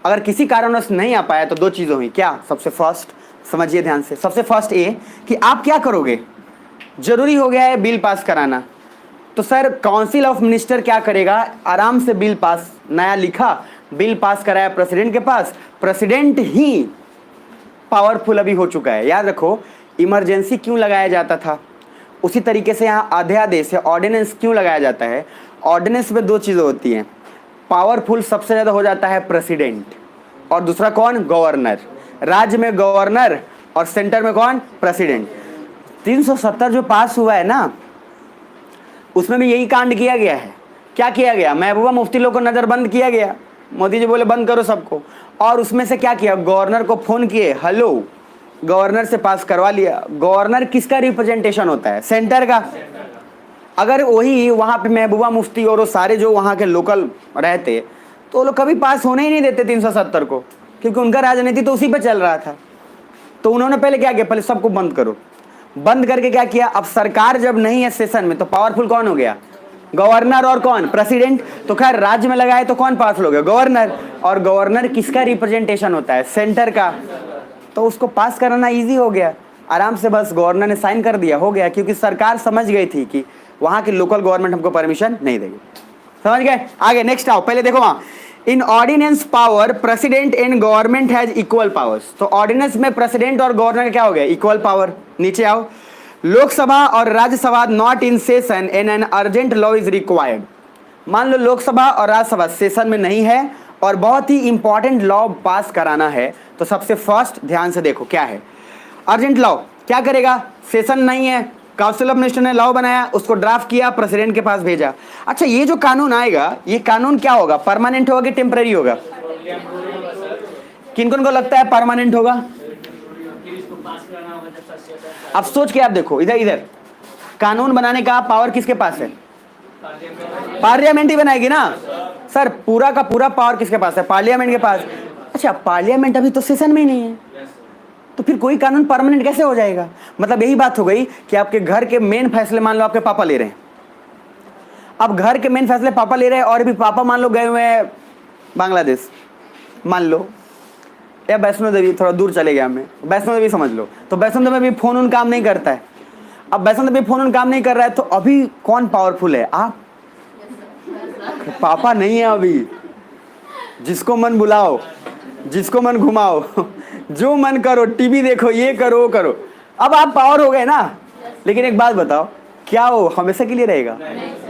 अगर किसी कारणवश नहीं आ पाया तो 2 चीज़ें हुई। क्या? सबसे फर्स्ट समझिए ध्यान से, सबसे फर्स्ट ये कि आप क्या करोगे, जरूरी हो गया है बिल पास कराना। तो सर काउंसिल ऑफ मिनिस्टर क्या करेगा, आराम से बिल पास, नया लिखा बिल पास कराया प्रेसिडेंट के पास। प्रेसिडेंट ही पावरफुल अभी हो चुका है। याद रखो, इमरजेंसी क्यों लगाया जाता था, उसी तरीके से यहाँ अध्यादेश या ऑर्डिनेंस क्यों लगाया जाता है। ऑर्डिनेंस में 2 चीज़ें होती हैं, पावरफुल सबसे ज़्यादा हो जाता है प्रेसिडेंट, और दूसरा कौन, गवर्नर। राज्य में गवर्नर और सेंटर में कौन, प्रेसिडेंट। 370 जो पास हुआ है ना, उसमें भी यही कांड किया गया है। क्या किया गया, महबूबा मुफ्ती लोग को नज़रबंद किया गया, मोदी जी बोले बंद करो सबको, और उसमें से क्या किया, गवर्नर को फोन किए, हेलो, गवर्नर से पास करवा लिया। गवर्नर किसका रिप्रेजेंटेशन होता है, सेंटर का। अगर वही वहाँ पे महबूबा मुफ्ती और वो सारे जो वहाँ के लोकल रहते तो वो लोग कभी पास होने ही नहीं देते 370 को, क्योंकि उनका राजनीति तो उसी पे चल रहा था। तो उन्होंने पहले क्या किया, पहले सबको बंद करो, बंद करके क्या किया, अब सरकार जब नहीं है सेशन में तो पावरफुल कौन हो गया, गवर्नर और कौन, प्रेसिडेंट। तो खैर राज्य में लगाए तो कौन पावरफुल हो गया, गवर्नर, और गवर्नर किसका रिप्रेजेंटेशन होता है, सेंटर का। तो उसको पास कराना इजी हो गया, आराम से बस गवर्नर ने साइन कर दिया, हो गया, क्योंकि सरकार समझ गई थी कि वहां की लोकल गवर्नमेंट हमको परमिशन नहीं देगी। समझ गए? आगे नेक्स्ट आओ, पहले देखो वहां in ordinance power president and government has equal powers. तो ऑर्डिनेंस में प्रेसिडेंट और गवर्नर क्या हो गया, इक्वल पावर। नीचे आओ, लोकसभा और Rajya Sabha not in session and an urgent law is required. मान लो लोकसभा और राज्यसभा सेशन में नहीं है और बहुत ही इंपॉर्टेंट लॉ पास कराना है, तो सबसे फर्स्ट ध्यान से देखो क्या है, अर्जेंट लॉ क्या करेगा, सेशन नहीं है, काउंसिल ऑफ मिनिस्टर ने लॉ बनाया, उसको ड्राफ्ट किया, प्रेसिडेंट के पास भेजा। अच्छा, ये जो कानून आएगा, ये कानून क्या होगा, परमानेंट होगा कि टेम्पररी होगा? किन किन को लगता है परमानेंट होगा? अब सोच के आप देखो, इधर इधर कानून बनाने का पावर किसके पास है, पार्लियामेंट ही बनाएगी ना सर, पूरा का पूरा पावर किसके पास है, पार्लियामेंट के पास। अच्छा, पार्लियामेंट अभी तो सेशन में ही नहीं है, तो फिर कोई कानून परमानेंट कैसे हो जाएगा? मतलब यही बात हो गई कि आपके घर के मेन फैसले मान लो आपके पापा ले रहे हैं, अब घर के मेन फैसले पापा ले रहे हैं, और भी पापा मान लो गए हुए हैं बांग्लादेश, मान लो, या वैष्णो देवी, थोड़ा दूर चले गया, हमें वैष्णो देवी समझ लो, तो वैष्णो देवी में भी फोन उन काम नहीं करता है। अब वैष्णो देवी फोन उन काम नहीं कर रहा है, तो अभी कौन पावरफुल है, आप? पापा नहीं है अभी, जिसको मन बुलाओ, जिसको मन घुमाओ, जो मन करो, टीवी देखो, ये करो वो करो, अब आप पावर हो गए ना। लेकिन एक बात बताओ, क्या वो हमेशा के लिए रहेगा?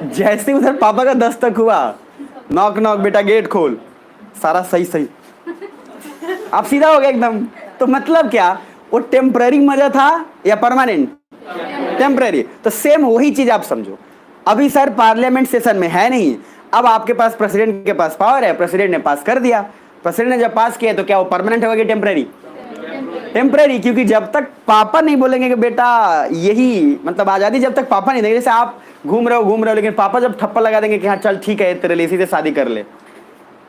जैसे उधर पापा का दस्तक हुआ, नॉक नॉक बेटा गेट खोल, सारा सही सही, आप सीधा हो गया एकदम। तो मतलब क्या, वो टेम्पररी मजा था या परमानेंट? टेम्पररी। तो सेम वही चीज आप समझो, अभी सर पार्लियामेंट सेशन में है नहीं, अब आपके पास प्रेसिडेंट के पास पावर है, प्रेसिडेंट ने पास कर दिया, प्रेसिडेंट ने जब पास किया तो क्या वो परमानेंट होगा कि टेम्पररी? टेम्पररी, क्योंकि जब तक पापा नहीं बोलेंगे कि बेटा यही, मतलब आजादी जब तक पापा नहीं देंगे, जैसे आप घूम रहे हो, लेकिन पापा जब ठप्पा लगा देंगे कि हाँ चल ठीक है तेरे लिए इसी से शादी कर ले,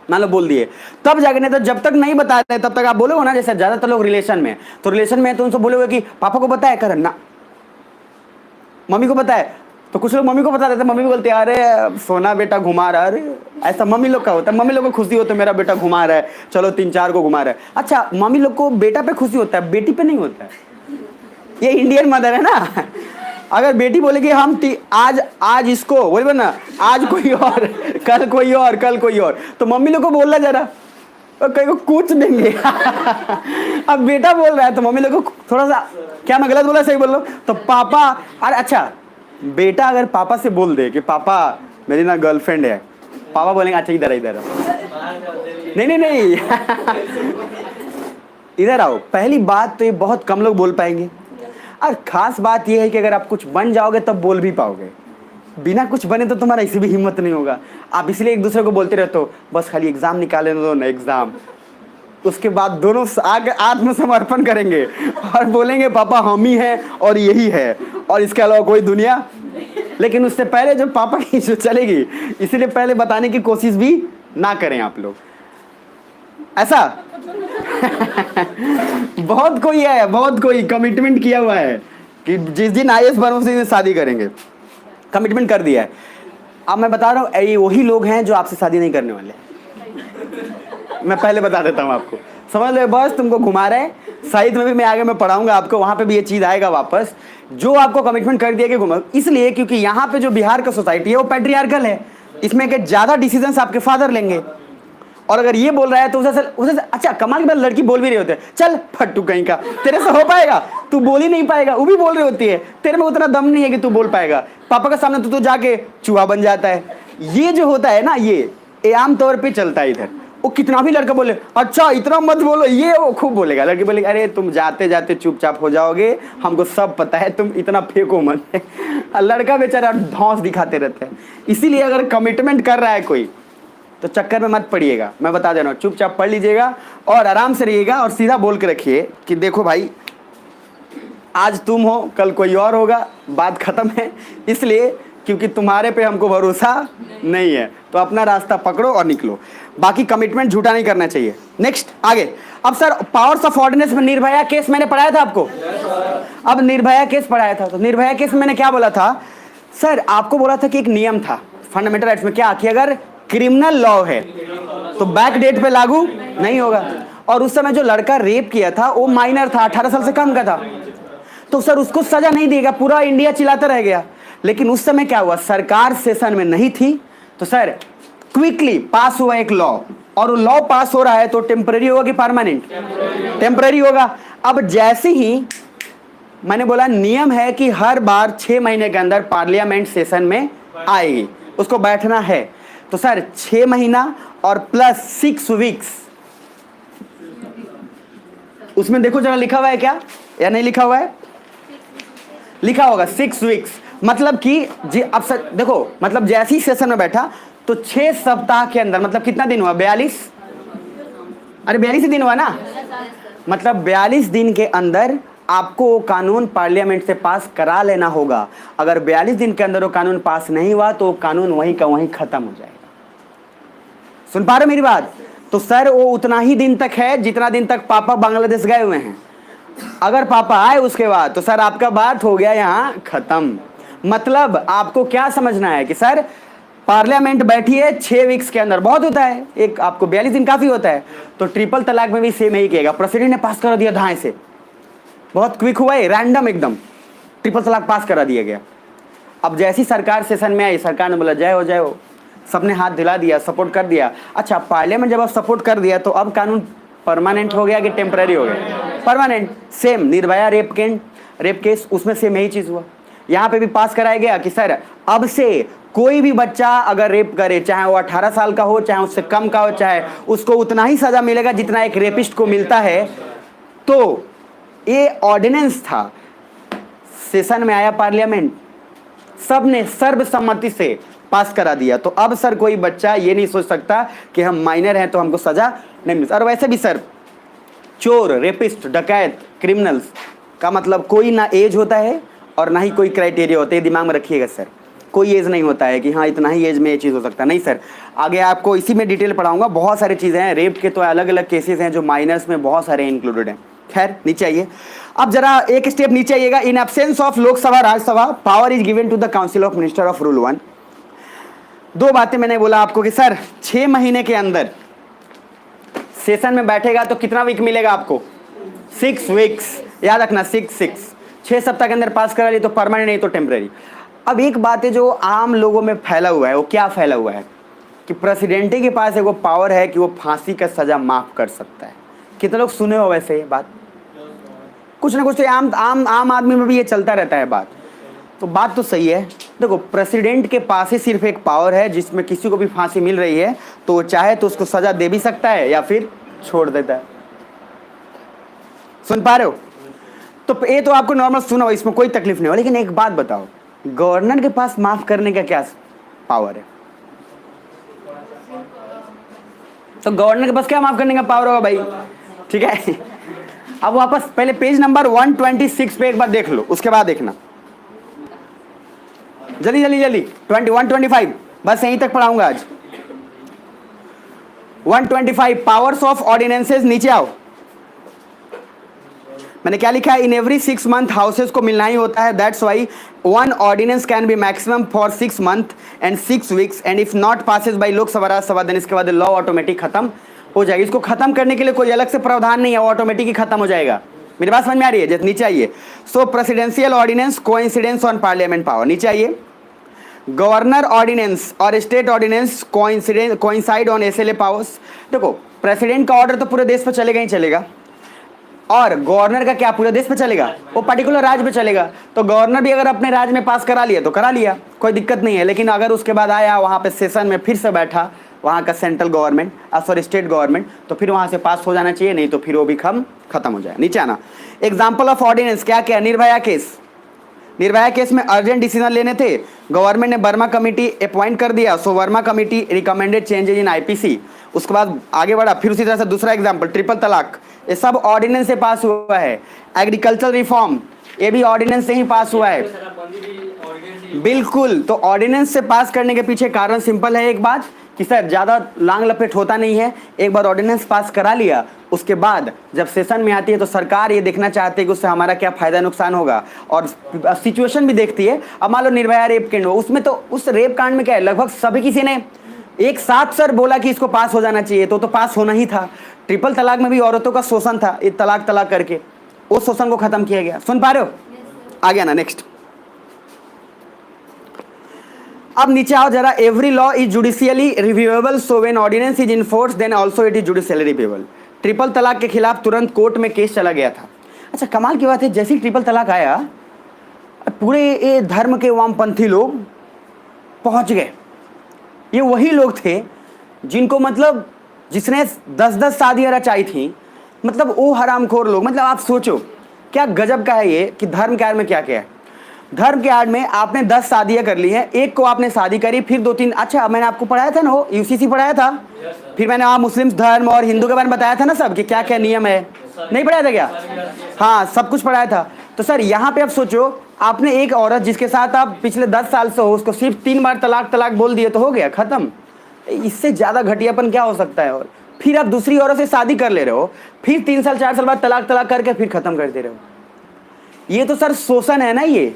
मान लो बोल दिए, तब जाके, नहीं तो जब तक नहीं बताते तब तक आप बोलोगे ना। जैसे ज्यादातर लोग रिलेशन में, तो रिलेशन में तो उनसे बोलोगे कि पापा को पता है, कर ना, मम्मी को पता है, तो कुछ लोग मम्मी को बता देते, मम्मी बोलते हैं अरे सोना बेटा घुमा रहा है, अरे ऐसा मम्मी लोग का होता है, मम्मी लोग को खुशी होता है मेरा बेटा घुमा रहा है, चलो 3-4 को घुमा रहा है। अच्छा, मम्मी लोग को बेटा पे खुशी होता है, बेटी पे नहीं होता है, ये इंडियन मदर है ना। अगर बेटी बोलेगी हम आज इसको बोले ना, आज कोई और, कल कोई और, कल कोई और, तो मम्मी लोग को बोलना जरा, तो कहीं को कुछ देंगे। अब बेटा बोल रहा है तो मम्मी लोग को थोड़ा सा, क्या मैं गलत बोला, सही बोल रहा हूं? तो पापा, अरे अच्छा, बेटा अगर पापा से बोल दे कि पापा मेरी ना गर्लफ्रेंड है, पापा बोलेंगे अच्छा इधर इधर, नहीं नहीं नहीं, इधर आओ। पहली बात तो ये बहुत कम लोग बोल पाएंगे, और खास बात ये है कि अगर आप कुछ बन जाओगे तब बोल भी पाओगे। बिना कुछ बने तो तुम्हारा इसी भी हिम्मत नहीं होगा। आप इसलिए एक दूसरे को बोलते रहते हो बस खाली एग्जाम निकाले दो ना एग्जाम, उसके बाद दोनों आगे आत्मसमर्पण करेंगे और बोलेंगे पापा हम ही हैं और यही है और इसके अलावा कोई दुनिया। लेकिन उससे पहले जो पापा की जो चलेगी, इसीलिए पहले बताने की कोशिश भी ना करें आप लोग, ऐसा बहुत कोई है, बहुत कोई कमिटमेंट किया हुआ है कि जिस दिन IAS बनो उसी दिन शादी करेंगे, कमिटमेंट कर दिया है। अब मैं बता रहा हूँ ये वही लोग हैं जो आपसे शादी नहीं करने वाले। मैं पहले बता देता हूँ आपको, समझ लो बस तुमको घुमा रहे हैं। साहित्य में भी मैं आगे मैं पढ़ाऊंगा आपको, वहां पे भी ये चीज आएगा वापस, जो आपको कमिटमेंट कर दिया कि घुमा। इसलिए क्योंकि यहाँ पे जो बिहार का सोसाइटी है वो पैट्रियार्कल है, इसमें के ज्यादा डिसीजंस आपके फादर लेंगे। और अगर ये बोल रहा है तो उसे अच्छा कमाल की बात, लड़की बोल भी रही होती है चल फट्टू कहीं का, तेरे से हो पाएगा, तू बोल ही नहीं पाएगा। वो भी बोल रही होती है तेरे में उतना दम नहीं है कि तू बोल पाएगा, पापा के सामने तो जाके चूहा बन जाता है। ये जो होता है ना ये आम तौर पे चलता है इधर। वो कितना भी लड़का बोले अच्छा इतना मत बोलो, ये वो खूब बोलेगा। लड़की बोलेगी अरे तुम जाते जाते चुपचाप हो जाओगे, हमको सब पता है, तुम इतना फेंको मत। लड़का बेचारा धौंस दिखाते रहते हैं। इसीलिए अगर कमिटमेंट कर रहा है कोई तो चक्कर में मत पड़िएगा, मैं बता दे रहा हूँ, चुपचाप पढ़ लीजिएगा और आराम से रहिएगा और सीधा बोल के रखिए कि देखो भाई आज तुम हो कल कोई और होगा, बात खत्म है। इसलिए क्योंकि तुम्हारे पे हमको भरोसा नहीं है, तो अपना रास्ता पकड़ो और निकलो, बाकी कमिटमेंट झूठा नहीं करना चाहिए। नेक्स्ट आगे। अब सर पावर्स ऑफ ऑर्डिनेंस में निर्भया केस मैंने पढ़ाया था आपको। अब निर्भया केस पढ़ाया था, तो निर्भया केस में मैंने क्या बोला था सर, आपको बोला था कि एक नियम था फंडामेंटल राइट्स में क्या कि अगर क्रिमिनल लॉ है तो बैक डेट पे लागू नहीं होगा। और उस समय जो लड़का रेप किया था वो माइनर था, 18 साल से कम का था, तो सर उसको सजा नहीं देगा, पूरा इंडिया चिल्लाता रह गया। लेकिन उस समय क्या हुआ, सरकार सेशन में नहीं थी, तो सर क्विकली पास हुआ एक लॉ, और लॉ पास हो रहा है तो टेम्पररी होगा कि परमानेंट? टेम्पररी होगा। अब जैसे ही मैंने बोला नियम है कि हर बार 6 महीने के अंदर पार्लियामेंट सेशन में आएगी, उसको बैठना है, तो सर 6 महीना और प्लस 6 वीक्स, उसमें देखो जरा लिखा हुआ है क्या या नहीं लिखा हुआ है? लिखा होगा 6 वीक्स, मतलब कि जी अब सर देखो, मतलब जैसे ही सेशन में बैठा तो 6 सप्ताह के अंदर, मतलब कितना दिन हुआ 42, अरे 42 दिन हुआ ना, मतलब 42 दिन के अंदर आपको कानून पार्लियामेंट से पास करा लेना होगा। अगर 42 दिन के अंदर वो कानून पास नहीं हुआ तो कानून वहीं का वहीं खत्म हो जाएगा। सुन पा रहे मेरी बात? तो सर वो उतना ही दिन तक है जितना दिन तक पापा बांग्लादेश गए हुए हैं। अगर पापा आए उसके बाद तो सर आपका बात हो गया यहाँ खत्म। मतलब आपको क्या समझना है कि सर पार्लियामेंट बैठी है 6 वीक्स के अंदर, बहुत होता है, एक आपको 42 दिन काफी होता है। तो ट्रिपल तलाक में भी सेम ही किएगा, प्रेसिडेंट ने पास करा दिया धाए से, बहुत क्विक हुआ है, रैंडम एकदम ट्रिपल तलाक पास करा दिया गया। अब जैसी सरकार सेशन में आई, सरकार ने बोला जय हो, सबने हाथ दिला दिया, सपोर्ट कर दिया। अच्छा पार्लियामेंट जब आप सपोर्ट कर दिया तो अब कानून परमानेंट हो गया कि टेम्पररी हो गया? Permanent. Same Nirbhaya rape case, उसमें सेम यही चीज हुआ, यहाँ पे भी पास कराया गया कि सर अब से कोई भी बच्चा अगर रेप करे, चाहे वो 18 साल का हो, चाहे उससे कम का हो, चाहे उसको उतना ही सजा मिलेगा जितना एक रेपिस्ट को मिलता है। तो ये ऑर्डिनेंस था, सेशन में आया पार्लियामेंट, सबने सर्वसम्मति से पास करा दिया। तो अब सर कोई बच्चा ये नहीं सोच सकता कि हम माइनर हैं तो हमको सजा नहीं मिल। और वैसे भी सर चोर, रेपिस्ट, डकैत, क्रिमिनल्स का मतलब कोई ना एज होता है और ना ही कोई क्राइटेरिया होता है, दिमाग में रखिएगा सर। कोई एज नहीं होता है कि हाँ इतना ही एज में ये चीज़ हो सकता है, नहीं सर। आगे आपको इसी में डिटेल पढ़ाऊंगा, बहुत सारी चीज़ें हैं। रेप के तो अलग अलग केसेस हैं जो माइनर्स में बहुत सारे इंक्लूडेड हैं। खैर नीचे आइए, अब जरा एक स्टेप नीचे आइएगा। In absence of Lok Sabha Rajya Sabha power is given to the council of minister of rule 1। 2 बातें मैंने बोला आपको कि सर 6 महीने के अंदर सेशन में बैठेगा तो कितना वीक मिलेगा आपको? 6 वीक्स, याद रखना 6 सप्ताह के अंदर पास करा ली तो परमानेंट, नहीं तो टेम्पररी। अब एक बात है जो आम लोगों में फैला हुआ है, वो क्या फैला हुआ है कि प्रेसिडेंट के पास एक वो पावर है कि वो फांसी का सजा माफ कर सकता है। कितने लोग सुने हो वैसे ये बात? कुछ ना कुछ तो आम आदमी में भी ये चलता रहता है बात। तो बात तो सही है। देखो प्रेसिडेंट के पास ही सिर्फ एक पावर है जिसमें किसी को भी फांसी मिल रही है तो वो चाहे तो उसको सजा दे भी सकता है या फिर छोड़ देता है। सुन पा रहे हो? तो ये तो आपको नॉर्मल सुना हो, इसमें कोई तकलीफ नहीं हो। लेकिन एक बात बताओ, गवर्नर के पास माफ करने का क्या पावर है? तो गवर्नर के पास क्या माफ करने का पावर होगा भाई? ठीक है, अब वापस पहले पेज नंबर 126 पे एक बार देख लो, उसके बाद देखना। जल्दी जल्दी जल्दी 125, बस यहीं तक पढ़ाऊंगा आज। 125 पावर्स ऑफ ऑर्डिनेंसेस, नीचे आओ। मैंने क्या लिखा है? इन एवरी 6 मंथ हाउसेस को मिलना ही होता है, that's why 1 ordinance can be maximum for 6 month and 6 weeks and if not passes by Lok Sabha Rajya Sabha then इसके बाद लॉ ऑटोमेटिक खत्म हो जाएगी। इसको खत्म करने के लिए कोई अलग से प्रावधान नहीं है, वो ऑटोमेटिक ही खत्म हो जाएगा। मेरी बात समझ में आ रही है? जैसे नीचे आइए, so presidential ordinance coincidence on parliament power. नीचे आइए, गवर्नर ऑर्डिनेंस और state ordinance coincide on SLA powers. देखो, प्रेसिडेंट का ऑर्डर तो पूरे देश पर चलेगा ही चलेगा, और गवर्नर का क्या पूरे देश पे चलेगा? वो पर्टिकुलर राज्य पे चलेगा। तो गवर्नर भी अगर अपने राज्य में पास करा लिया तो करा लिया, कोई दिक्कत नहीं है। लेकिन अगर उसके बाद आया वहाँ पे सेशन में फिर से बैठा वहाँ का central government sorry state government, तो फिर वहाँ से पास हो जाना चाहिए, नहीं तो फिर वो भी खत्म हो जाए। नीचे आना, एग्जाम्पल ऑफ ऑर्डिनेंस क्या क्या? निर्भया केस, निर्भया केस में अर्जेंट डिसीजन लेने थे, गवर्नमेंट ने वर्मा कमेटी अपॉइंट कर दिया, so Verma committee recommended changes in IPC. उसके बाद आगे बढ़ा, फिर उसी तरह से दूसरा एग्जांपल ट्रिपल तलाक, ये सब ऑर्डिनेंस से पास हुआ है। एग्रीकल्चर रिफॉर्म, ये भी ऑर्डिनेंस से ही पास हुआ है। बिल्कुल, तो ऑर्डिनेंस से पास करने के पीछे कारण सिंपल है, एक बात कि सर ज़्यादा लांग लपेट होता नहीं है। एक बार ऑर्डिनेंस पास करा लिया, उसके बाद जब सेशन में आती है तो सरकार ये देखना चाहती है कि उससे हमारा क्या फ़ायदा नुकसान होगा, और सिचुएशन भी देखती है। अब मान लो निर्भया रेप कांड हो, उसमें तो उस रेप कांड में क्या है, लगभग सभी किसी ने एक साथ सर बोला कि इसको पास हो जाना चाहिए, तो पास होना ही था। ट्रिपल तलाक में भी औरतों का शोषण था, ये तलाक तलाक करके उस शोषण को खत्म किया गया। सुन पा रहे हो? आ गया ना? नेक्स्ट, अब नीचे आओ जरा। Every law is judicially reviewable, so when ordinance is in force then also it is judicially reviewable. Triple तलाक के खिलाफ तुरंत कोर्ट में केस चला गया था। अच्छा, कमाल की बात है, जैसे ही ट्रिपल तलाक आया पूरे ये धर्म के वामपंथी लोग पहुंच गए। ये वही लोग थे जिनको मतलब जिसने 10-10 शादियां रचाई थी, मतलब वो हरामखोर लोग। मतलब आप सोचो क्या गजब का है ये कि धर्म के आड़ में क्या क्या है। धर्म के आड़ में आपने 10 शादियां कर ली हैं, एक को आपने शादी करी, फिर 2-3, अच्छा मैंने आपको पढ़ाया था ना, वो यूसीसी पढ़ाया था, फिर मैंने आप मुस्लिम धर्म और हिंदू के बारे में बताया था ना सब कि क्या क्या नियम है, नहीं पढ़ाया था क्या? हाँ, सब कुछ पढ़ाया था। तो सर यहाँ पे आप सोचो, आपने एक औरत जिसके साथ आप पिछले 10 साल से हो, उसको सिर्फ 3 बार तलाक तलाक बोल दिए तो हो गया खत्म। इससे ज़्यादा घटियापन क्या हो सकता है? और फिर आप दूसरी औरत से शादी कर ले रहे हो, फिर 3 साल 4 साल बाद तलाक तलाक करके फिर खत्म कर दे रहे हो। ये तो सर शोषण है ना। ये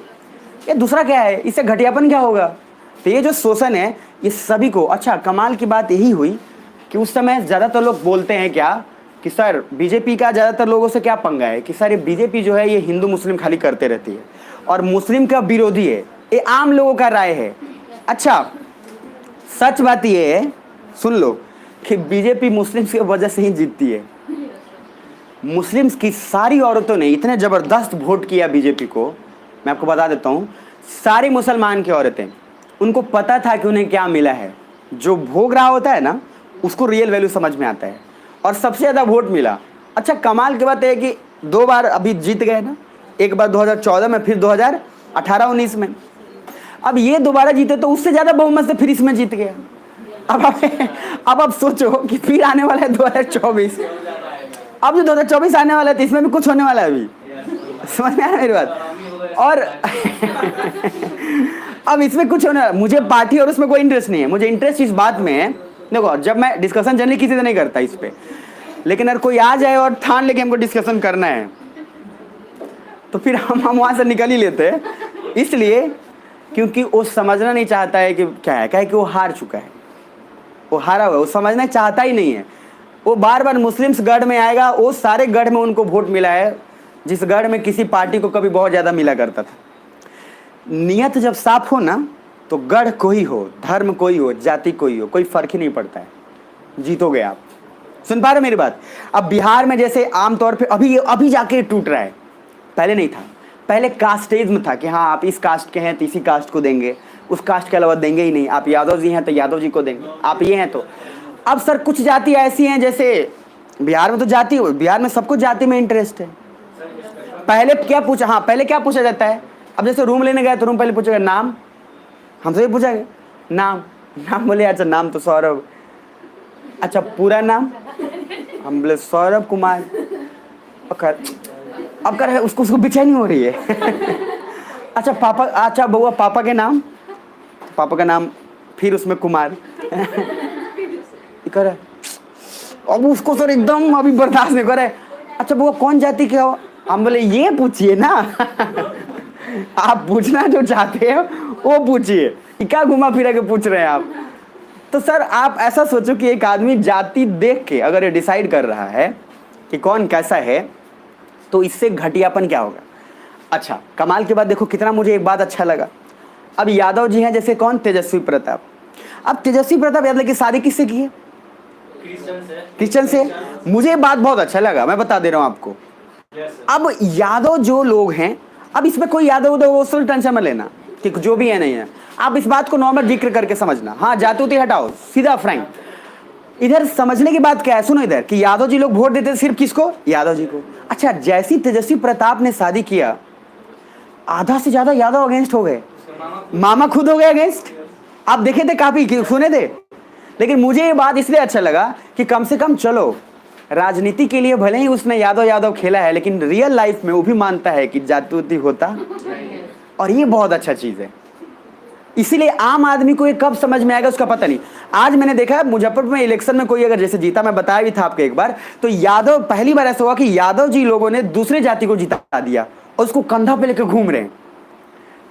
दूसरा क्या है? इससे घटियापन क्या होगा? तो ये जो शोषण है ये सभी को। अच्छा, कमाल की बात यही हुई कि उस समय ज़्यादातर लोग बोलते हैं क्या कि सर बीजेपी का ज़्यादातर लोगों से क्या पंगा है कि सर ये बीजेपी जो है ये हिंदू मुस्लिम खाली करते रहती है और मुस्लिम का विरोधी है। ये आम लोगों का राय है। अच्छा, सच बात ये है, सुन लो, कि बीजेपी मुस्लिम्स की वजह से ही जीतती है। मुस्लिम्स की सारी औरतों ने इतने ज़बरदस्त वोट किया बीजेपी को, मैं आपको बता देता हूँ। सारी मुसलमान की औरतें, उनको पता था कि उन्हें क्या मिला है। जो भोग रहा होता है ना, उसको रियल वैल्यू समझ में आता है, और सबसे ज़्यादा वोट मिला। अच्छा, कमाल की बात है कि 2 बार अभी जीत गए ना, एक बार 2014 में, फिर 2018-19 में। अब ये दोबारा जीते तो उससे ज़्यादा बहुमत से फिर इसमें जीत गया। अब आप सोचो कि फिर आने वाला है 2024। अब जो 2024 आने वाला है तो इसमें भी कुछ होने वाला है अभी, समझ में आया मेरी बात? और अब इसमें कुछ होने वाला, मुझे पार्टी और उसमें कोई इंटरेस्ट नहीं है। मुझे इंटरेस्ट इस बात में है, देखो जब मैं डिस्कशन जनरली किसी से नहीं करता इस पे, लेकिन अगर कोई आ जाए और ठान लेके हमको डिस्कशन करना है तो फिर हम वहाँ से निकल ही लेते हैं। इसलिए क्योंकि वो समझना नहीं चाहता है कि क्या है, क्या है कि वो हार चुका है, वो हारा हुआ, वो समझना चाहता ही नहीं है। वो बार बार मुस्लिम्स गढ़ में आएगा, वो सारे गढ़ में उनको वोट मिला है जिस गढ़ में किसी पार्टी को कभी बहुत ज़्यादा मिला करता था। नियत जब साफ हो ना, तो गढ़ कोई हो, धर्म कोई हो, जाति कोई हो, कोई फर्क ही नहीं पड़ता है, जीतोगे आप। सुन पा रहे मेरी बात? अब बिहार में जैसे आमतौर पे अभी जाके टूट रहा है, पहले नहीं था। पहले कास्टेज्म था कि हाँ आप इस कास्ट के हैं तो इसी कास्ट को देंगे, उस कास्ट के अलावा देंगे ही नहीं। आप यादव जी हैं तो यादव जी को देंगे, आप ये हैं तो। अब सर कुछ जाति ऐसी हैं, जैसे बिहार में तो बिहार में सबको जाति में इंटरेस्ट है। पहले क्या पूछा, हाँ पहले क्या पूछा जाता है अब जैसे रूम लेने गए तो रूम पहले पूछेगा नाम, हमसे भी पूछेगा नाम, नाम बोले अच्छा नाम तो सौरभ, अच्छा पूरा नाम, हम बोले सौरभ कुमार। अब कर उसको उसको बेचैनी हो रही है। अच्छा पापा, अच्छा बउआ पापा के नाम, पापा का नाम फिर उसमें कुमार। करे अब उसको सर एकदम अभी बर्दाश्त नहीं करे। अच्छा बउआ कौन जाति के हो, हम बोले ये पूछिए ना। आप पूछना जो चाहते हो वो पूछिए, क्या घुमा फिरा के पूछ रहे हैं आप। तो सर आप ऐसा सोचो कि एक आदमी जाति देख के अगर ये डिसाइड कर रहा है कि कौन कैसा है, तो इससे घटियापन क्या होगा। अच्छा कमाल की बात देखो, कितना मुझे एक बात अच्छा लगा। अब यादव जी हैं जैसे कौन, तेजस्वी प्रताप। अब तेजस्वी प्रताप यादव की शादी किससे की है, क्रिश्चियन से। मुझे बात बहुत अच्छा लगा, मैं बता दे रहा हूं आपको। अब यादव जो लोग हैं, अब इसमें कोई यादव उदव वो टेंशन में लेना कि जो भी है नहीं है, आप इस बात को नॉर्मल जिक्र करके समझना। हाँ जाति हटाओ, सीधा फ्रैंक। इधर समझने की बात क्या है, सुनो इधर कि यादव जी लोग वोट देते थे सिर्फ किसको, यादव जी को। अच्छा जैसी तेजस्वी प्रताप ने शादी किया, आधा से ज्यादा यादव अगेंस्ट हो गए, मामा खुद हो गए अगेंस्ट। आप देखे थे काफी, सुने थे। लेकिन मुझे ये बात इसलिए अच्छा लगा कि कम से कम चलो राजनीति के लिए भले ही उसने यादव यादव खेला है, लेकिन रियल लाइफ में वो भी मानता है कि जाति होता, और ये बहुत अच्छा चीज है। इसीलिए आम आदमी को ये कब समझ में आएगा उसका पता नहीं। आज मैंने देखा है मुजफ्फरपुर में इलेक्शन में कोई अगर जैसे जीता, मैं बताया भी था आपको एक बार, तो यादव पहली बार ऐसा हुआ कि यादव जी लोगों ने दूसरे जाति को जिता दिया और उसको कंधा पे लेकर घूम रहे हैं।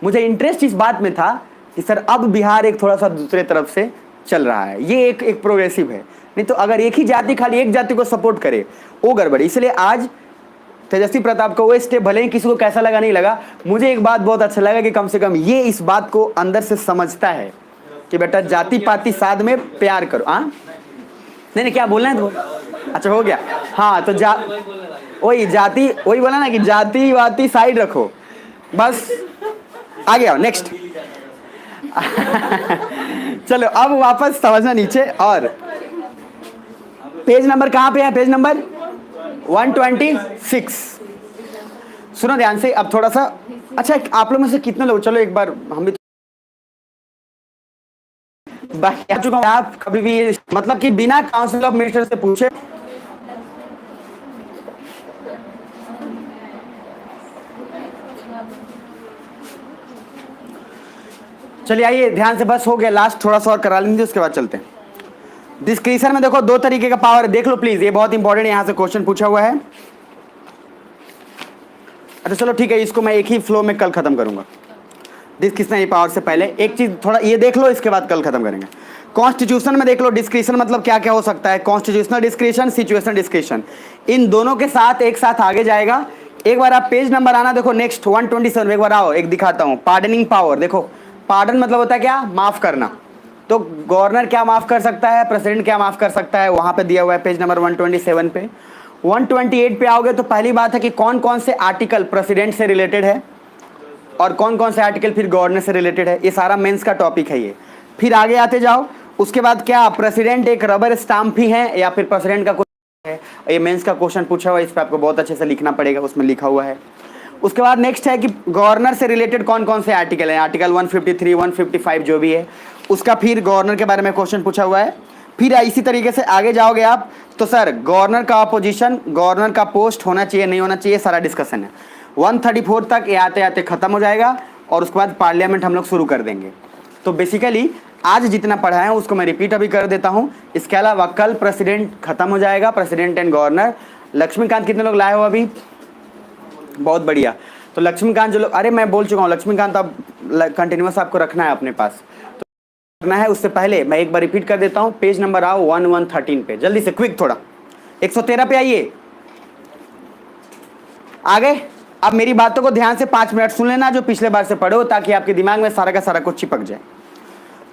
मुझे इंटरेस्ट इस बात में था कि सर अब बिहार एक थोड़ा सा दूसरे तरफ से चल रहा है, ये एक प्रोग्रेसिव है। नहीं तो अगर एक ही जाति खाली एक जाति को सपोर्ट करे वो गड़बड़ी। इसलिए आज तेजस्वी प्रताप को वो स्टेप भले ही किसी को कैसा लगा नहीं लगा, मुझे एक बात बहुत अच्छा लगा कि कम से कम ये इस बात को अंदर से समझता है कि बेटा जाति पाति साध में प्यार करो। हाँ नहीं क्या बोलना है तो, अच्छा हो गया। हाँ तो वही जाति, वही बोला ना कि जाति वाति साइड रखो बस, आगे आओ नेक्स्ट। चलो अब वापस समझना नीचे, और पेज नंबर कहां पे है, पेज नंबर 126। सुनो ध्यान से अब थोड़ा सा। अच्छा आप लोग में से कितने लोग, चलो एक बार हम भी आ चुका हूं, आप कभी भी मतलब कि बिना काउंसिल ऑफ मिनिस्टर से पूछे चलिए आइए ध्यान से, बस हो गया लास्ट, थोड़ा सा और करा लेंगे उसके बाद चलते हैं। डिस्क्रिशन में देखो दो तरीके का पावर, देख लो प्लीज, ये बहुत इंपॉर्टेंट यहां से क्वेश्चन पूछा हुआ है। अच्छा चलो ठीक है, इसको मैं एक ही फ्लो में कल खत्म करूंगा। डिस्क्रिशन पावर से पहले एक चीज थोड़ा ये देख लो, इसके बाद कल खत्म करेंगे। कॉन्स्टिट्यूशन में देख लो डिस्क्रिशन मतलब क्या क्या हो सकता है, कॉन्स्टिट्यूशनल डिस्क्रिशन, सिचुएशनल डिस्क्रिशन, इन दोनों के साथ एक साथ आगे जाएगा। एक बार आप पेज नंबर आना, देखो नेक्स्ट 127, एक बार आओ, एक दिखाता हूं। पार्डनिंग पावर, देखो पार्डन मतलब होता है क्या, माफ करना। तो गवर्नर क्या माफ कर सकता है, प्रेसिडेंट क्या माफ कर सकता है, वहां पे दिया हुआ है पेज नंबर 127 पे। 128 पे आओगे तो पहली बात है कि कौन कौन से आर्टिकल प्रेसिडेंट से रिलेटेड है और कौन कौन से आर्टिकल फिर गवर्नर से रिलेटेड है, ये सारा मेंस का टॉपिक है ये। फिर आगे आते जाओ, उसके बाद क्या प्रेसिडेंट एक रबर स्टाम्प ही है या फिर प्रेसिडेंट का कुछ है, ये मेंस का क्वेश्चन पूछा हुआ है, इस पर आपको बहुत अच्छे से लिखना पड़ेगा, उसमें लिखा हुआ है। उसके बाद नेक्स्ट है कि गवर्नर से रिलेटेड कौन कौन से आर्टिकल हैं, आर्टिकल 153, 155 जो भी है उसका, फिर गवर्नर के बारे में क्वेश्चन पूछा हुआ है। फिर इसी तरीके से आगे जाओगे आप तो सर गवर्नर का अपोजिशन, गवर्नर का पोस्ट होना चाहिए नहीं होना चाहिए, सारा डिस्कशन है। 134 तक ये आते आते खत्म हो जाएगा और उसके बाद पार्लियामेंट हम लोग शुरू कर देंगे। तो बेसिकली आज जितना पढ़ा है उसको मैं रिपीट अभी कर देता हूँ। इसके अलावा कल प्रेसिडेंट खत्म हो जाएगा, प्रेसिडेंट एंड गवर्नर। लक्ष्मीकांत कितने लोग लाए हो अभी, बहुत बढ़िया। तो लक्ष्मीकांत जो लोग, अरे मैं बोल चुका हूँ लक्ष्मीकांत अब कंटिन्यूस आपको रखना है अपने पास, तो रखना है। उससे पहले मैं एक बार रिपीट कर देता हूँ, पेज नंबर आओ 1113 पे, जल्दी से क्विक थोड़ा। 113 पे आइए, आगे। अब मेरी बातों को ध्यान से 5 मिनट सुन लेना जो पिछले बार से पढ़ो, ताकि आपके दिमाग में सारा का सारा कुछ चिपक जाए।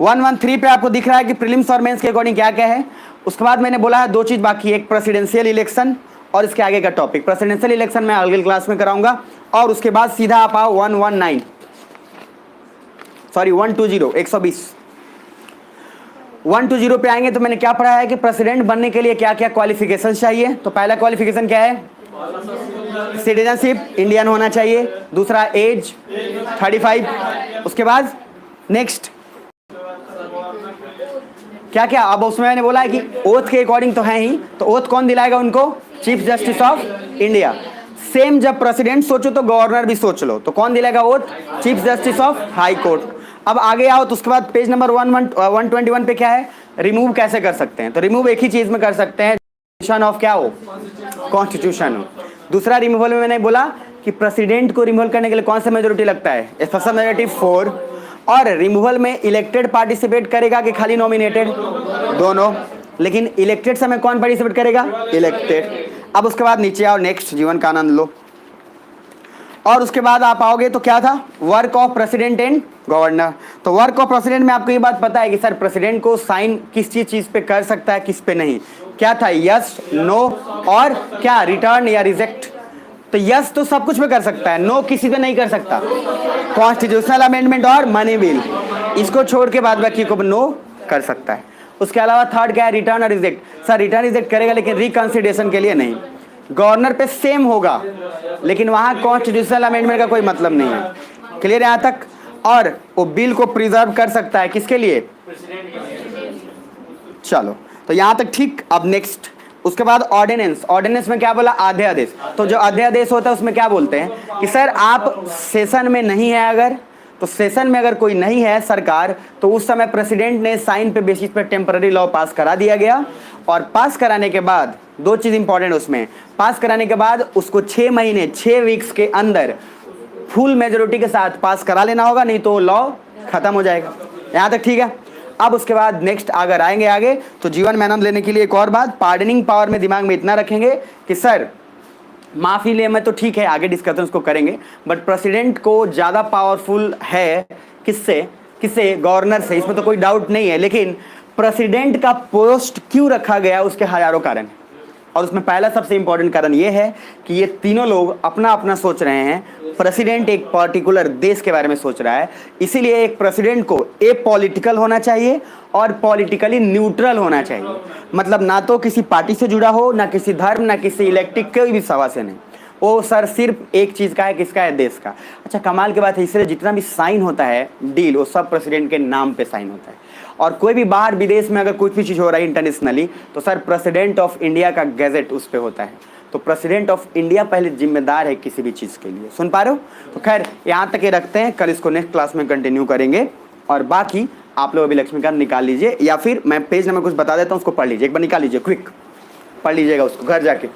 113 पे आपको दिख रहा है कि प्रीलिम्स और मेंस के अकॉर्डिंग क्या क्या है। उसके बाद मैंने बोला है 2 चीज बाकी, एक प्रेसिडेंशियल इलेक्शन और इसके आगे का टॉपिक। प्रेसिडेंशियल इलेक्शन मैं अगले क्लास में कराऊंगा, और उसके बाद सीधा आप आओ 120 120 120 पे आएंगे तो मैंने क्या पढ़ा है कि प्रेसिडेंट बनने के लिए क्या क्या क्वालिफिकेशन चाहिए। तो पहला क्वालिफिकेशन क्या है, सिटीजनशिप इंडियन होना चाहिए, दूसरा एज 35, उसके बाद नेक्स्ट क्या क्या, अब उसमें मैंने बोला है कि ओथ के अकॉर्डिंग तो है ही, तो ओथ कौन दिलाएगा उनको? Chief justice of India. Same जब प्रेसिडेंट सोचो तो गवर्नर भी सोच लो, तो कौन दिलाएगा oath? Chief justice of high court. अब आगे आओ तो उसके बाद पेज नंबर 121 पे क्या है? रिमूव कैसे कर सकते हैं? तो रिमूव एक ही चीज में कर सकते हैं ऑफ क्या हो? कॉन्स्टिट्यूशन हो। दूसरा रिमूवल में मैंने बोला कि प्रेसिडेंट को रिमूवल करने के लिए कौन सा मेजोरिटी लगता है? Special majority 4। और रिमूवल में इलेक्टेड पार्टिसिपेट करेगा कि खाली नॉमिनेटेड? दोनों। लेकिन इलेक्टेड समय कौन पार्टिसिपेट करेगा? इलेक्टेड। अब उसके बाद नीचे आओ, नेक्स्ट जीवन का आनंद लो। और उसके बाद आप आओगे तो क्या था? Work of president and governor. तो वर्क ऑफ प्रेसिडेंट में आपको ये बात पता है कि सर प्रेसिडेंट को साइन किस चीज पे कर सकता है, किस पे नहीं। क्या था? यस, नो और क्या? रिटर्न या रिजेक्ट। तो यस तो सब कुछ पे कर सकता है, नो किसी पे नहीं कर सकता। कॉन्स्टिट्यूशनल अमेंडमेंट और मनी बिल, इसको छोड़ के बाद बाकी को नो कर सकता है। उसके अलावा थर्ड क्या है? रिटर्न और रिजेक्ट। सर रिटर्न रिजेक्ट करेगा लेकिन रिकंसिडरेशन के लिए नहीं। गवर्नर पे सेम होगा लेकिन वहां कॉन्स्टिट्यूशनल अमेंडमेंट का कोई मतलब नहीं है। क्लियर है यहां तक? और वो बिल को प्रिजर्व कर सकता है किसके लिए? चलो तो यहां तक ठीक। अब नेक्स्ट उसके बाद ऑर्डिनेंस। ऑर्डिनेंस में क्या बोला? अध्यादेश। तो जो अध्यादेश होता है उसमें क्या बोलते हैं कि सर आप सेशन में नहीं है, अगर तो सेशन में अगर कोई नहीं है सरकार, तो उस समय प्रेसिडेंट ने साइन पे बेसिस पे टेम्पररी लॉ पास करा दिया गया। और पास कराने के बाद दो चीज इंपॉर्टेंट उसमें, पास कराने के बाद उसको 6 महीने 6 वीक्स के अंदर फुल मेजोरिटी के साथ पास करा लेना होगा, नहीं तो लॉ खत्म हो जाएगा। यहां तक ठीक है? अब उसके बाद नेक्स्ट अगर आएंगे आगे तो जीवन में आनंद लेने के लिए एक और बात, पार्डनिंग पावर में दिमाग में इतना रखेंगे कि सर माफी ले में तो ठीक है, आगे डिस्कशन उसको करेंगे, बट प्रेसिडेंट को ज्यादा पावरफुल है किससे? गवर्नर से, इसमें तो कोई डाउट नहीं है। लेकिन प्रेसिडेंट का पोस्ट क्यों रखा गया, उसके हजारों कारण, और उसमें पहला सबसे इंपॉर्टेंट कारण यह है कि ये तीनों लोग अपना अपना सोच रहे हैं। प्रेसिडेंट एक पर्टिकुलर देश के बारे में सोच रहा है, इसीलिए एक प्रेसिडेंट को पॉलिटिकल होना चाहिए और पॉलिटिकली न्यूट्रल होना चाहिए। मतलब ना तो किसी पार्टी से जुड़ा हो, ना किसी धर्म, ना किसी इलेक्टिक कोई भी सभा से नहीं। वो सर सिर्फ एक चीज का है, किसका है? देश का। अच्छा कमाल की बात है, इसलिए जितना भी साइन होता है डील, वो सब प्रेसिडेंट के नाम पे साइन होता है। और कोई भी बाहर विदेश में अगर कुछ भी चीज हो रहा है इंटरनेशनली, तो सर प्रेसिडेंट ऑफ इंडिया का गैजेट उस पे होता है। तो प्रेसिडेंट ऑफ इंडिया पहले जिम्मेदार है किसी भी चीज के लिए। सुन पा रहे हो? तो खैर यहाँ तक ये रखते हैं, कल इसको नेक्स्ट क्लास में कंटिन्यू करेंगे। और बाकी आप लोग अभी लक्ष्मीकांत निकाल लीजिए, या फिर मैं पेज नंबर कुछ बता देता हूँ, उसको पढ़ लीजिए, एक बार निकाल लीजिए, क्विक पढ़ लीजिएगा उसको घर जाके।